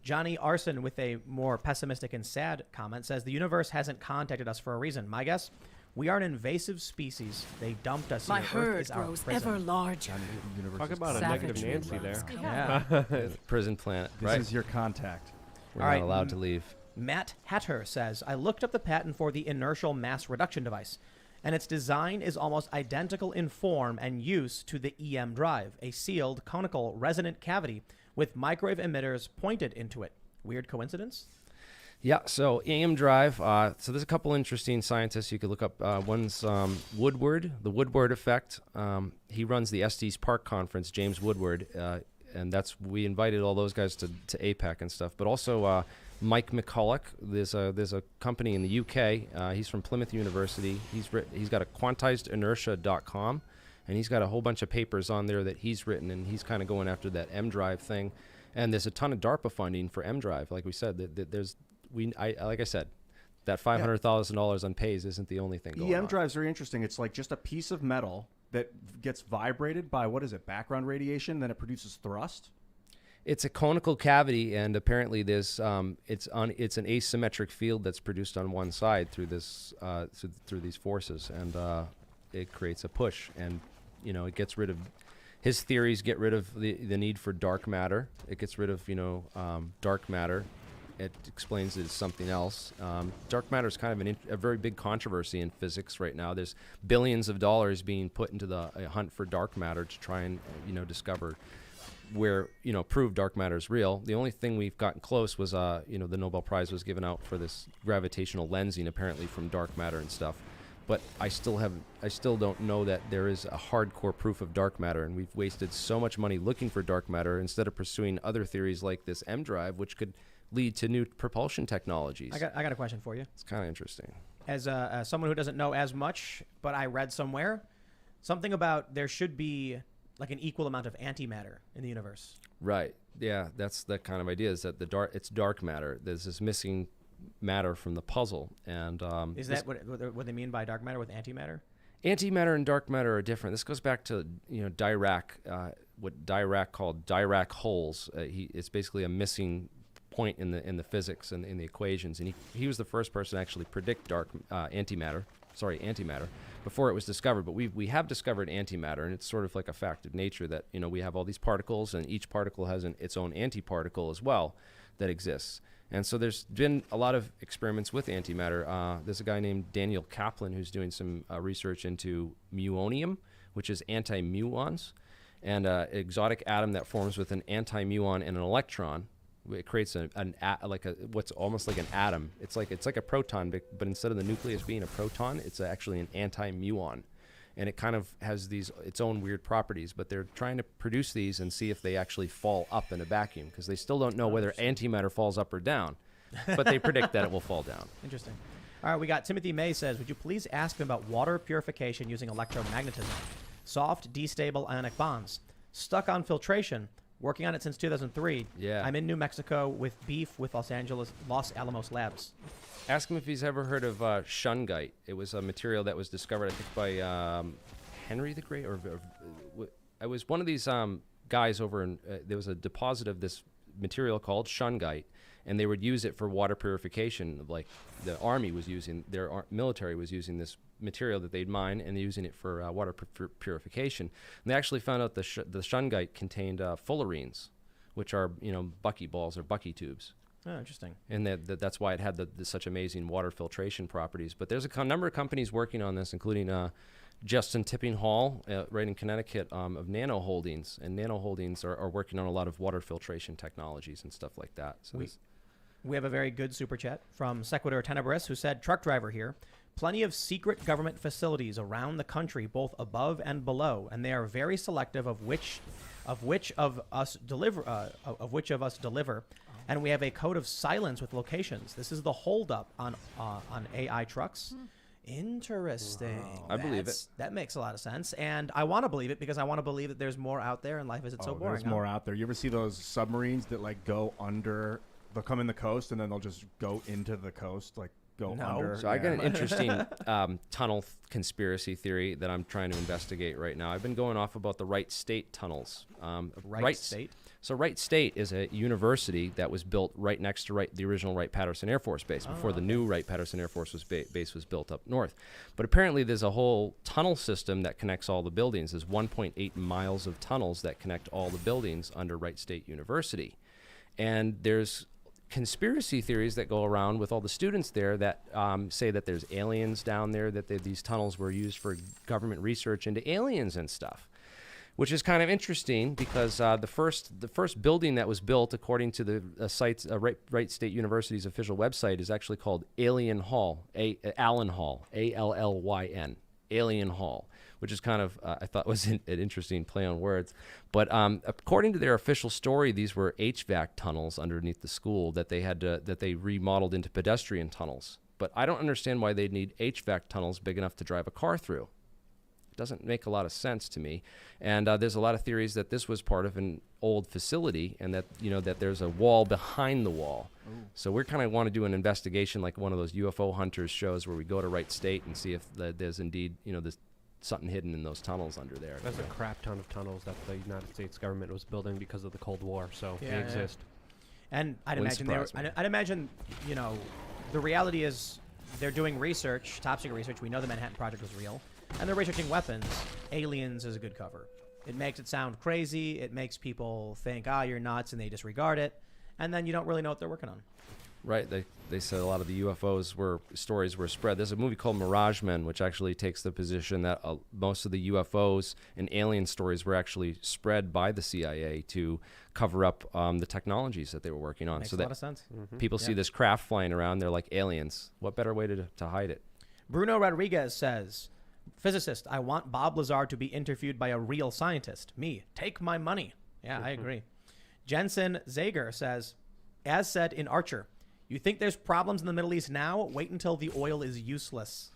Johnny Arson, with a more pessimistic and sad comment, says, the universe hasn't contacted us for a reason. My guess? We are an invasive species. They dumped us My here. Earth herd is our grows prison. ever larger. Talk about a Savage negative Nancy robots. there. Yeah. Prison planet, This right? is your contact. We're All not right, allowed to leave. Matt Hatter says, I looked up the patent for the inertial mass reduction device, and its design is almost identical in form and use to the EM drive, a sealed conical resonant cavity with microwave emitters pointed into it. Weird coincidence? Yeah, so EM drive. So there's a couple interesting scientists you could look up. One's Woodward, the Woodward effect. He runs the Estes Park Conference, James Woodward, and we invited all those guys to APEC and stuff. But also Mike McCulloch. There's a company in the UK. He's from Plymouth University. He's got a quantizedinertia.com, and he's got a whole bunch of papers on there that he's written, and he's kind of going after that M drive thing. And there's a ton of DARPA funding for M drive. Like we said, like I said, that $500,000 on pays isn't the only thing going on. EM drive's very interesting. It's like just a piece of metal that gets vibrated by, background radiation, then it produces thrust. It's a conical cavity, and apparently there's it's an asymmetric field that's produced on one side through through these forces, and it creates a push, and it gets rid of. His theories get rid of the need for dark matter. It gets rid of dark matter. It explains that it's something else. Dark matter is kind of a very big controversy in physics right now. There's billions of dollars being put into the hunt for dark matter to try and discover where prove dark matter is real. The only thing we've gotten close was the Nobel Prize was given out for this gravitational lensing apparently from dark matter and stuff. But I still don't know that there is a hardcore proof of dark matter, and we've wasted so much money looking for dark matter instead of pursuing other theories like this M drive, which could lead to new propulsion technologies. I got a question for you. It's kind of interesting. As someone who doesn't know as much, but I read somewhere something about there should be like an equal amount of antimatter in the universe. Right. Yeah, that's the kind of idea, is that it's dark matter. There's this missing matter from the puzzle, and is that what they mean by dark matter with antimatter? Antimatter and dark matter are different. This goes back to Dirac, what Dirac called Dirac holes. It's basically a missing point in the physics and in the equations, and he was the first person to actually predict antimatter before it was discovered. But we have discovered antimatter, and it's sort of like a fact of nature that we have all these particles, and each particle has its own antiparticle as well that exists. And so there's been a lot of experiments with antimatter. There's a guy named Daniel Kaplan who's doing some research into muonium, which is anti-muons, and an exotic atom that forms with an anti-muon and an electron. It creates what's almost like an atom. It's like a proton, but instead of the nucleus being a proton, it's actually an anti-muon, and it kind of has its own weird properties. But they're trying to produce these and see if they actually fall up in a vacuum, because they still don't know whether antimatter falls up or down, but they predict that it will fall down. Interesting. All right, we got Timothy May says, would you please ask him about water purification using electromagnetism, soft, destable ionic bonds, stuck on filtration? Working on it since 2003. Yeah. I'm in New Mexico with beef with Los Alamos Labs. Ask him if he's ever heard of shungite. It was a material that was discovered, I think, by Henry the Great, or it was one of these guys over in. There was a deposit of this material called shungite, and they would use it for water purification. Like the army was using, military was using this material that they'd mine and using it for water purification. And they actually found out the shungite contained fullerenes, which are buckyballs or bucky tubes. Oh, interesting. And that's why it had such amazing water filtration properties. But there's a number of companies working on this, including Justin Tipping Hall, right in Connecticut, of Nano Holdings. And Nano Holdings are working on a lot of water filtration technologies and stuff like that. So we have a very good super chat from Sequitur Tenebris, who said, truck driver here. Plenty of secret government facilities around the country, both above and below, and they are very selective of which of us deliver, and we have a code of silence with locations. This is the holdup on AI trucks. Interesting. Wow. I believe it. That makes a lot of sense, and I want to believe it because I want to believe that there's more out there, and life isn't so boring. There's more out there. You ever see those submarines that like go under? They'll come in the coast and then they'll just go into the coast, like go under. So I got an interesting tunnel conspiracy theory that I'm trying to investigate right now. I've been going off about the Wright State tunnels. Wright State? So Wright State is a university that was built right next to the original Wright-Patterson Air Force Base before the new Wright-Patterson Air Force Base was built up north. But apparently there's a whole tunnel system that connects all the buildings. There's 1.8 miles of tunnels that connect all the buildings under Wright State University. And there's conspiracy theories that go around with all the students there that say that there's aliens down there, that these tunnels were used for government research into aliens and stuff, which is kind of interesting because the first building that was built, according to the Wright State University's official website, is actually called Allen Hall, Allen Hall, ALLYN, Alien Hall, which is kind of, I thought was an interesting play on words. But according to their official story, these were HVAC tunnels underneath the school that they remodeled into pedestrian tunnels. But I don't understand why they'd need HVAC tunnels big enough to drive a car through. It doesn't make a lot of sense to me. And there's a lot of theories that this was part of an old facility and that, that there's a wall behind the wall. Ooh. So we're kind of want to do an investigation like one of those UFO hunters shows where we go to Wright State and see if there's indeed, there's something hidden in those tunnels under there. There's a crap ton of tunnels that the United States government was building because of the Cold War, so they exist. And I'd imagine, the reality is they're doing research, top secret research. We know the Manhattan Project was real, and they're researching weapons. Aliens is a good cover. It makes it sound crazy. It makes people think, you're nuts, and they disregard it. And then you don't really know what they're working on. Right. They said a lot of the stories were spread. There's a movie called Mirage Men, which actually takes the position that most of the UFOs and alien stories were actually spread by the CIA to cover up the technologies that they were working on. Makes so a that lot of sense. People see this craft flying around, they're like aliens. What better way to hide it? Bruno Rodriguez says, physicist, I want Bob Lazar to be interviewed by a real scientist. Me, take my money. Yeah, I agree. Jensen Zager says, as said in Archer, you think there's problems in the Middle East now? Wait until the oil is useless.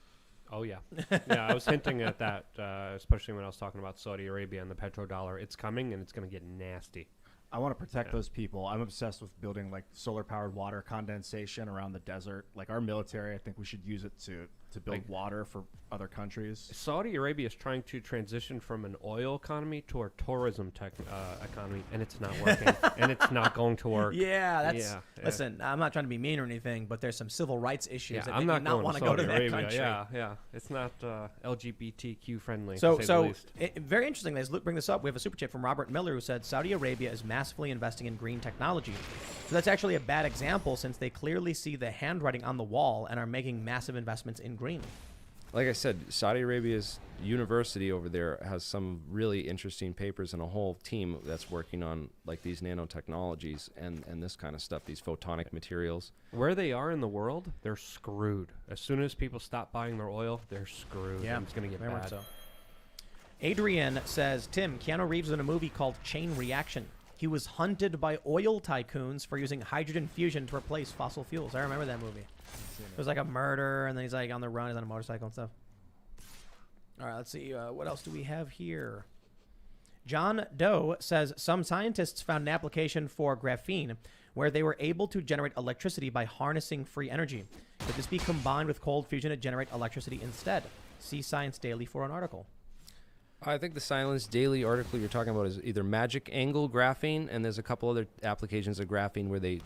Oh, yeah. Yeah, I was hinting at that, especially when I was talking about Saudi Arabia and the petrodollar. It's coming, and it's going to get nasty. I want to protect those people. I'm obsessed with building, like, solar-powered water condensation around the desert. Like, our military, I think we should use it to build water for other countries. Saudi Arabia is trying to transition from an oil economy to a tourism economy, and it's not working, and it's not going to work. Listen, I'm not trying to be mean or anything, but there's some civil rights issues that I'm make not you not want to go to that country. Yeah. It's not LGBTQ friendly. So to say the least. Very interesting. Let's bring this up. We have a super chat from Robert Miller who said Saudi Arabia is massively investing in green technology. So that's actually a bad example since they clearly see the handwriting on the wall and are making massive investments in green. Like I said, Saudi Arabia's university over there has some really interesting papers and a whole team that's working on like these nanotechnologies and this kind of stuff, these photonic materials. Where they are in the world, they're screwed. As soon as people stop buying their oil, they're screwed. Yeah, it's going to get bad. So. Adrian says, Tim, Keanu Reeves was in a movie called Chain Reaction. He was hunted by oil tycoons for using hydrogen fusion to replace fossil fuels. I remember that movie. It was like a murder, and then he's like on the run, he's on a motorcycle and stuff. All right, let's see. What else do we have here? John Doe says some scientists found an application for graphene where they were able to generate electricity by harnessing free energy. Could this be combined with cold fusion to generate electricity instead? See Science Daily for an article. I think the Silence Daily article you're talking about is either magic angle graphene, and there's a couple other applications of graphene where they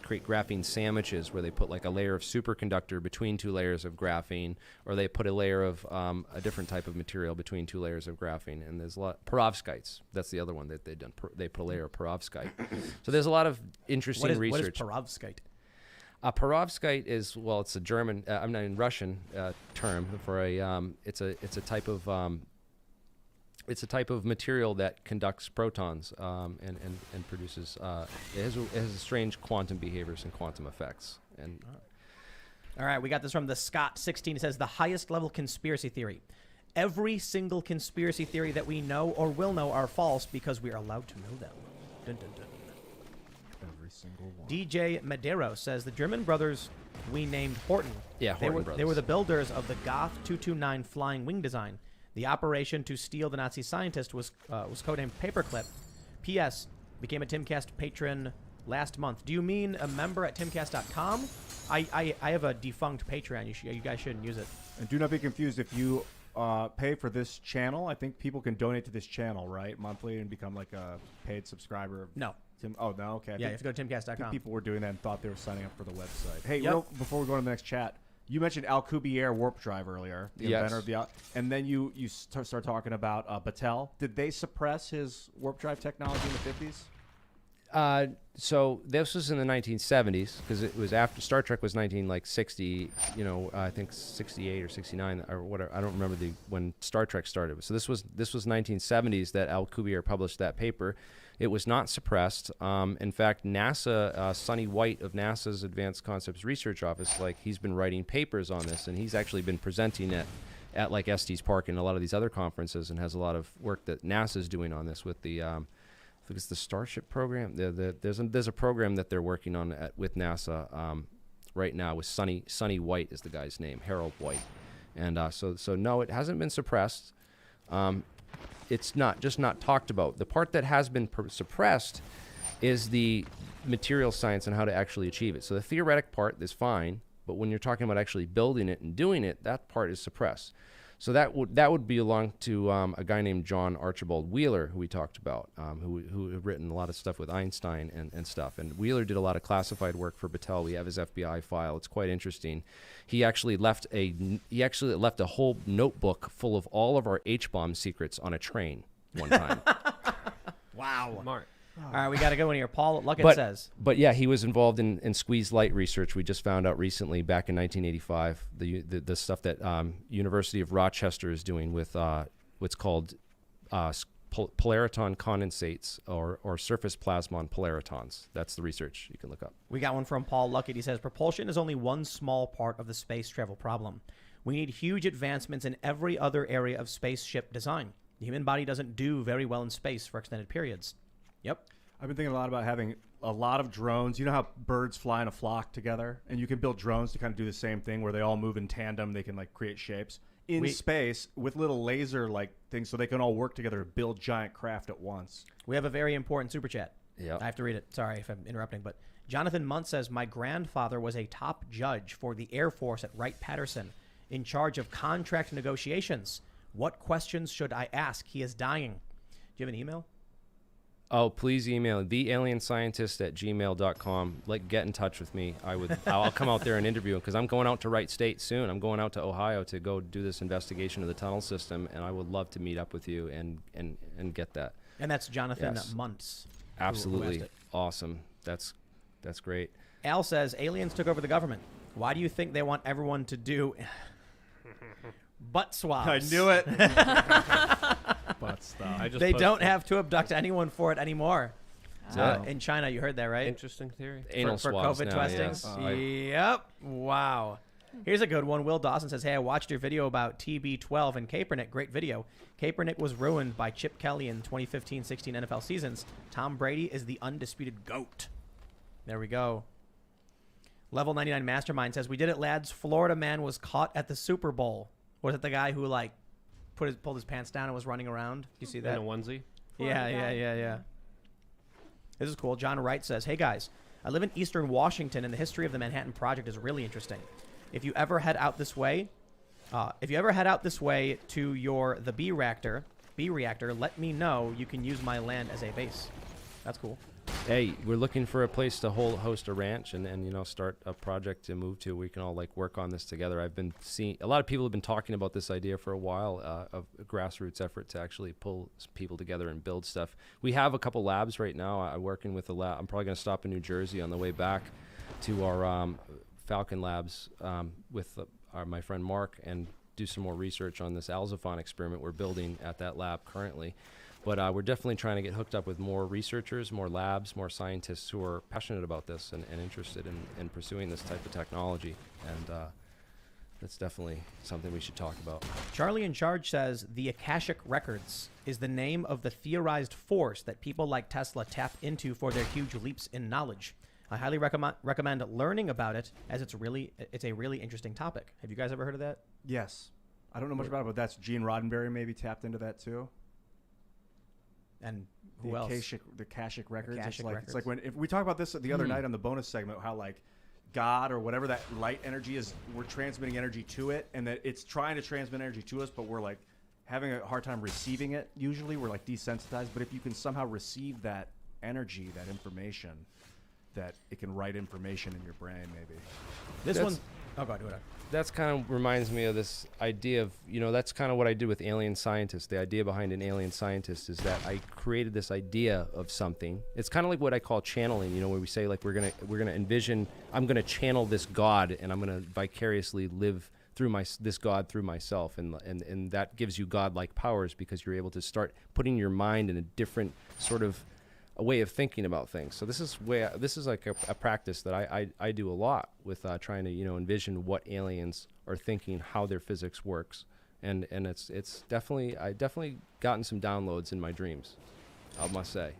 create graphene sandwiches where they put like a layer of superconductor between two layers of graphene, or they put a layer of a different type of material between two layers of graphene. And there's a lot perovskites. That's the other one that they've done. They put a layer of perovskite. So there's a lot of interesting research. What is perovskite? Perovskite is, well, it's a German, I'm not in Russian term for it's a type of it's a type of material that conducts protons and produces. It has strange quantum behaviors and quantum effects. And all right, we got this from the Scott 16. It says the highest level conspiracy theory. Every single conspiracy theory that we know or will know are false because we are allowed to know them. Dun, dun, dun. Every single one. DJ Madero says the German brothers we named Horton. Yeah, Horton brothers. They were the builders of the Goth 229 flying wing design. The operation to steal the Nazi scientist was codenamed Paperclip. P.S. Became a Timcast patron last month. Do you mean a member at Timcast.com? I have a defunct Patreon. You guys shouldn't use it. And do not be confused if you pay for this channel. I think people can donate to this channel, right, monthly, and become like a paid subscriber. No. Oh, no? Okay. Yeah, you have to go to I think Timcast.com. people were doing that and thought they were signing up for the website. Hey, Yep. before we go to the next chat, you mentioned Alcubierre warp drive earlier, the Yes. inventor of the, and then you start talking about Battelle. Did they suppress his warp drive technology in the 50s? So this was in the 1970s because it was after Star Trek was 1960. I think 68 or 69 or whatever. I don't remember when Star Trek started. So this was 1970s that Alcubierre published that paper. It was not suppressed. In fact, NASA, Sonny White of NASA's Advanced Concepts Research Office, he's been writing papers on this, and he's actually been presenting it at like Estes Park and a lot of these other conferences, and has a lot of work that NASA's doing on this with the. I think it's the Starship program. There's a program that they're working on with NASA right now with Sonny White is the guy's name, Harold White, and so no, it hasn't been suppressed. It's not talked about. The part that has been suppressed is the material science and how to actually achieve it. So the theoretic part is fine, but when you're talking about actually building it and doing it, that part is suppressed. So that would belong to a guy named John Archibald Wheeler, who we talked about, who had written a lot of stuff with Einstein and stuff. And Wheeler did a lot of classified work for Battelle. We have his FBI file. It's quite interesting. He actually left a whole notebook full of all of our H-bomb secrets on a train one time. Wow. Smart. All right, we got to go in here. Paul Luckett says. But yeah, he was involved in squeezed light research. We just found out recently, back in 1985, the stuff that University of Rochester is doing with what's called polariton condensates or surface plasmon polaritons. That's the research you can look up. We got one from Paul Luckett. He says, propulsion is only one small part of the space travel problem. We need huge advancements in every other area of spaceship design. The human body doesn't do very well in space for extended periods. Yep. I've been thinking a lot about having a lot of drones. You know how birds fly in a flock together? And you can build drones to kind of do the same thing where they all move in tandem. They can create shapes in space with little laser things so they can all work together to build giant craft at once. We have a very important super chat. Yeah. I have to read it. Sorry if I'm interrupting, but Jonathan Munt says, my grandfather was a top judge for the Air Force at Wright-Patterson in charge of contract negotiations. What questions should I ask? He is dying. Do you have an email? Oh, please email thealienscientist@gmail.com. Get in touch with me. I'll come out there and interview him because I'm going out to Wright State soon. I'm going out to Ohio to go do this investigation of the tunnel system, and I would love to meet up with you and get that. And that's Jonathan Yes. Muntz. Absolutely awesome. That's great. Al says, aliens took over the government. Why do you think they want everyone to do butt swabs? I knew it. Butt stuff. They don't have to abduct anyone for it anymore. Oh. In China, you heard that, right? Interesting theory. Anal for swabs COVID now, testings. yes. Yep. Wow. Here's a good one. Will Dawson says, hey, I watched your video about TB12 and Kaepernick. Great video. Kaepernick was ruined by Chip Kelly in 2015-16 NFL seasons. Tom Brady is the undisputed GOAT. There we go. Level 99 Mastermind says, we did it, lads. Florida man was caught at the Super Bowl. Was it the guy who pulled his pants down and was running around? You see that? In a onesie. Yeah. This is cool. John Wright says, hey guys, I live in Eastern Washington and the history of the Manhattan Project is really interesting. If you ever head out this way to the B reactor, B reactor. Let me know. You can use my land as a base. That's cool. Hey, we're looking for a place to host a ranch and you know, start a project to move to. We can all like work on this together. I've been seeing a lot of people have been talking about this idea for a while, of a grassroots effort to actually pull people together and build stuff. We have a couple labs right now. I'm working with a lab. I'm probably going to stop in New Jersey on the way back to our Falcon Labs with my friend Mark and do some more research on this Alzaphon experiment we're building at that lab currently. But we're definitely trying to get hooked up with more researchers, more labs, more scientists who are passionate about this and interested in pursuing this type of technology. And that's definitely something we should talk about. Charlie in Charge says the Akashic Records is the name of the theorized force that people like Tesla tap into for their huge leaps in knowledge. I highly recommend learning about it, as it's a really interesting topic. Have you guys ever heard of that? Yes. I don't know much about it, but that's Gene Roddenberry maybe tapped into that too. And who else? The Akashic Records. Akashic It's like when if we talk about this the other night on the bonus segment, how like God or whatever that light energy is, we're transmitting energy to it, and that it's trying to transmit energy to us, but we're like having a hard time receiving it. Usually, we're like desensitized. But if you can somehow receive that energy, that information, that it can write information in your brain, maybe. This one. Oh, go ahead. That's kind of reminds me of this idea of, you know, that's kind of what I do with alien scientists. The idea behind an alien scientist is that I created this idea of something. It's kind of like what I call channeling, you know, where we say like we're gonna envision, I'm gonna channel this God and I'm gonna vicariously live through this God through myself, and that gives you God-like powers because you're able to start putting your mind in a different sort of a way of thinking about things. So this is like a practice that I do a lot with trying to, you know, envision what aliens are thinking, how their physics works, and it's definitely I definitely gotten some downloads in my dreams, I must say.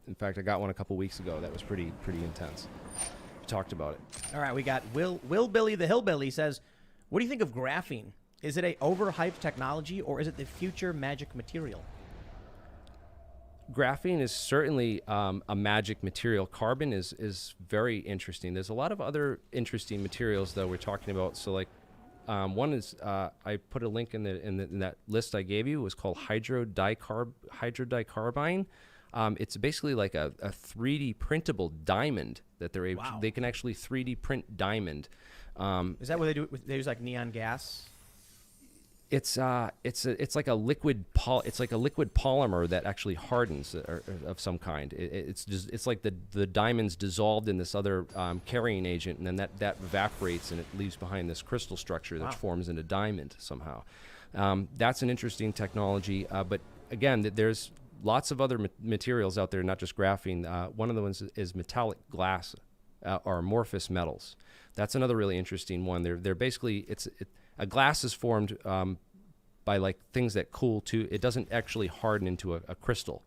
In fact I got one a couple weeks ago that was pretty intense. We talked about it. All right, we got Will Billy the Hillbilly says, what do you think of graphene? Is it a overhyped technology or is it the future magic material? Graphene is certainly a magic material. Carbon is very interesting. There's a lot of other interesting materials though we're talking about. So like one is I put a link in that list I gave you. It was called hydrodicarbine. It's basically like a 3D printable diamond that they can actually 3D print diamond. Is that what they do? They use like neon gas? It's like a liquid polymer that actually hardens of some kind. It's like the diamond's dissolved in this other carrying agent, and then that evaporates and it leaves behind this crystal structure that forms into diamond somehow. That's an interesting technology, but again, there's lots of other materials out there, not just graphene. One of the ones is metallic glass or amorphous metals. That's another really interesting one. They're basically a glass is formed by like things that cool too. It doesn't actually harden into a crystal.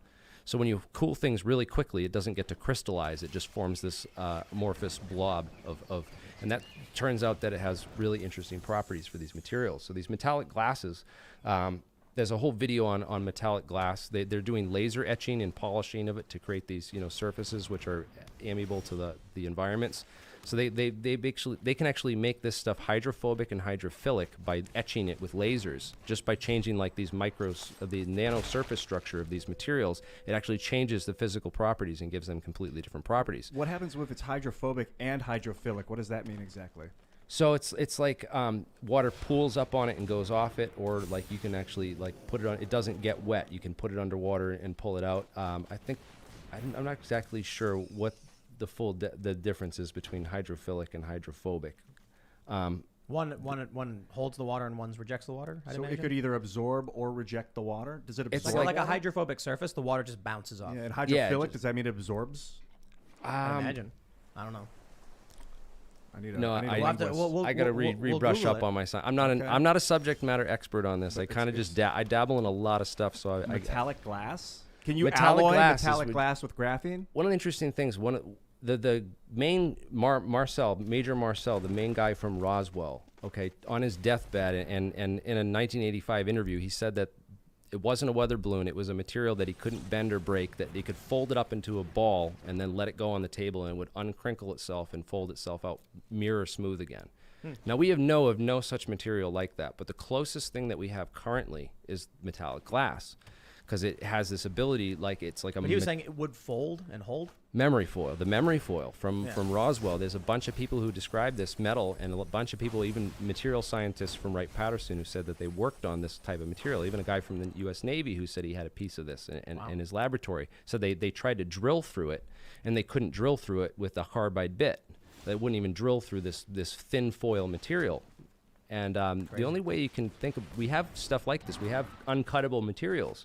So when you cool things really quickly, it doesn't get to crystallize. It just forms this amorphous blob of, and that turns out that it has really interesting properties for these materials. So these metallic glasses, there's a whole video on metallic glass. They're doing laser etching and polishing of it to create these, you know, surfaces which are amiable to the environments. So they can actually make this stuff hydrophobic and hydrophilic by etching it with lasers. Just by changing like these the nano surface structure of these materials, it actually changes the physical properties and gives them completely different properties. What happens if it's hydrophobic and hydrophilic? What does that mean exactly? So it's like water pools up on it and goes off it, or like you can actually like put it on. It doesn't get wet. You can put it underwater and pull it out. I'm not exactly sure what the difference is between hydrophilic and hydrophobic. One holds the water and one rejects the water. So it could either absorb or reject the water. Does it absorb? It's like a hydrophobic surface. The water just bounces off. Yeah, and hydrophilic, does that mean it absorbs? I imagine. I don't know. I got to rebrush up on my side. I'm not a subject matter expert on this. I kind of just I dabble in a lot of stuff. So metallic glass. Can you alloy metallic glass with graphene? One of the interesting things, the main Major Marcel, the main guy from Roswell, okay, on his deathbed, and in a 1985 interview, he said that it wasn't a weather balloon. It was a material that he couldn't bend or break, that he could fold it up into a ball and then let it go on the table, and it would uncrinkle itself and fold itself out mirror smooth again. Now, we have no such material like that, but the closest thing that we have currently is metallic glass. because it has this ability, like it's like a But he was saying it would fold and hold. memory foil. The memory foil from Roswell. There's a bunch of people who described this metal, and a bunch of people, even material scientists from Wright-Patterson, who said that they worked on this type of material. Even a guy from the U.S. Navy who said he had a piece of this in his laboratory. So they tried to drill through it, and they couldn't drill through it with a carbide bit. They wouldn't even drill through this thin foil material. And the only way you can think of, we have stuff like this. We have uncuttable materials.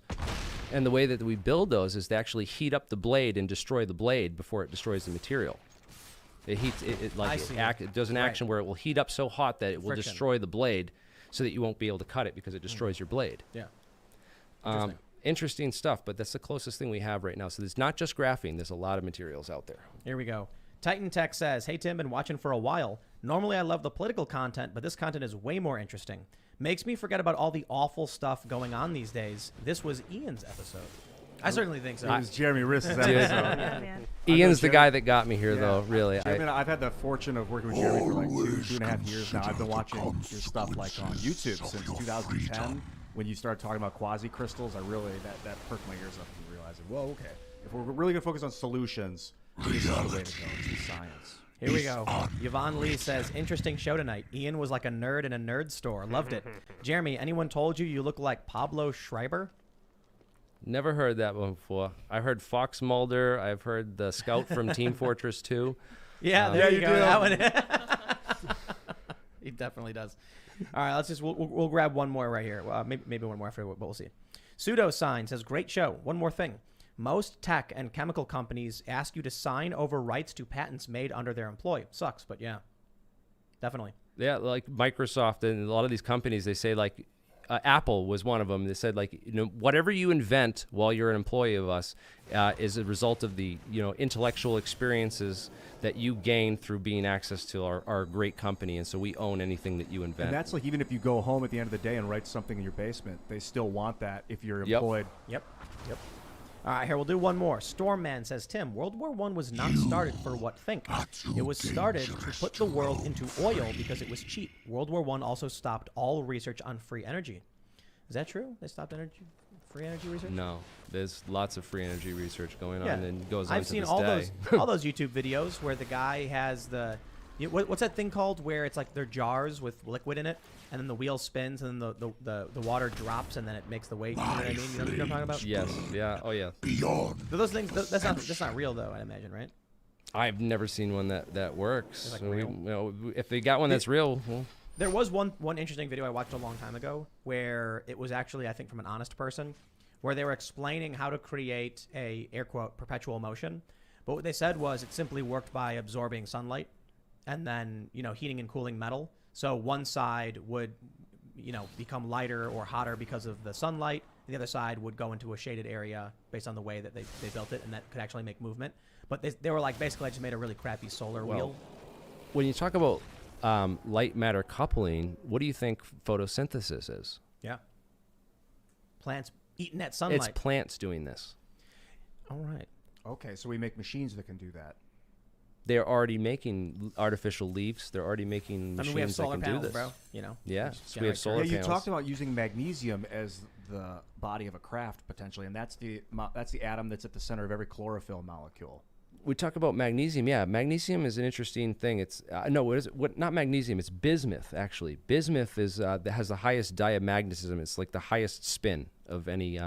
And the way that we build those is to actually heat up the blade and destroy the blade before it destroys the material. It heats it does an action where it will heat up so hot that it will destroy the blade, so that you won't be able to cut it because it destroys your blade. Yeah. Interesting stuff, but that's the closest thing we have right now. So there's not just graphene. There's a lot of materials out there. Here we go. Titan Tech says, "Hey Tim, been watching for a while. Normally I love the political content, but this content is way more interesting. Makes me forget about all the awful stuff going on these days. This was Ian's episode." I certainly think so. It was Jeremy Riss's episode. Yeah, man. Ian's the guy that got me here, though, really. Jeremy, I've had the fortune of working with Jeremy for like two and a half years now. I've been watching your stuff like on YouTube since 2010. When you started talking about quasi-crystals, I really, that perked my ears up and realizing, whoa, okay. If we're really going to focus on solutions, this is the way to go. It's science. Here we go. Yvonne Lee says, "Interesting show tonight. Ian was like a nerd in a nerd store. Loved it." Jeremy, anyone told you look like Pablo Schreiber? Never heard that one before. I heard Fox Mulder. I've heard the Scout from Team Fortress 2. Yeah, there you go. do. That one. He definitely does. All right, we'll grab one more right here. Maybe one more after, but we'll see. Pseudo Sign says, "Great show. One more thing. Most tech and chemical companies ask you to sign over rights to patents made under their employee. Sucks, but yeah, definitely." Yeah, like Microsoft and a lot of these companies, they say like, Apple was one of them. They said like, whatever you invent while you're an employee of us is a result of the, intellectual experiences that you gain through being access to our great company. And so we own anything that you invent. And that's like, even if you go home at the end of the day and write something in your basement, they still want that if you're employed. Yep. All right, here, we'll do one more. Stormman says, "Tim, World War I was not started for what think. It was started to put the world into oil because it was cheap. World War I also stopped all research on free energy." Is that true? They stopped free energy research? No, there's lots of free energy research going on, and it goes on I've to seen this all day. those YouTube videos where the guy has what's that thing called where it's like they're jars with liquid in it, and then the wheel spins, and then the water drops, and then it makes the weight. You know what I mean? You know what I'm talking about? Yes. Yeah. Oh, yeah. But those things, that's not real though, I imagine, right? I've never seen one that works. Like So real? if they got one that's real, well, There was one interesting video I watched a long time ago where it was actually, I think, from an honest person, where they were explaining how to create a, air quote, perpetual motion. But what they said was it simply worked by absorbing sunlight and then, heating and cooling metal. So one side would, become lighter or hotter because of the sunlight. And the other side would go into a shaded area based on the way that they built it, and that could actually make movement. But they were like, basically, I just made a really crappy solar wheel. when you talk about light matter coupling, what do you think photosynthesis is? Yeah. Plants eating that sunlight. It's plants doing this. All right. Okay, so we make machines that can do that. They're already making artificial leaves. They're already making machines we have solar that can panels, do this. bro. Yeah, just so we have generate solar Yeah, you panels. talked about using magnesium as the body of a craft potentially, and that's the atom that's at the center of every chlorophyll molecule. We talk about magnesium. Yeah, magnesium is an interesting thing. It's no, what is it? What? Not magnesium. It's bismuth. Actually, bismuth is that has the highest diamagnetism. It's like the highest spin of any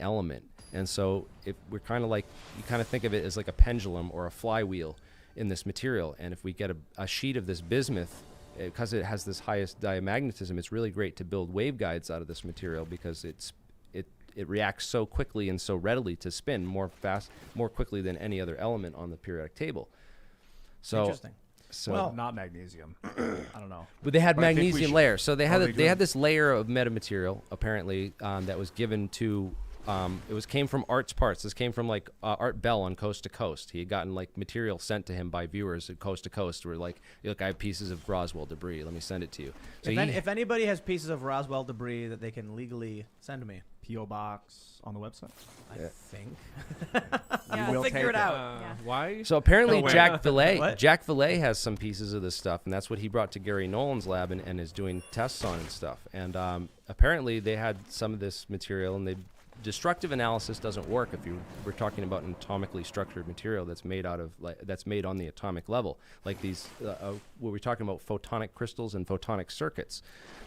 element. And so if we're kind of like, you kind of think of it as like a pendulum or a flywheel in this material. And if we get a sheet of this bismuth, because it has this highest diamagnetism, it's really great to build waveguides out of this material because it reacts so quickly and so readily to spin more quickly than any other element on the periodic table. So Interesting. So Well- Not magnesium. I don't know. but they had But I think we magnesium should layers. So they probably had do had it. this layer of metamaterial apparently that was given to. Came from Art's Parts. This came from like Art Bell on Coast to Coast. He had gotten like material sent to him by viewers at Coast to Coast. Where like, look, I have pieces of Roswell debris. Let me send it to you. So If anybody has pieces of Roswell debris that they can legally send to me, P.O. Box on the website. I think. Yeah, will figure take it it. out. Yeah. Why? So apparently Oh, wait. Jack Villay What? has some pieces of this stuff, and that's what he brought to Gary Nolan's lab and is doing tests on and stuff. And apparently they had some of this material, and destructive analysis doesn't work if we're talking about an atomically structured material that's made out of that's made on the atomic level, like these where we're talking about photonic crystals and photonic circuits.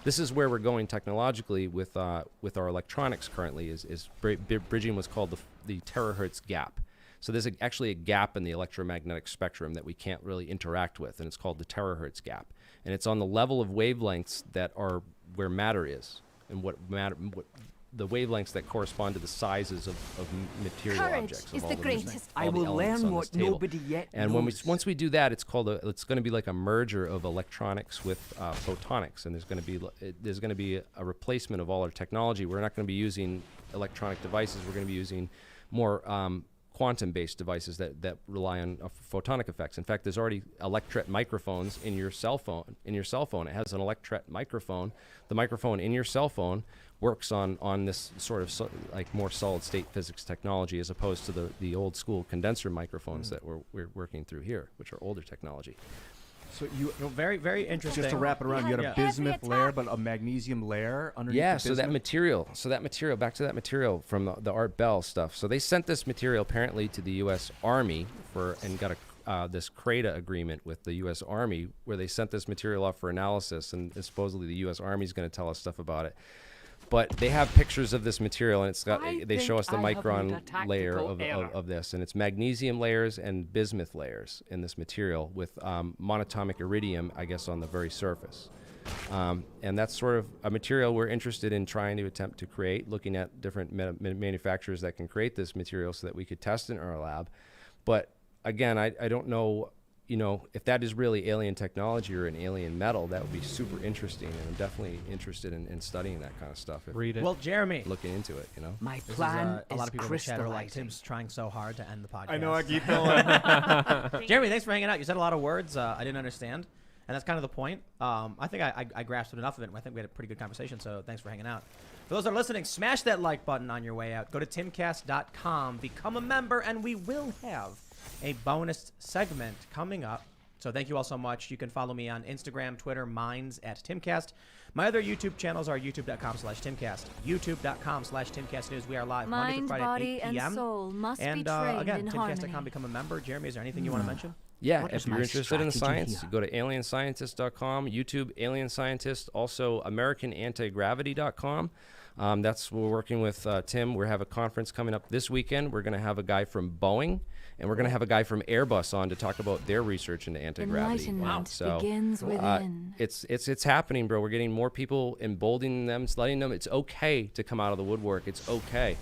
This is where we're going technologically with our electronics currently. Is bridging what's called the terahertz gap. So there's actually a gap in the electromagnetic spectrum that we can't really interact with, and it's called the terahertz gap. And it's on the level of wavelengths that are where matter is, and what the wavelengths that correspond to the sizes of material Courage objects. is of the all greatest. all I the will elements learn on what this table. nobody yet And knows. once we do that, it's going to be like a merger of electronics with photonics, and there's going to be a replacement of all our technology. We're not going to be using electronic devices. We're going to be using more quantum-based devices that rely on photonic effects. In fact, there's already electret microphones in your cell phone. It has an electret microphone. The microphone in your cell phone works on this sort of like more solid-state physics technology, as opposed to the old-school condenser microphones that we're working through here, which are older technology. So you Very, very interesting. just to wrap it around, you had a Yeah. bismuth layer, but a magnesium layer underneath. Yeah, the so that material, back to that material from the Art Bell stuff. So they sent this material apparently to the U.S. Army and got this CRADA agreement with the U.S. Army, where they sent this material off for analysis, and supposedly the U.S. Army is going to tell us stuff about it. But they have pictures of this material, and they show us the micron layer of this, and it's magnesium layers and bismuth layers in this material with monatomic iridium, I guess, on the very surface. And that's sort of a material we're interested in trying to attempt to create, looking at different manufacturers that can create this material so that we could test in our lab. But again, I don't know, if that is really alien technology or an alien metal. That would be super interesting, and I'm definitely interested in studying that kind of stuff. Read it. Well, Jeremy, Looking into it, My this is, plan a lot of people in the chat are like, crystallizing. Tim's trying so hard to end the podcast. I know, I keep going. Jeremy, thanks for hanging out. You said a lot of words I didn't understand, and that's kind of the point. I think I grasped enough of it, and I think we had a pretty good conversation, so thanks for hanging out. For those that are listening, smash that like button on your way out. Go to timcast.com, become a member, and we will have a bonus segment coming up. So thank you all so much. You can follow me on Instagram, Twitter, mine's @Timcast. My other YouTube channels are youtube.com/Timcast, youtube.com/Timcast News. We are live Monday through Mind, Friday body, at 8 p.m. and soul must And be trained again, in timcast.com, harmony. become a member. Jeremy, is there anything you want to mention? Yeah, What if is you're my interested in the strategy science, here? go to alienscientist.com, YouTube Alien Scientist, also AmericanAntiGravity.com. That's we're working with Tim. We have a conference coming up this weekend. We're going to have a guy from Boeing, and we're going to have a guy from Airbus on to talk about their research into anti-gravity. Enlightenment So begins within. it's happening, bro. We're getting more people, emboldening them, letting them. It's okay to come out of the woodwork. It's okay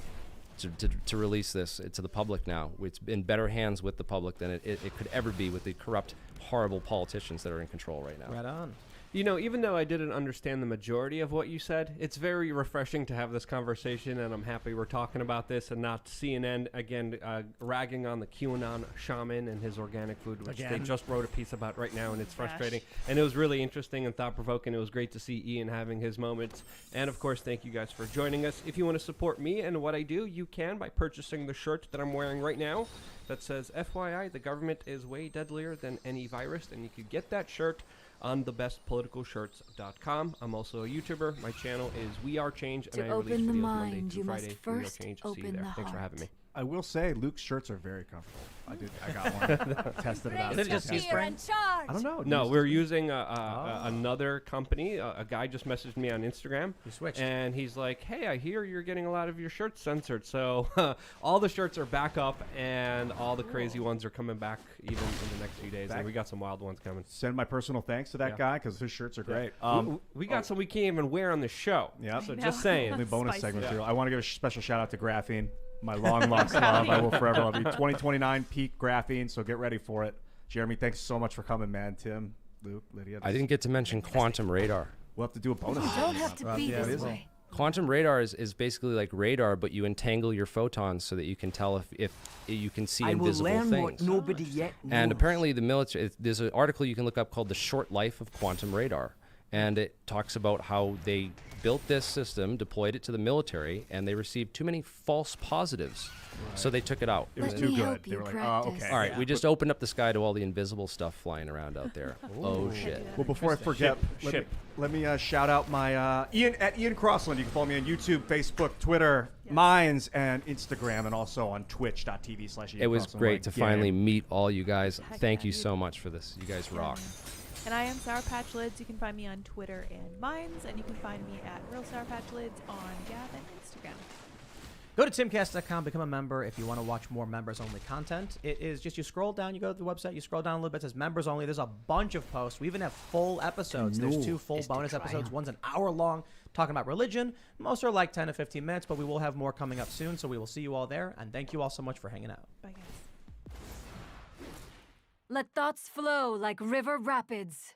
to release this to the public now. It's in better hands with the public than it could ever be with the corrupt, horrible politicians that are in control right now. Right on. Even though I didn't understand the majority of what you said, it's very refreshing to have this conversation, and I'm happy we're talking about this and not CNN, again, ragging on the QAnon shaman and his organic food, which they Again. just wrote a piece about right now, and it's frustrating. And it was really interesting and thought-provoking. It was great to see Ian having his moments. And, of course, thank you guys for joining us. If you want to support me and what I do, you can by purchasing the shirt that I'm wearing right now that says, FYI, the government is way deadlier than any virus, and you could get that shirt on thebestpoliticalshirts.com. I'm also a YouTuber. My channel is We Are Change, and To I release open the videos Monday mind, through you must Friday. We Are first Change. See you open there. the Thanks for heart. having me. I will say Luke's shirts are very comfortable. I got one. Tested it out. Is it just you, Spring? I don't know. No, we're using another company. A guy just messaged me on Instagram. You switched. And he's like, hey, I hear you're getting a lot of your shirts censored. So all the shirts are back up, and all the crazy ones are coming back even in the next few days. And we got some wild ones coming. Send my personal thanks to that guy because his shirts are great. We got some we can't even wear on the show. Yeah. So just saying. The bonus Spicy. segment material. I want to give a special shout out to Graphene, my long lost love. I will forever love you. 2029 peak Graphene, so get ready for it. Jeremy, thanks so much for coming, man. Tim, Luke, Lydia. I didn't get to mention quantum radar. We'll have to do a bonus. You don't have to be Yeah, it this is. way. Quantum radar is basically like radar, but you entangle your photons so that you can tell if you can see I will invisible learn things. what nobody yet knows. And apparently the military, there's an article you can look up called The Short Life of Quantum Radar. And it talks about how they built this system, deployed it to the military, and they received too many false positives. So they took it out. It was Let too me good. help They you were like, practice. oh, okay. All right, we just opened up the sky to all the invisible stuff flying around out there. Oh, shit. Well, before I forget, let me shout out my Ian at Ian Crossland. You can follow me on YouTube, Facebook, Twitter, Minds and Instagram, and also on twitch.tv/. It was great to finally meet all you guys. Heck Thank yeah, you dude. so much for this. You guys rock. And I am Sour Patch Lids. You can find me on Twitter and Minds, and you can find me at Real Sour Patch Lids on Gab and Instagram. Go to timcast.com, become a member if you want to watch more members-only content. It is just you scroll down, you go to the website, you scroll down a little bit, it says members only. There's a bunch of posts. We even have full episodes. There's 2 full bonus episodes. One's an hour long talking about religion. Most are like 10 to 15 minutes, but we will have more coming up soon, so we will see you all there. And thank you all so much for hanging out. Bye, guys. Let thoughts flow like river rapids.